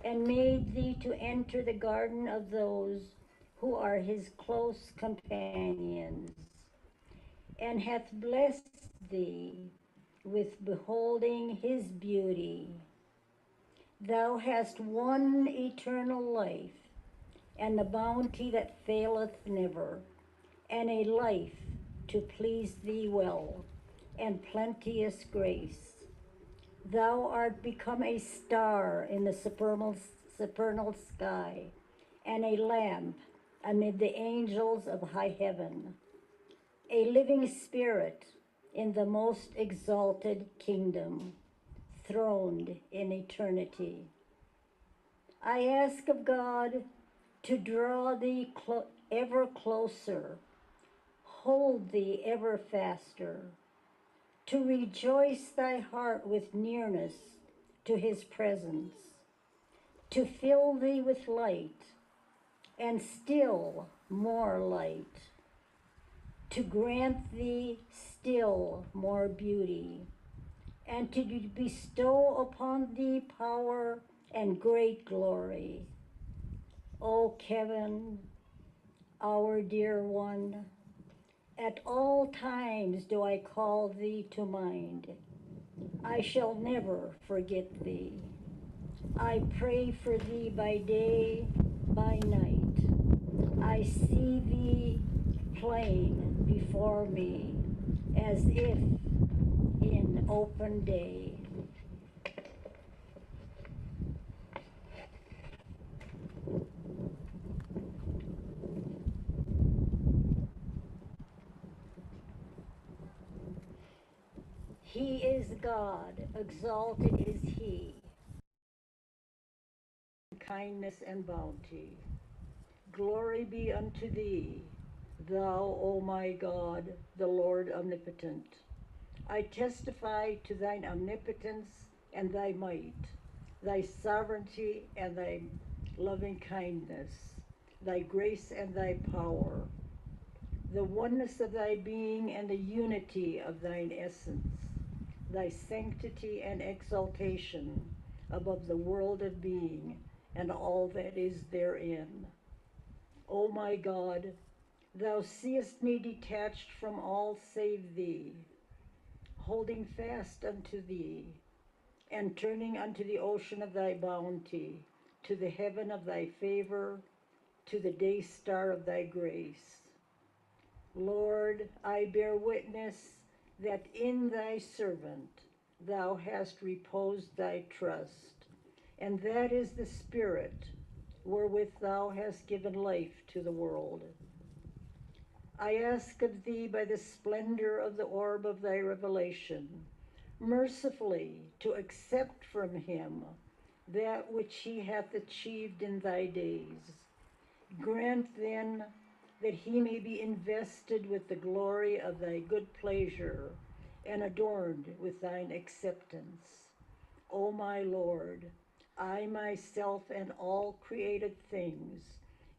and made thee to enter the garden of those who are his close companions, and hath blessed thee with beholding his beauty. Thou hast won eternal life, and the bounty that faileth never, and a life to please thee well, and plenteous grace. Thou art become a star in the supernal sky, and a lamp amid the angels of high heaven, a living spirit in the most exalted kingdom. throned in eternity. I ask of God to draw thee ever closer, hold thee ever faster, to rejoice thy heart with nearness to his presence, to fill thee with light and still more light, to grant thee still more beauty, and to bestow upon thee power and great glory. O Kevin, our dear one, at all times do I call thee to mind. I shall never forget thee. I pray for thee by day, by night. I see thee plain before me as if in open day. He is God, exalted is he, kindness and bounty. Glory be unto thee, thou, O my God, the Lord omnipotent. I testify to thine omnipotence and thy might, thy sovereignty and thy loving kindness, thy grace and thy power, the oneness of thy being and the unity of thine essence, thy sanctity and exaltation above the world of being and all that is therein. O my God, thou seest me detached from all save thee, holding fast unto thee, and turning unto the ocean of thy bounty, to the heaven of thy favor, to the day star of thy grace. Lord, I bear witness that in thy servant thou hast reposed thy trust, and that is the Spirit wherewith thou hast given life to the world. I ask of thee by the splendor of the orb of thy revelation, mercifully to accept from him that which he hath achieved in thy days. Grant then that he may be invested with the glory of thy good pleasure and adorned with thine acceptance. O my Lord, I myself and all created things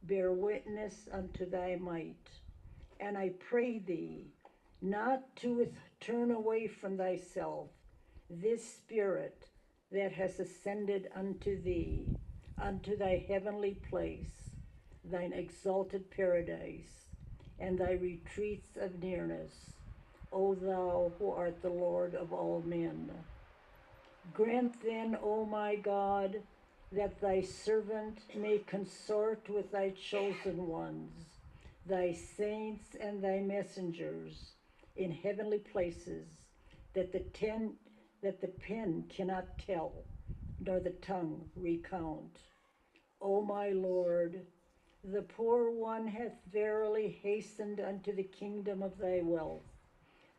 bear witness unto thy might, and I pray thee not to turn away from thyself this spirit that has ascended unto thee, unto thy heavenly place, thine exalted paradise, and thy retreats of nearness, O thou who art the Lord of all men. Grant then, O my God, that thy servant may consort with thy chosen ones, thy saints and thy messengers in heavenly places, that the pen cannot tell, nor the tongue recount. O my Lord, the poor one hath verily hastened unto the kingdom of thy wealth,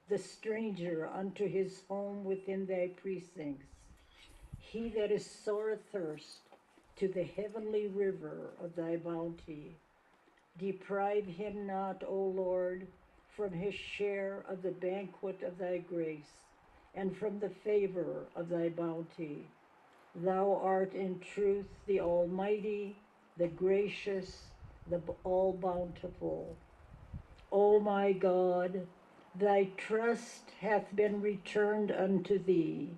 the stranger unto his home within thy precincts. He that is sore athirst to the heavenly river of thy bounty. Deprive him not, O Lord, from his share of the banquet of thy grace, and from the favor of thy bounty. Thou art in truth the Almighty, the gracious, the all-bountiful. O my God, thy trust hath been returned unto thee.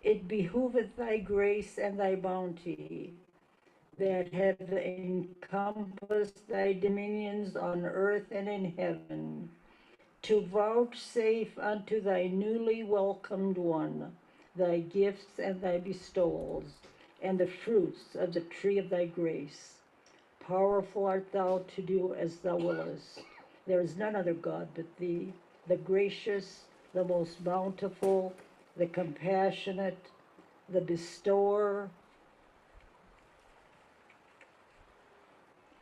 It behooveth thy grace and thy bounty, that have encompassed thy dominions on earth and in heaven, to vouchsafe unto thy newly welcomed one thy gifts and thy bestowals, and the fruits of the tree of thy grace. Powerful art thou to do as thou wiliest. There is none other God but thee, the gracious, the most bountiful, the compassionate, the bestower,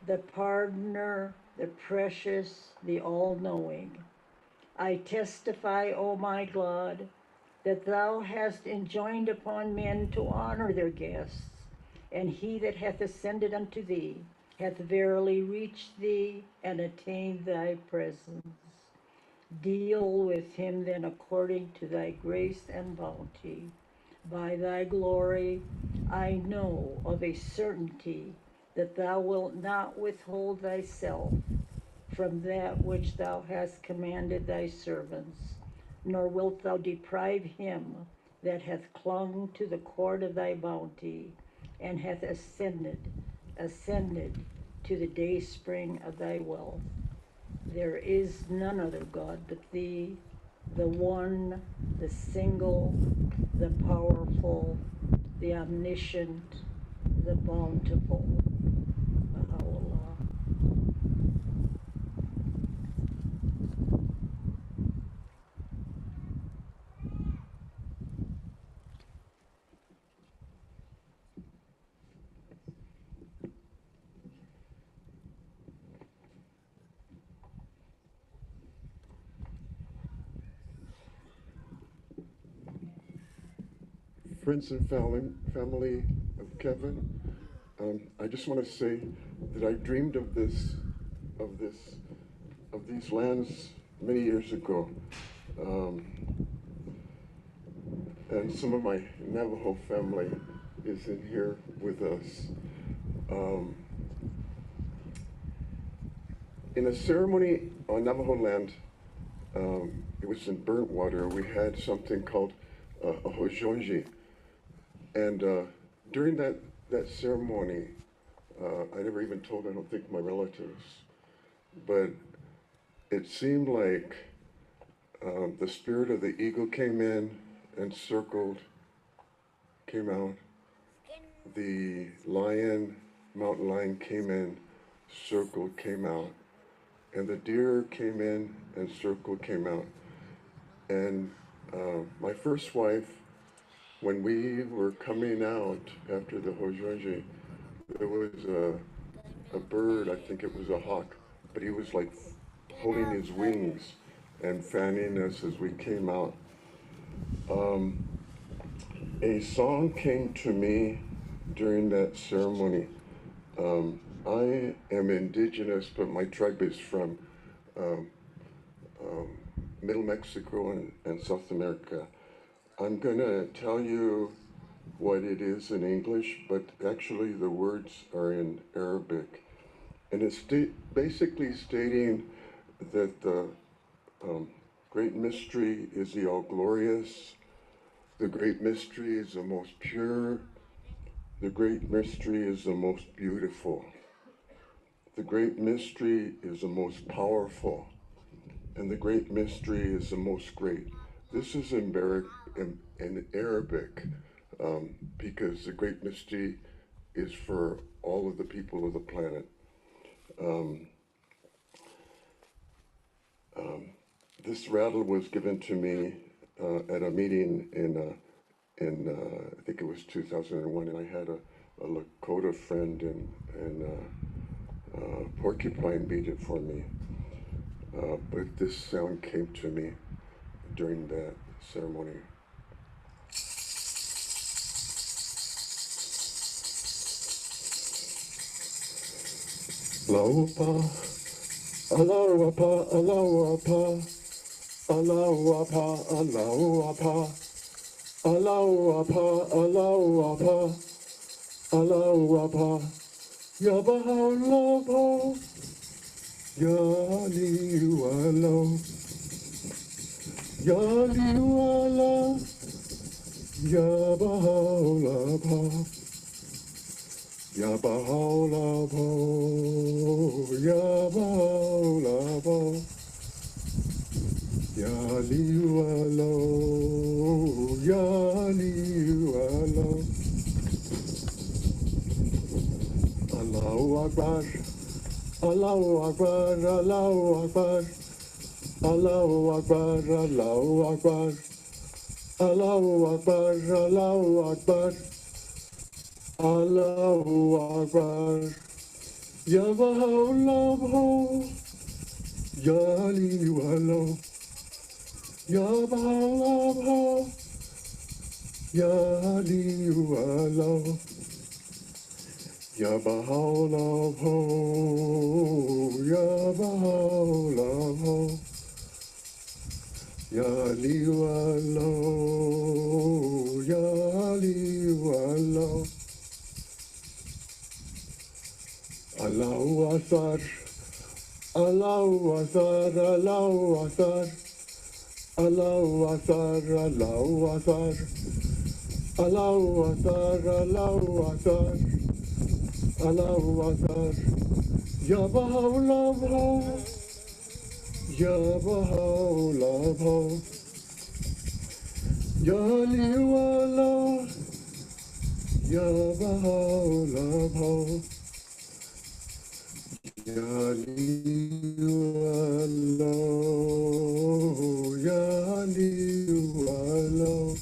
the pardoner, the precious, the all-knowing. I testify, O my God, that thou hast enjoined upon men to honor their guests, and he that hath ascended unto thee hath verily reached thee and attained thy presence. Deal with him then according to thy grace and bounty. By thy glory I know of a certainty that thou wilt not withhold thyself from that which thou hast commanded thy servants, nor wilt thou deprive him that hath clung to the cord of thy bounty, and hath ascended to the dayspring of thy wealth. There is none other God but thee, the one, the single, the powerful, the omniscient, the bountiful. Baha'u'llah. Friends and family of Kevin, I just want to say that I dreamed of these lands many years ago, and some of my Navajo family is in here with us. In a ceremony on Navajo land, it was in Burntwater, we had something called a Eulogy. And during that ceremony, I never even told, I don't think, my relatives, but it seemed like the spirit of the eagle came in and circled, came out. The lion, mountain lion came in, circled, came out. And the deer came in and circled, came out. And my first wife, when we were coming out after the Eulogy, there was a bird, I think it was a hawk, but he was like holding his wings and fanning us as we came out. A song came to me during that ceremony. I am indigenous, but my tribe is from Middle Mexico and South America. I'm gonna tell you what it is in English, but actually the words are in Arabic. And it's basically stating that the great mystery is the all-glorious, the great mystery is the most pure, the great mystery is the most beautiful, the great mystery is the most powerful, and the great mystery is the most great. This is in Arabic, because the great mystery is for all of the people of the planet. This rattle was given to me at a meeting in I think it was 2001, and I had a Lakota friend and Porcupine beat it for me. But this sound came to me during that ceremony. Lauapa, alauapa, alauapa, alauapa, alauapa, alauapa, alauapa, alauapa, yabahalapa, yaliwalo, yaliwala, yabahalapa. Yabaholabo, Yabaholabo, Yaliwalo, Yaliwalo. Allahu Akbar, Allahu Akbar, Allahu Akbar, Allahu Akbar, Allahu Akbar, Allahu Akbar, Allahu Akbar. Allahu Akbar, Yabaholabo, Yaliwalo, Yabaholabo, Ya Liu Allah, Ya Baha'u'llah Ho, Ya Baha'u'llah Ho, Ya Liu Allah, Ya Liu Allah, Allahu Akbar, Allahu Akbar, Allahu Akbar, Allahu Akbar, Allahu Akbar, Allahu Akbar, Allahu Akbar, Allahu Akbar, Ya Baha'u'llah Ho, Ya Baha'u'llah Ho, Ya Liu Allah, Ya Baha'u'llah Ho, Ya Liu Allah, Ya Liu Allah,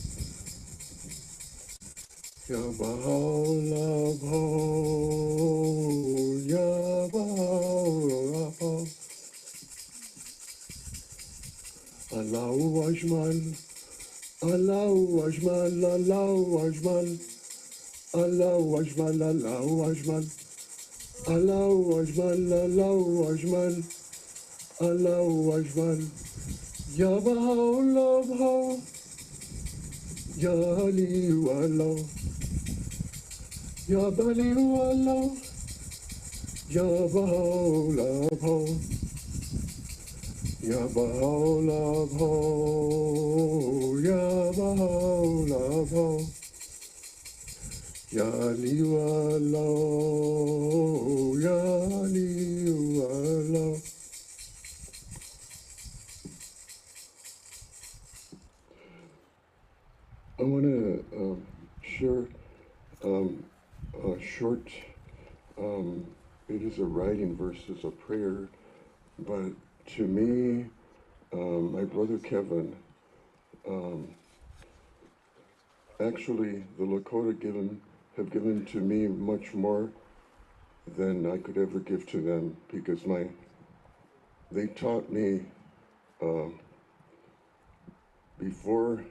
Ya Baha'u'llah Ho, Ya Baha'u'llah Ho, Allahu Ajmal, Allahu Ajmal, Allahu Ajmal, Allahu Ajmal, Allahu Ajmal, Allahu Ajmal, Allahu Ajmal, Allahu Ajmal, Ya Baha'u'llah Ho, Ya Liu Allah, Ya Liu Allah, Ya Baha'u'llah Ho, Ya Baha'u'llah Ho, Ya Baha'u'llah Ho, Ya Liu Allah, Ya Liu Allah. I want to share a short, it is a writing versus a prayer, but to me, my brother Kevin, actually the Lakota have given to me much more than I could ever give to them, because they taught me before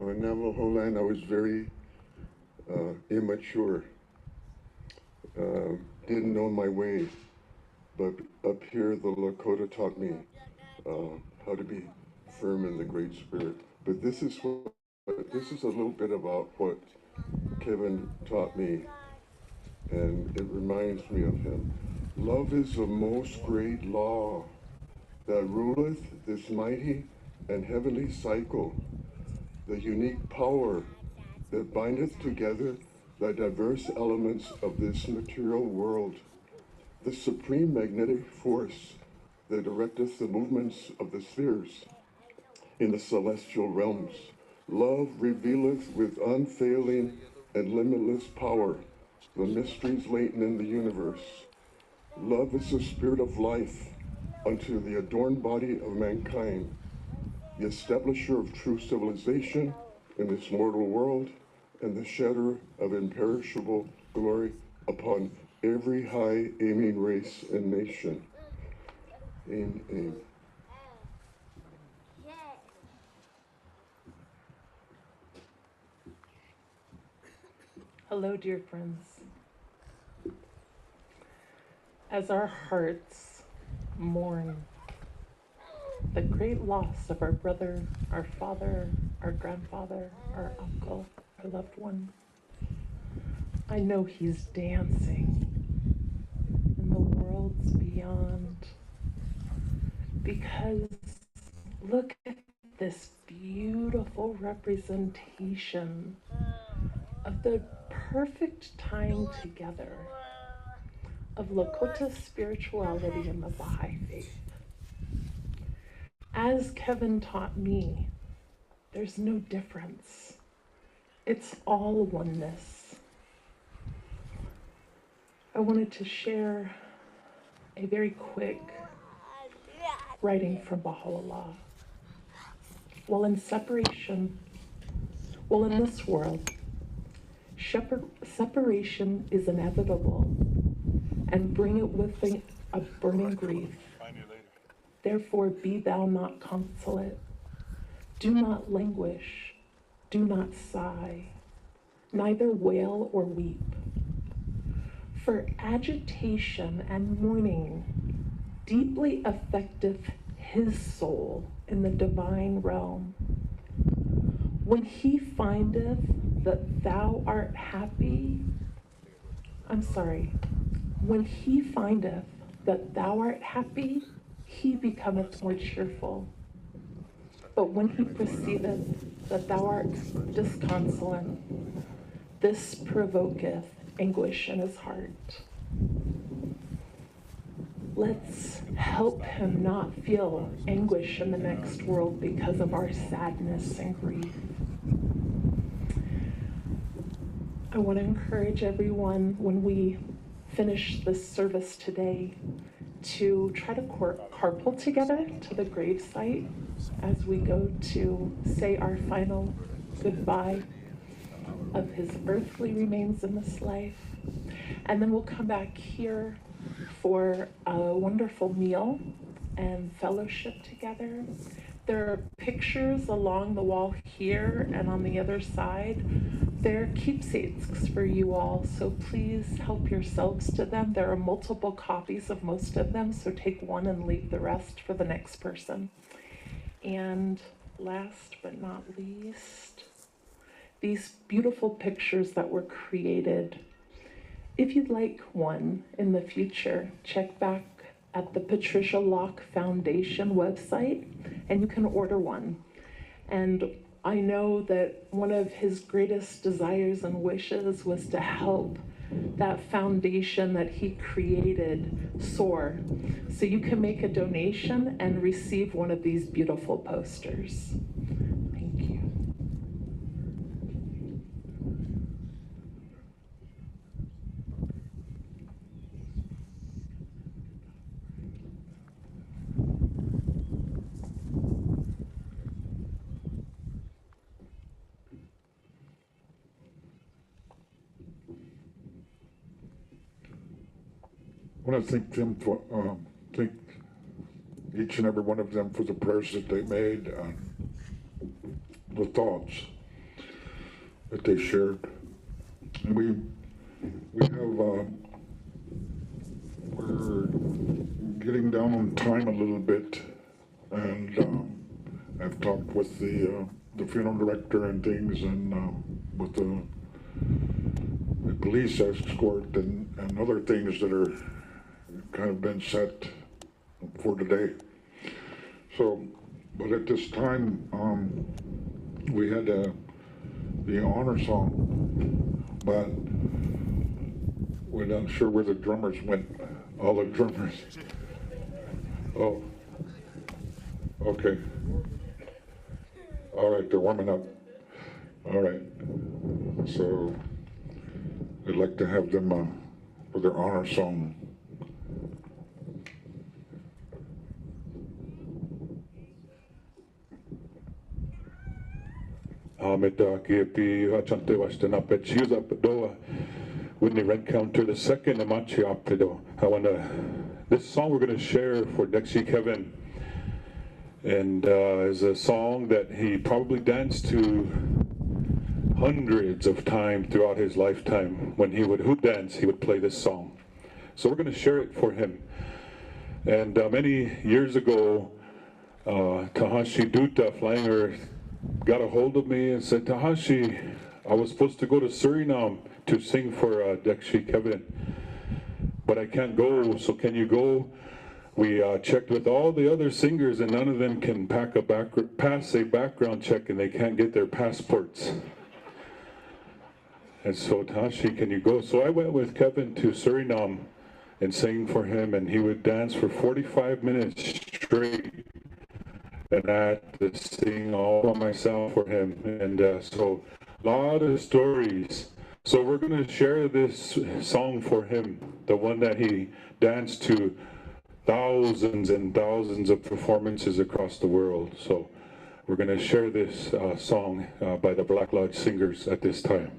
on Navajo land. I was very immature, didn't know my way, but up here the Lakota taught me how to be firm in the Great Spirit. But this is a little bit about what Kevin taught me, and it reminds me of him. Love is the most great law that ruleth this mighty and heavenly cycle, the unique power that bindeth together the diverse elements of this material world, the supreme magnetic force that directeth the movements of the spheres in the celestial realms. Love revealeth with unfailing and limitless power the mysteries latent in the universe. Love is the spirit of life unto the adorned body of mankind, the establisher of true civilization in this mortal world, and the shedder of imperishable glory upon every high aiming race and nation. Amen. Hello, dear friends. As our hearts mourn the great loss of our brother, our father, our grandfather, our uncle, our loved one, I know he's dancing in the worlds beyond, because look at this beautiful representation of the perfect tying together of Lakota spirituality and the Bahai faith. As Kevin taught me, there's no difference. It's all oneness. I wanted to share a very quick writing from Baha'u'llah. While in this world, separation is inevitable and bring it with a burning grief. Therefore be thou not consolate. Do not languish. do not sigh, neither wail or weep. For agitation and mourning deeply affecteth his soul in the divine realm. When he findeth that thou art happy, when he findeth that thou art happy, he becometh more cheerful. But when he perceiveth that thou art disconsolate, this provoketh anguish in his heart. Let's help him not feel anguish in the next world because of our sadness and grief. I want to encourage everyone when we finish this service today to try to carpool together to the gravesite as we go to say our final goodbye of his earthly remains in this life. And then we'll come back here for a wonderful meal and fellowship together. There are pictures along the wall here and on the other side. They're keepsakes for you all, so please help yourselves to them. There are multiple copies of most of them, so take one and leave the rest for the next person. And last but not least, these beautiful pictures that were created. If you'd like one in the future, check back at the Patricia Locke Foundation website and you can order one. And I know that one of his greatest desires and wishes was to help that foundation that he created soar. So you can make a donation and receive one of these beautiful posters. Thank you. I want to thank them for, thank each and every one of them for the prayers that they made and the thoughts that they shared. And we have, we're getting down on time a little bit, and I've talked with the funeral director and things, and with the police escort and other things that are kind of been set for today. So, but at this time, we had the honor song, but we're not sure where the drummers went. All the drummers. Oh, okay. All right, they're warming up. All right. So, I'd like to have them for their honor song. Chante Washington up at Shoes up at Doa. Whitney Red Counter the second Amachi up to do. This song we're going to share for Dexy Kevin, and is a song that he probably danced to hundreds of times throughout his lifetime. When he would hoop dance, he would play this song. So we're going to share it for him. And many years ago, Tahashi Duta, Flying Earth, got a hold of me and said, Tahashi, I was supposed to go to Suriname to sing for Dexy Kevin, but I can't go, so can you go? We checked with all the other singers and none of them can pass a background check and they can't get their passports. And so, Tahashi, can you go? So I went with Kevin to Suriname and sang for him, and he would dance for 45 minutes straight. And I had to sing all by myself for him. And so, a lot of stories. So we're going to share this song for him, the one that he danced to thousands and thousands of performances across the world. So we're going to share this song by the Black Lodge Singers at this time.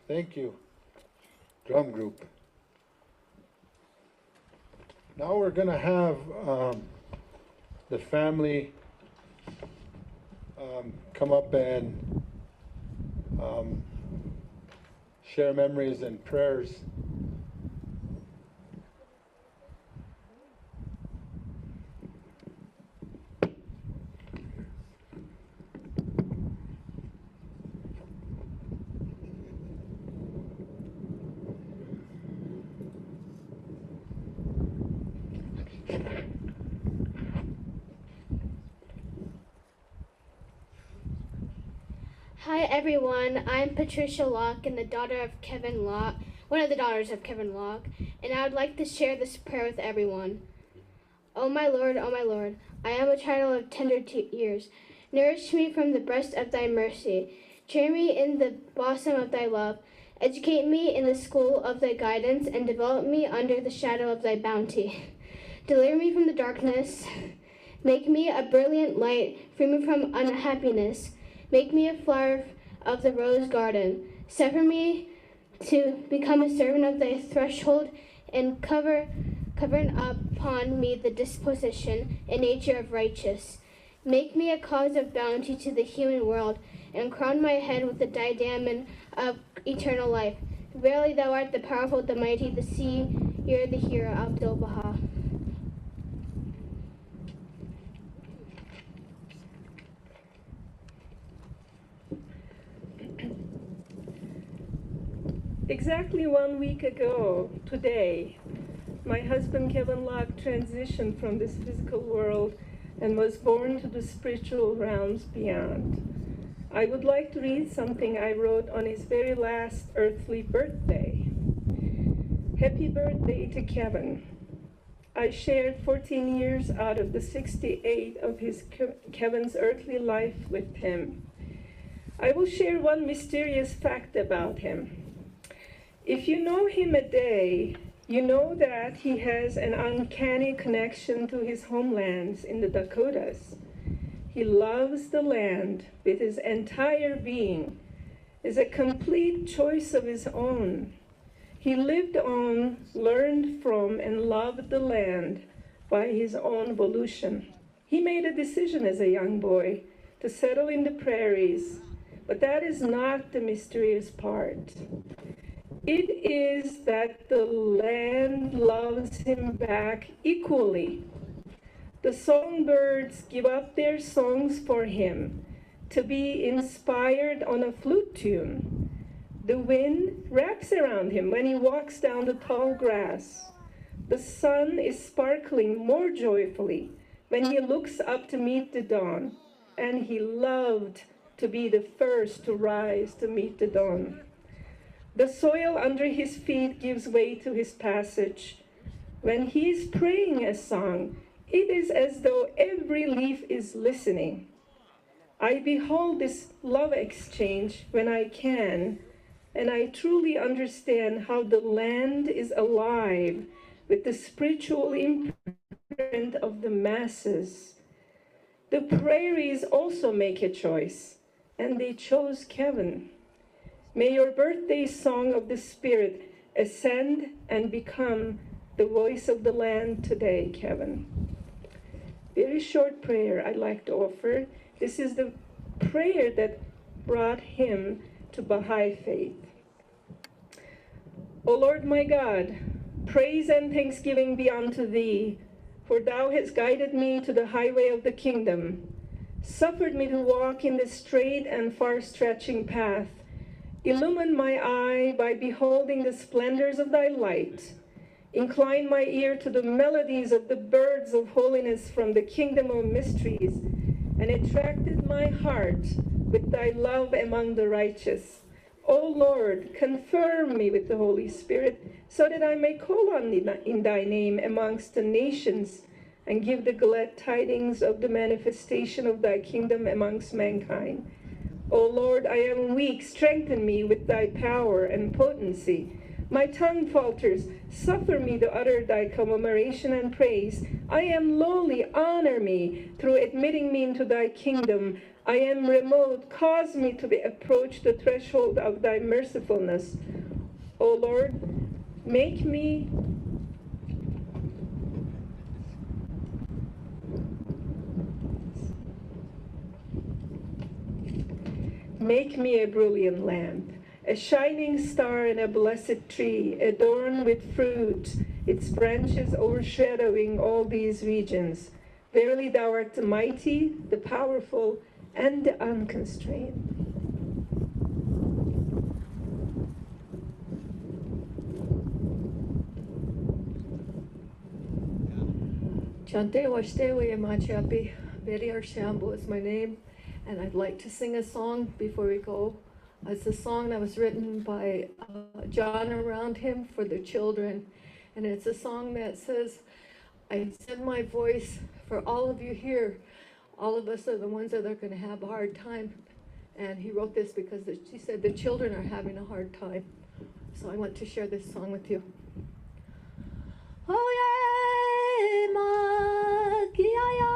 Thank you, drum group. Now we're gonna have the family come up and share memories and prayers. Hi everyone, I'm Patricia Locke and the daughter of Kevin Locke, one of the daughters of Kevin Locke, and I would like to share this prayer with everyone. O my Lord, I am a child of tender years. Nourish me from the breast of thy mercy. Train me in the bosom of thy love. Educate me in the school of thy guidance, and develop me under the shadow of thy bounty. Deliver me from the darkness. Make me a brilliant light. Free me from unhappiness. Make me a flower of the rose garden. Suffer me to become a servant of thy threshold, and covering upon me the disposition and nature of righteous. Make me a cause of bounty to the human world, and crown my head with the diadem of eternal life. Verily thou art the powerful, the mighty, the seer, the hero, Abdul Baha. Exactly 1 week ago, today, my husband Kevin Locke transitioned from this physical world and was born to the spiritual realms beyond. I would like to read something I wrote on his very last earthly birthday. Happy birthday to Kevin. I shared 14 years out of the 68 of Kevin's earthly life with him. I will share one mysterious fact about him. If you know him a day, you know that he has an uncanny connection to his homelands in the Dakotas. He loves the land with his entire being. It's a complete choice of his own. He lived on, learned from, and loved the land by his own volition. He made a decision as a young boy to settle in the prairies, but that is not the mysterious part. It is that the land loves him back equally. The songbirds give up their songs for him to be inspired on a flute tune. The wind wraps around him when he walks down the tall grass. The sun is sparkling more joyfully when he looks up to meet the dawn, and he loved to be the first to rise to meet the dawn. The soil under his feet gives way to his passage. When he is praying a song, it is as though every leaf is listening. I behold this love exchange when I can, and I truly understand how the land is alive with the spiritual imprint of the masses. The prairies also make a choice, and they chose Kevin. May your birthday song of the Spirit ascend and become the voice of the land today, Kevin. Very short prayer I'd like to offer. This is the prayer that brought him to Bahai faith. O Lord my God, praise and thanksgiving be unto thee, for thou hast guided me to the highway of the kingdom, suffered me to walk in the straight and far-stretching path, illumine my eye by beholding the splendors of thy light. Incline my ear to the melodies of the birds of holiness from the kingdom of mysteries, and attracted my heart with thy love among the righteous. O Lord, confirm me with the Holy Spirit, so that I may call on thee in thy name amongst the nations, and give the glad tidings of the manifestation of thy kingdom amongst mankind. O Lord, I am weak, strengthen me with thy power and potency. My tongue falters, suffer me to utter thy commemoration and praise. I am lowly, honor me through admitting me into thy kingdom. I am remote, cause me to approach the threshold of thy mercifulness. O Lord, make me a brilliant lamp, a shining star and a blessed tree, adorned with fruit, its branches overshadowing all these regions. Verily thou art the mighty, the powerful, and the unconstrained. Chante Washtewe Machapi, Bedi Arshambo is my name. and I'd like to sing a song before we go. It's a song that was written by John around him for the children, and it's a song that says, I send my voice for all of you here. All of us are the ones that are going to have a hard time. And he wrote this because he said the children are having a hard time. So I want to share this song with you. Oh yeah, Makiaya,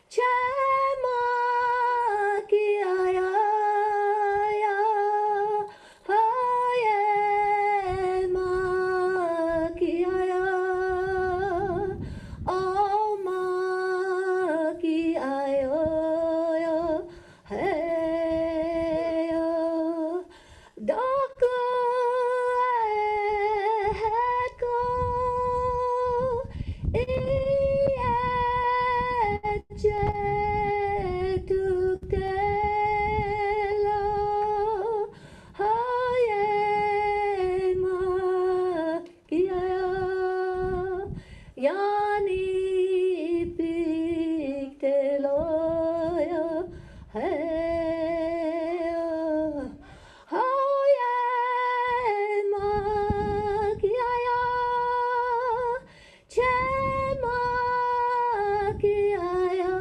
Chemakiaya, oh yeah, Makiaya, oh Makiaya, hey, Dako. Yani pikteloya, hey, oh yeah, makiaya, chemakiaya,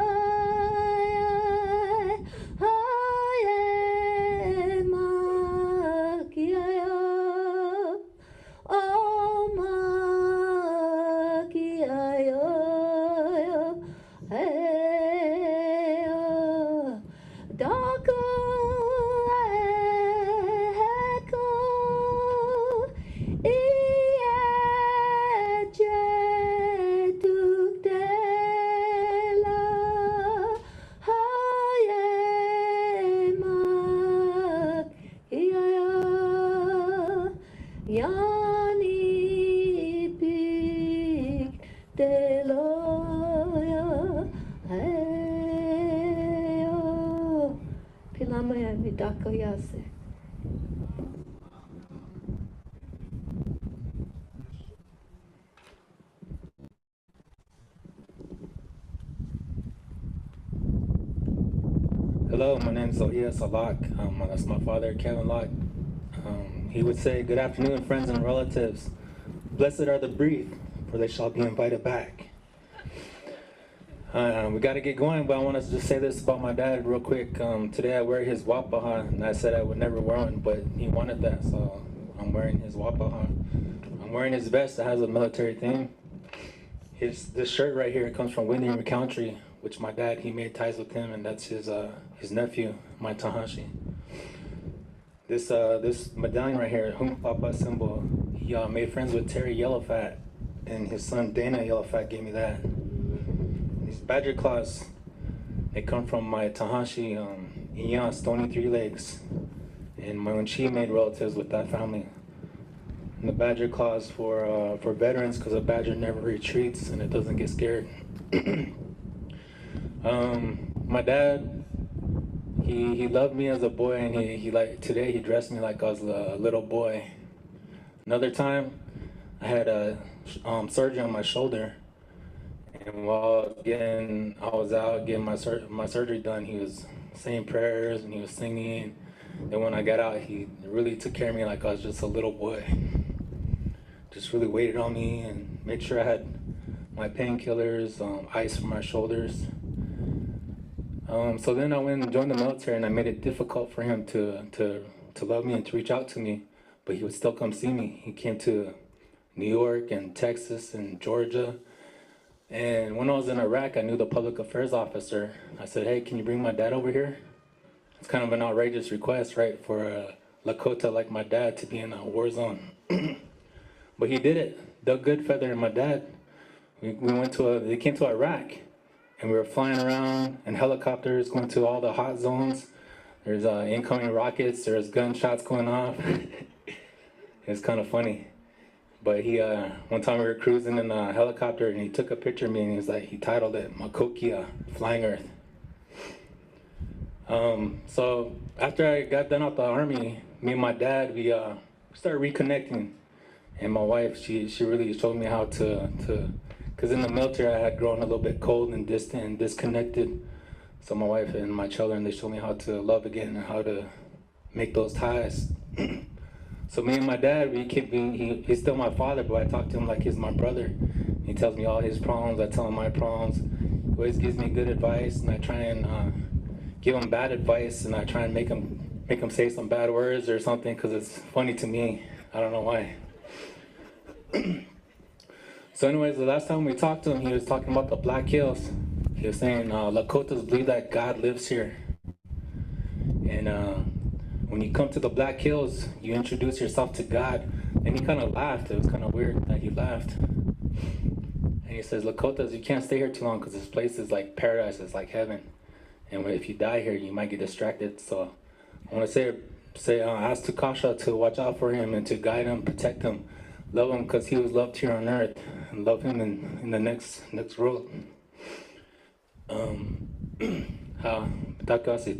oh yeah, makiaya, oh makiaya, hey, Dako eko ieje tuktela haye ma iaya yani pik teloya heyo pilamaya midako yase. Hello, my name is EST. That's my father, Kevin Locke. He would say, good afternoon, friends and relatives. Blessed are the brief, for they shall be invited back. We got to get going, but I want to just say this about my dad real quick. Today I wear his wapaha, and I said I would never wear one, but he wanted that, so I'm wearing his wapaha. I'm wearing his vest that has a military theme. This shirt right here comes from Windermere Country, which my dad, he made ties with him, and that's his nephew, my Tahashi. This medallion right here, Hung Papa symbol, he made friends with Terry Yellowfat, and his son Dana Yellowfat gave me that. These badger claws, they come from my Tahashi, Iyan, Stony Three Legs, and my Unchi made relatives with that family. And the badger claws for veterans, because a badger never retreats and it doesn't get scared. My dad, he loved me as a boy, and he today he dressed me like I was a little boy. Another time, I had a surgery on my shoulder, and while I was out getting my surgery done, he was saying prayers and he was singing. And when I got out, he really took care of me like I was just a little boy. Just really waited on me and made sure I had my painkillers, ice for my shoulders. So then I went and joined the military, and I made it difficult for him to love me and to reach out to me, but he would still come see me. He came to New York and Texas and Georgia. And when I was in Iraq, I knew the public affairs officer. I said, hey, can you bring my dad over here? It's kind of an outrageous request, right, for a Lakota like my dad to be in a war zone. But he did it. Doug Goodfeather and my dad, they came to Iraq, and we were flying around in helicopters, going to all the hot zones. There's incoming rockets, there's gunshots going off. It's kind of funny. But one time we were cruising in a helicopter, and he took a picture of me, and he titled it Makokia, Flying Earth. So after I got done out the Army, me and my dad, we started reconnecting. And my wife, she really showed me how to, because in the military I had grown a little bit cold and distant and disconnected. So my wife and my children, they showed me how to love again and how to make those ties. So me and my dad, he's still my father, but I talk to him like he's my brother. He tells me all his problems, I tell him my problems. He always gives me good advice, and I try and give him bad advice, and I try and make him say some bad words or something, because it's funny to me. I don't know why. So anyways, the last time we talked to him, he was talking about the Black Hills. He was saying Lakotas believe that God lives here. And when you come to the Black Hills, you introduce yourself to God. And he kind of laughed. It was kind of weird that he laughed. And he says, Lakotas, you can't stay here too long because this place is like paradise. It's like heaven. And if you die here, you might get distracted. So I want to ask Tukasha to watch out for him and to guide him, protect him, love him because he was loved here on earth, and love him in the next world.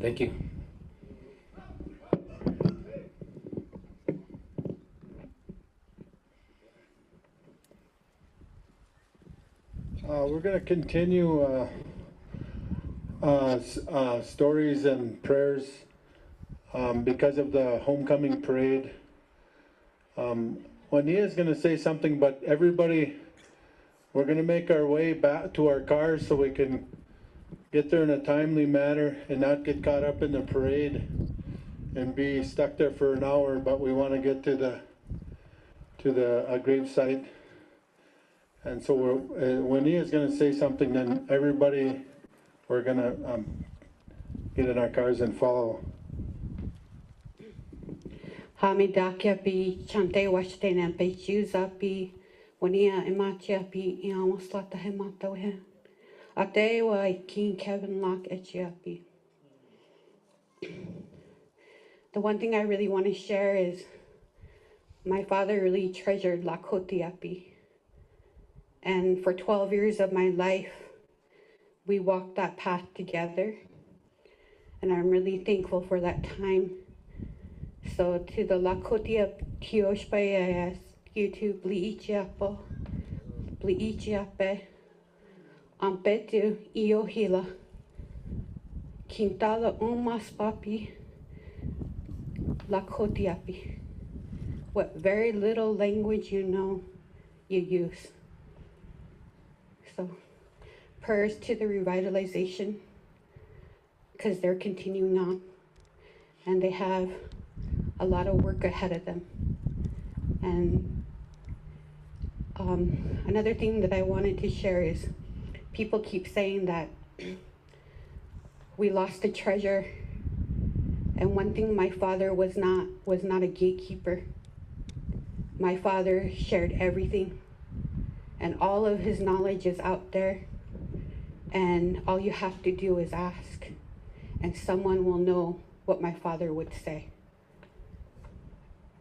Thank you. We're going to continue stories and prayers because of the homecoming parade. Juania is going to say something, but everybody, we're going to make our way back to our cars so we can get there in a timely manner and not get caught up in the parade and be stuck there for an hour. But we want to get to the gravesite. And so when he is going to say something, then everybody, we're going to get in our cars and follow. Hamidakia bi chante washtena be chuza bi wania ematia bi iamoslata hemata we. Atewa King Kevin Locke echiapi. The one thing I really want to share is my father really treasured Lakotiapi. And for 12 years of my life, we walked that path together. And I'm really thankful for that time. So to the Lakotia Tioshpayas, you to Bliichiapo, Bliichiape, Ampetu Iohila, Quintala Umas Papi, Lakotiapi. What very little language you know, you use. So prayers to the revitalization, because they're continuing on and they have a lot of work ahead of them. And another thing that I wanted to share is people keep saying that we lost a treasure. And one thing, my father was not a gatekeeper. My father shared everything, and all of his knowledge is out there, and all you have to do is ask, and someone will know what my father would say.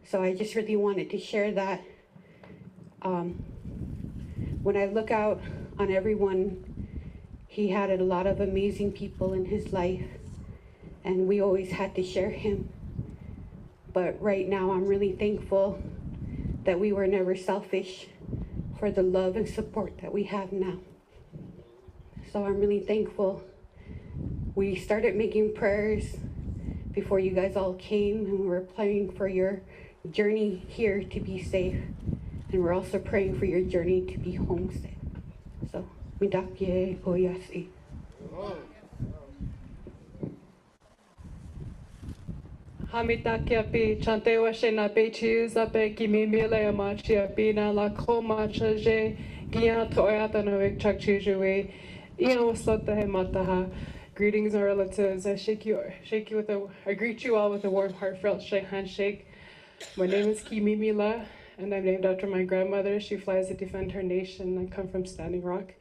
So I just really wanted to share that. When I look out on everyone, he had a lot of amazing people in his life, and we always had to share him. But right now, I'm really thankful that we were never selfish for the love and support that we have now. So I'm really thankful. We started making prayers before you guys all came, and we were praying for your journey here to be safe. And we're also praying for your journey to be home safe. So, midakye oyasi. Hamitakia pi chantewa shena pe chiuza pe kimimile amachia pina la koma chaje gia toyata no chak chujue. Greetings, my relatives. I greet you all with a warm, heartfelt handshake. My name is Kimimila, and I'm named after my grandmother. She flies to defend her nation. I come from Standing Rock.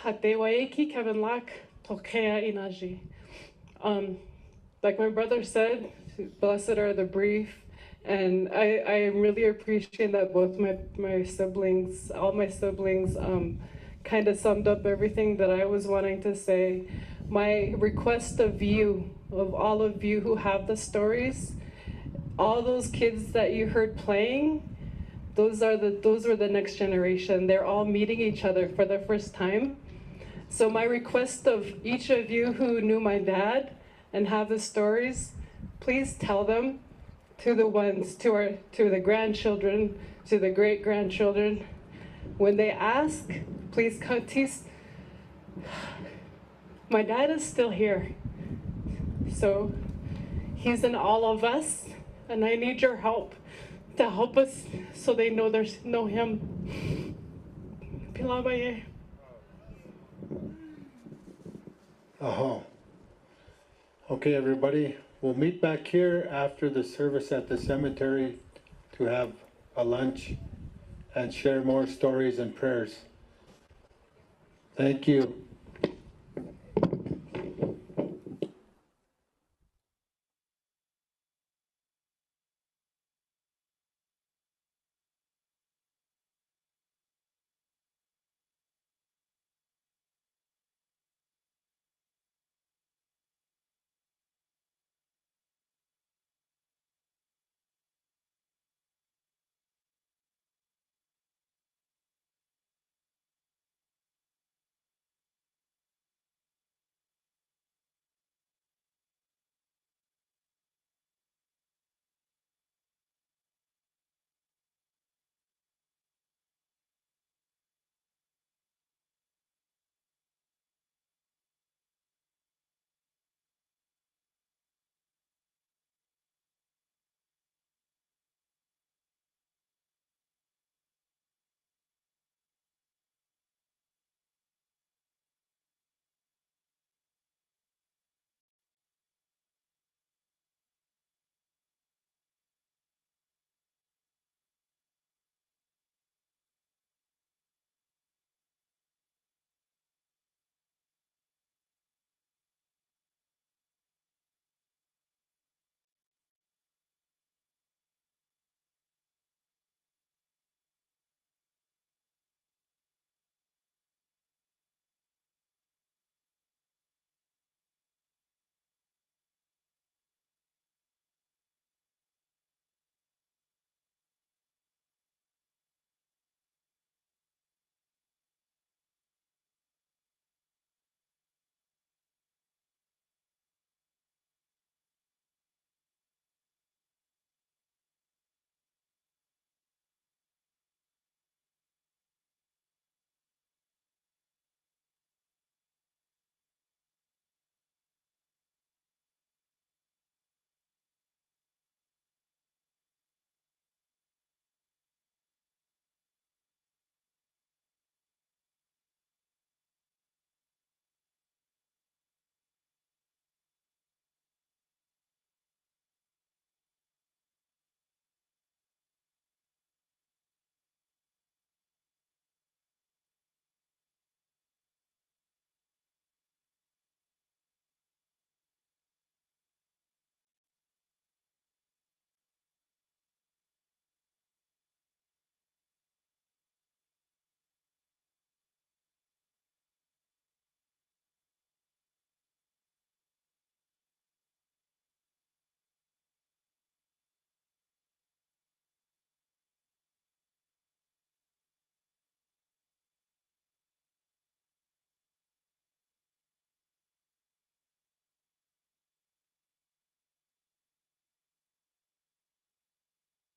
Kevin Locke, Tokea Inaji. Like my brother said, blessed are the brief. And I really appreciate that both my siblings, all my siblings, kind of summed up everything that I was wanting to say. My request of you, of all of you who have the stories, all those kids that you heard playing, those were the next generation. They're all meeting each other for the first time. So my request of each of you who knew my dad and have the stories, please tell them to the ones, to the grandchildren, to the great-grandchildren. When they ask, please my dad is still here. So he's in all of us, and I need your help to help us so they know him. Pilabaye. Oh. Okay, everybody, we'll meet back here after the service at the cemetery to have a lunch and share more stories and prayers. Thank you.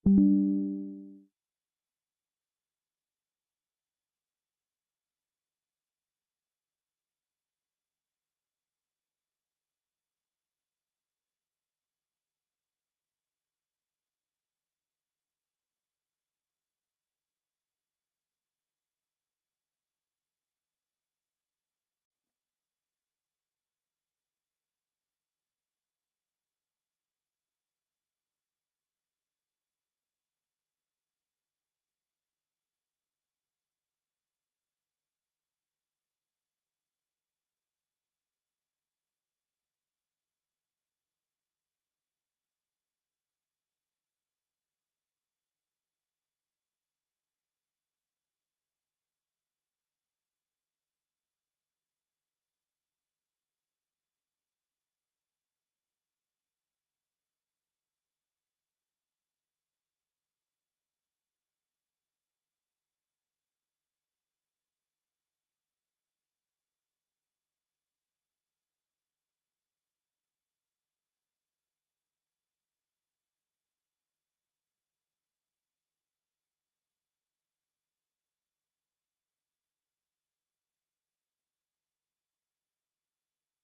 you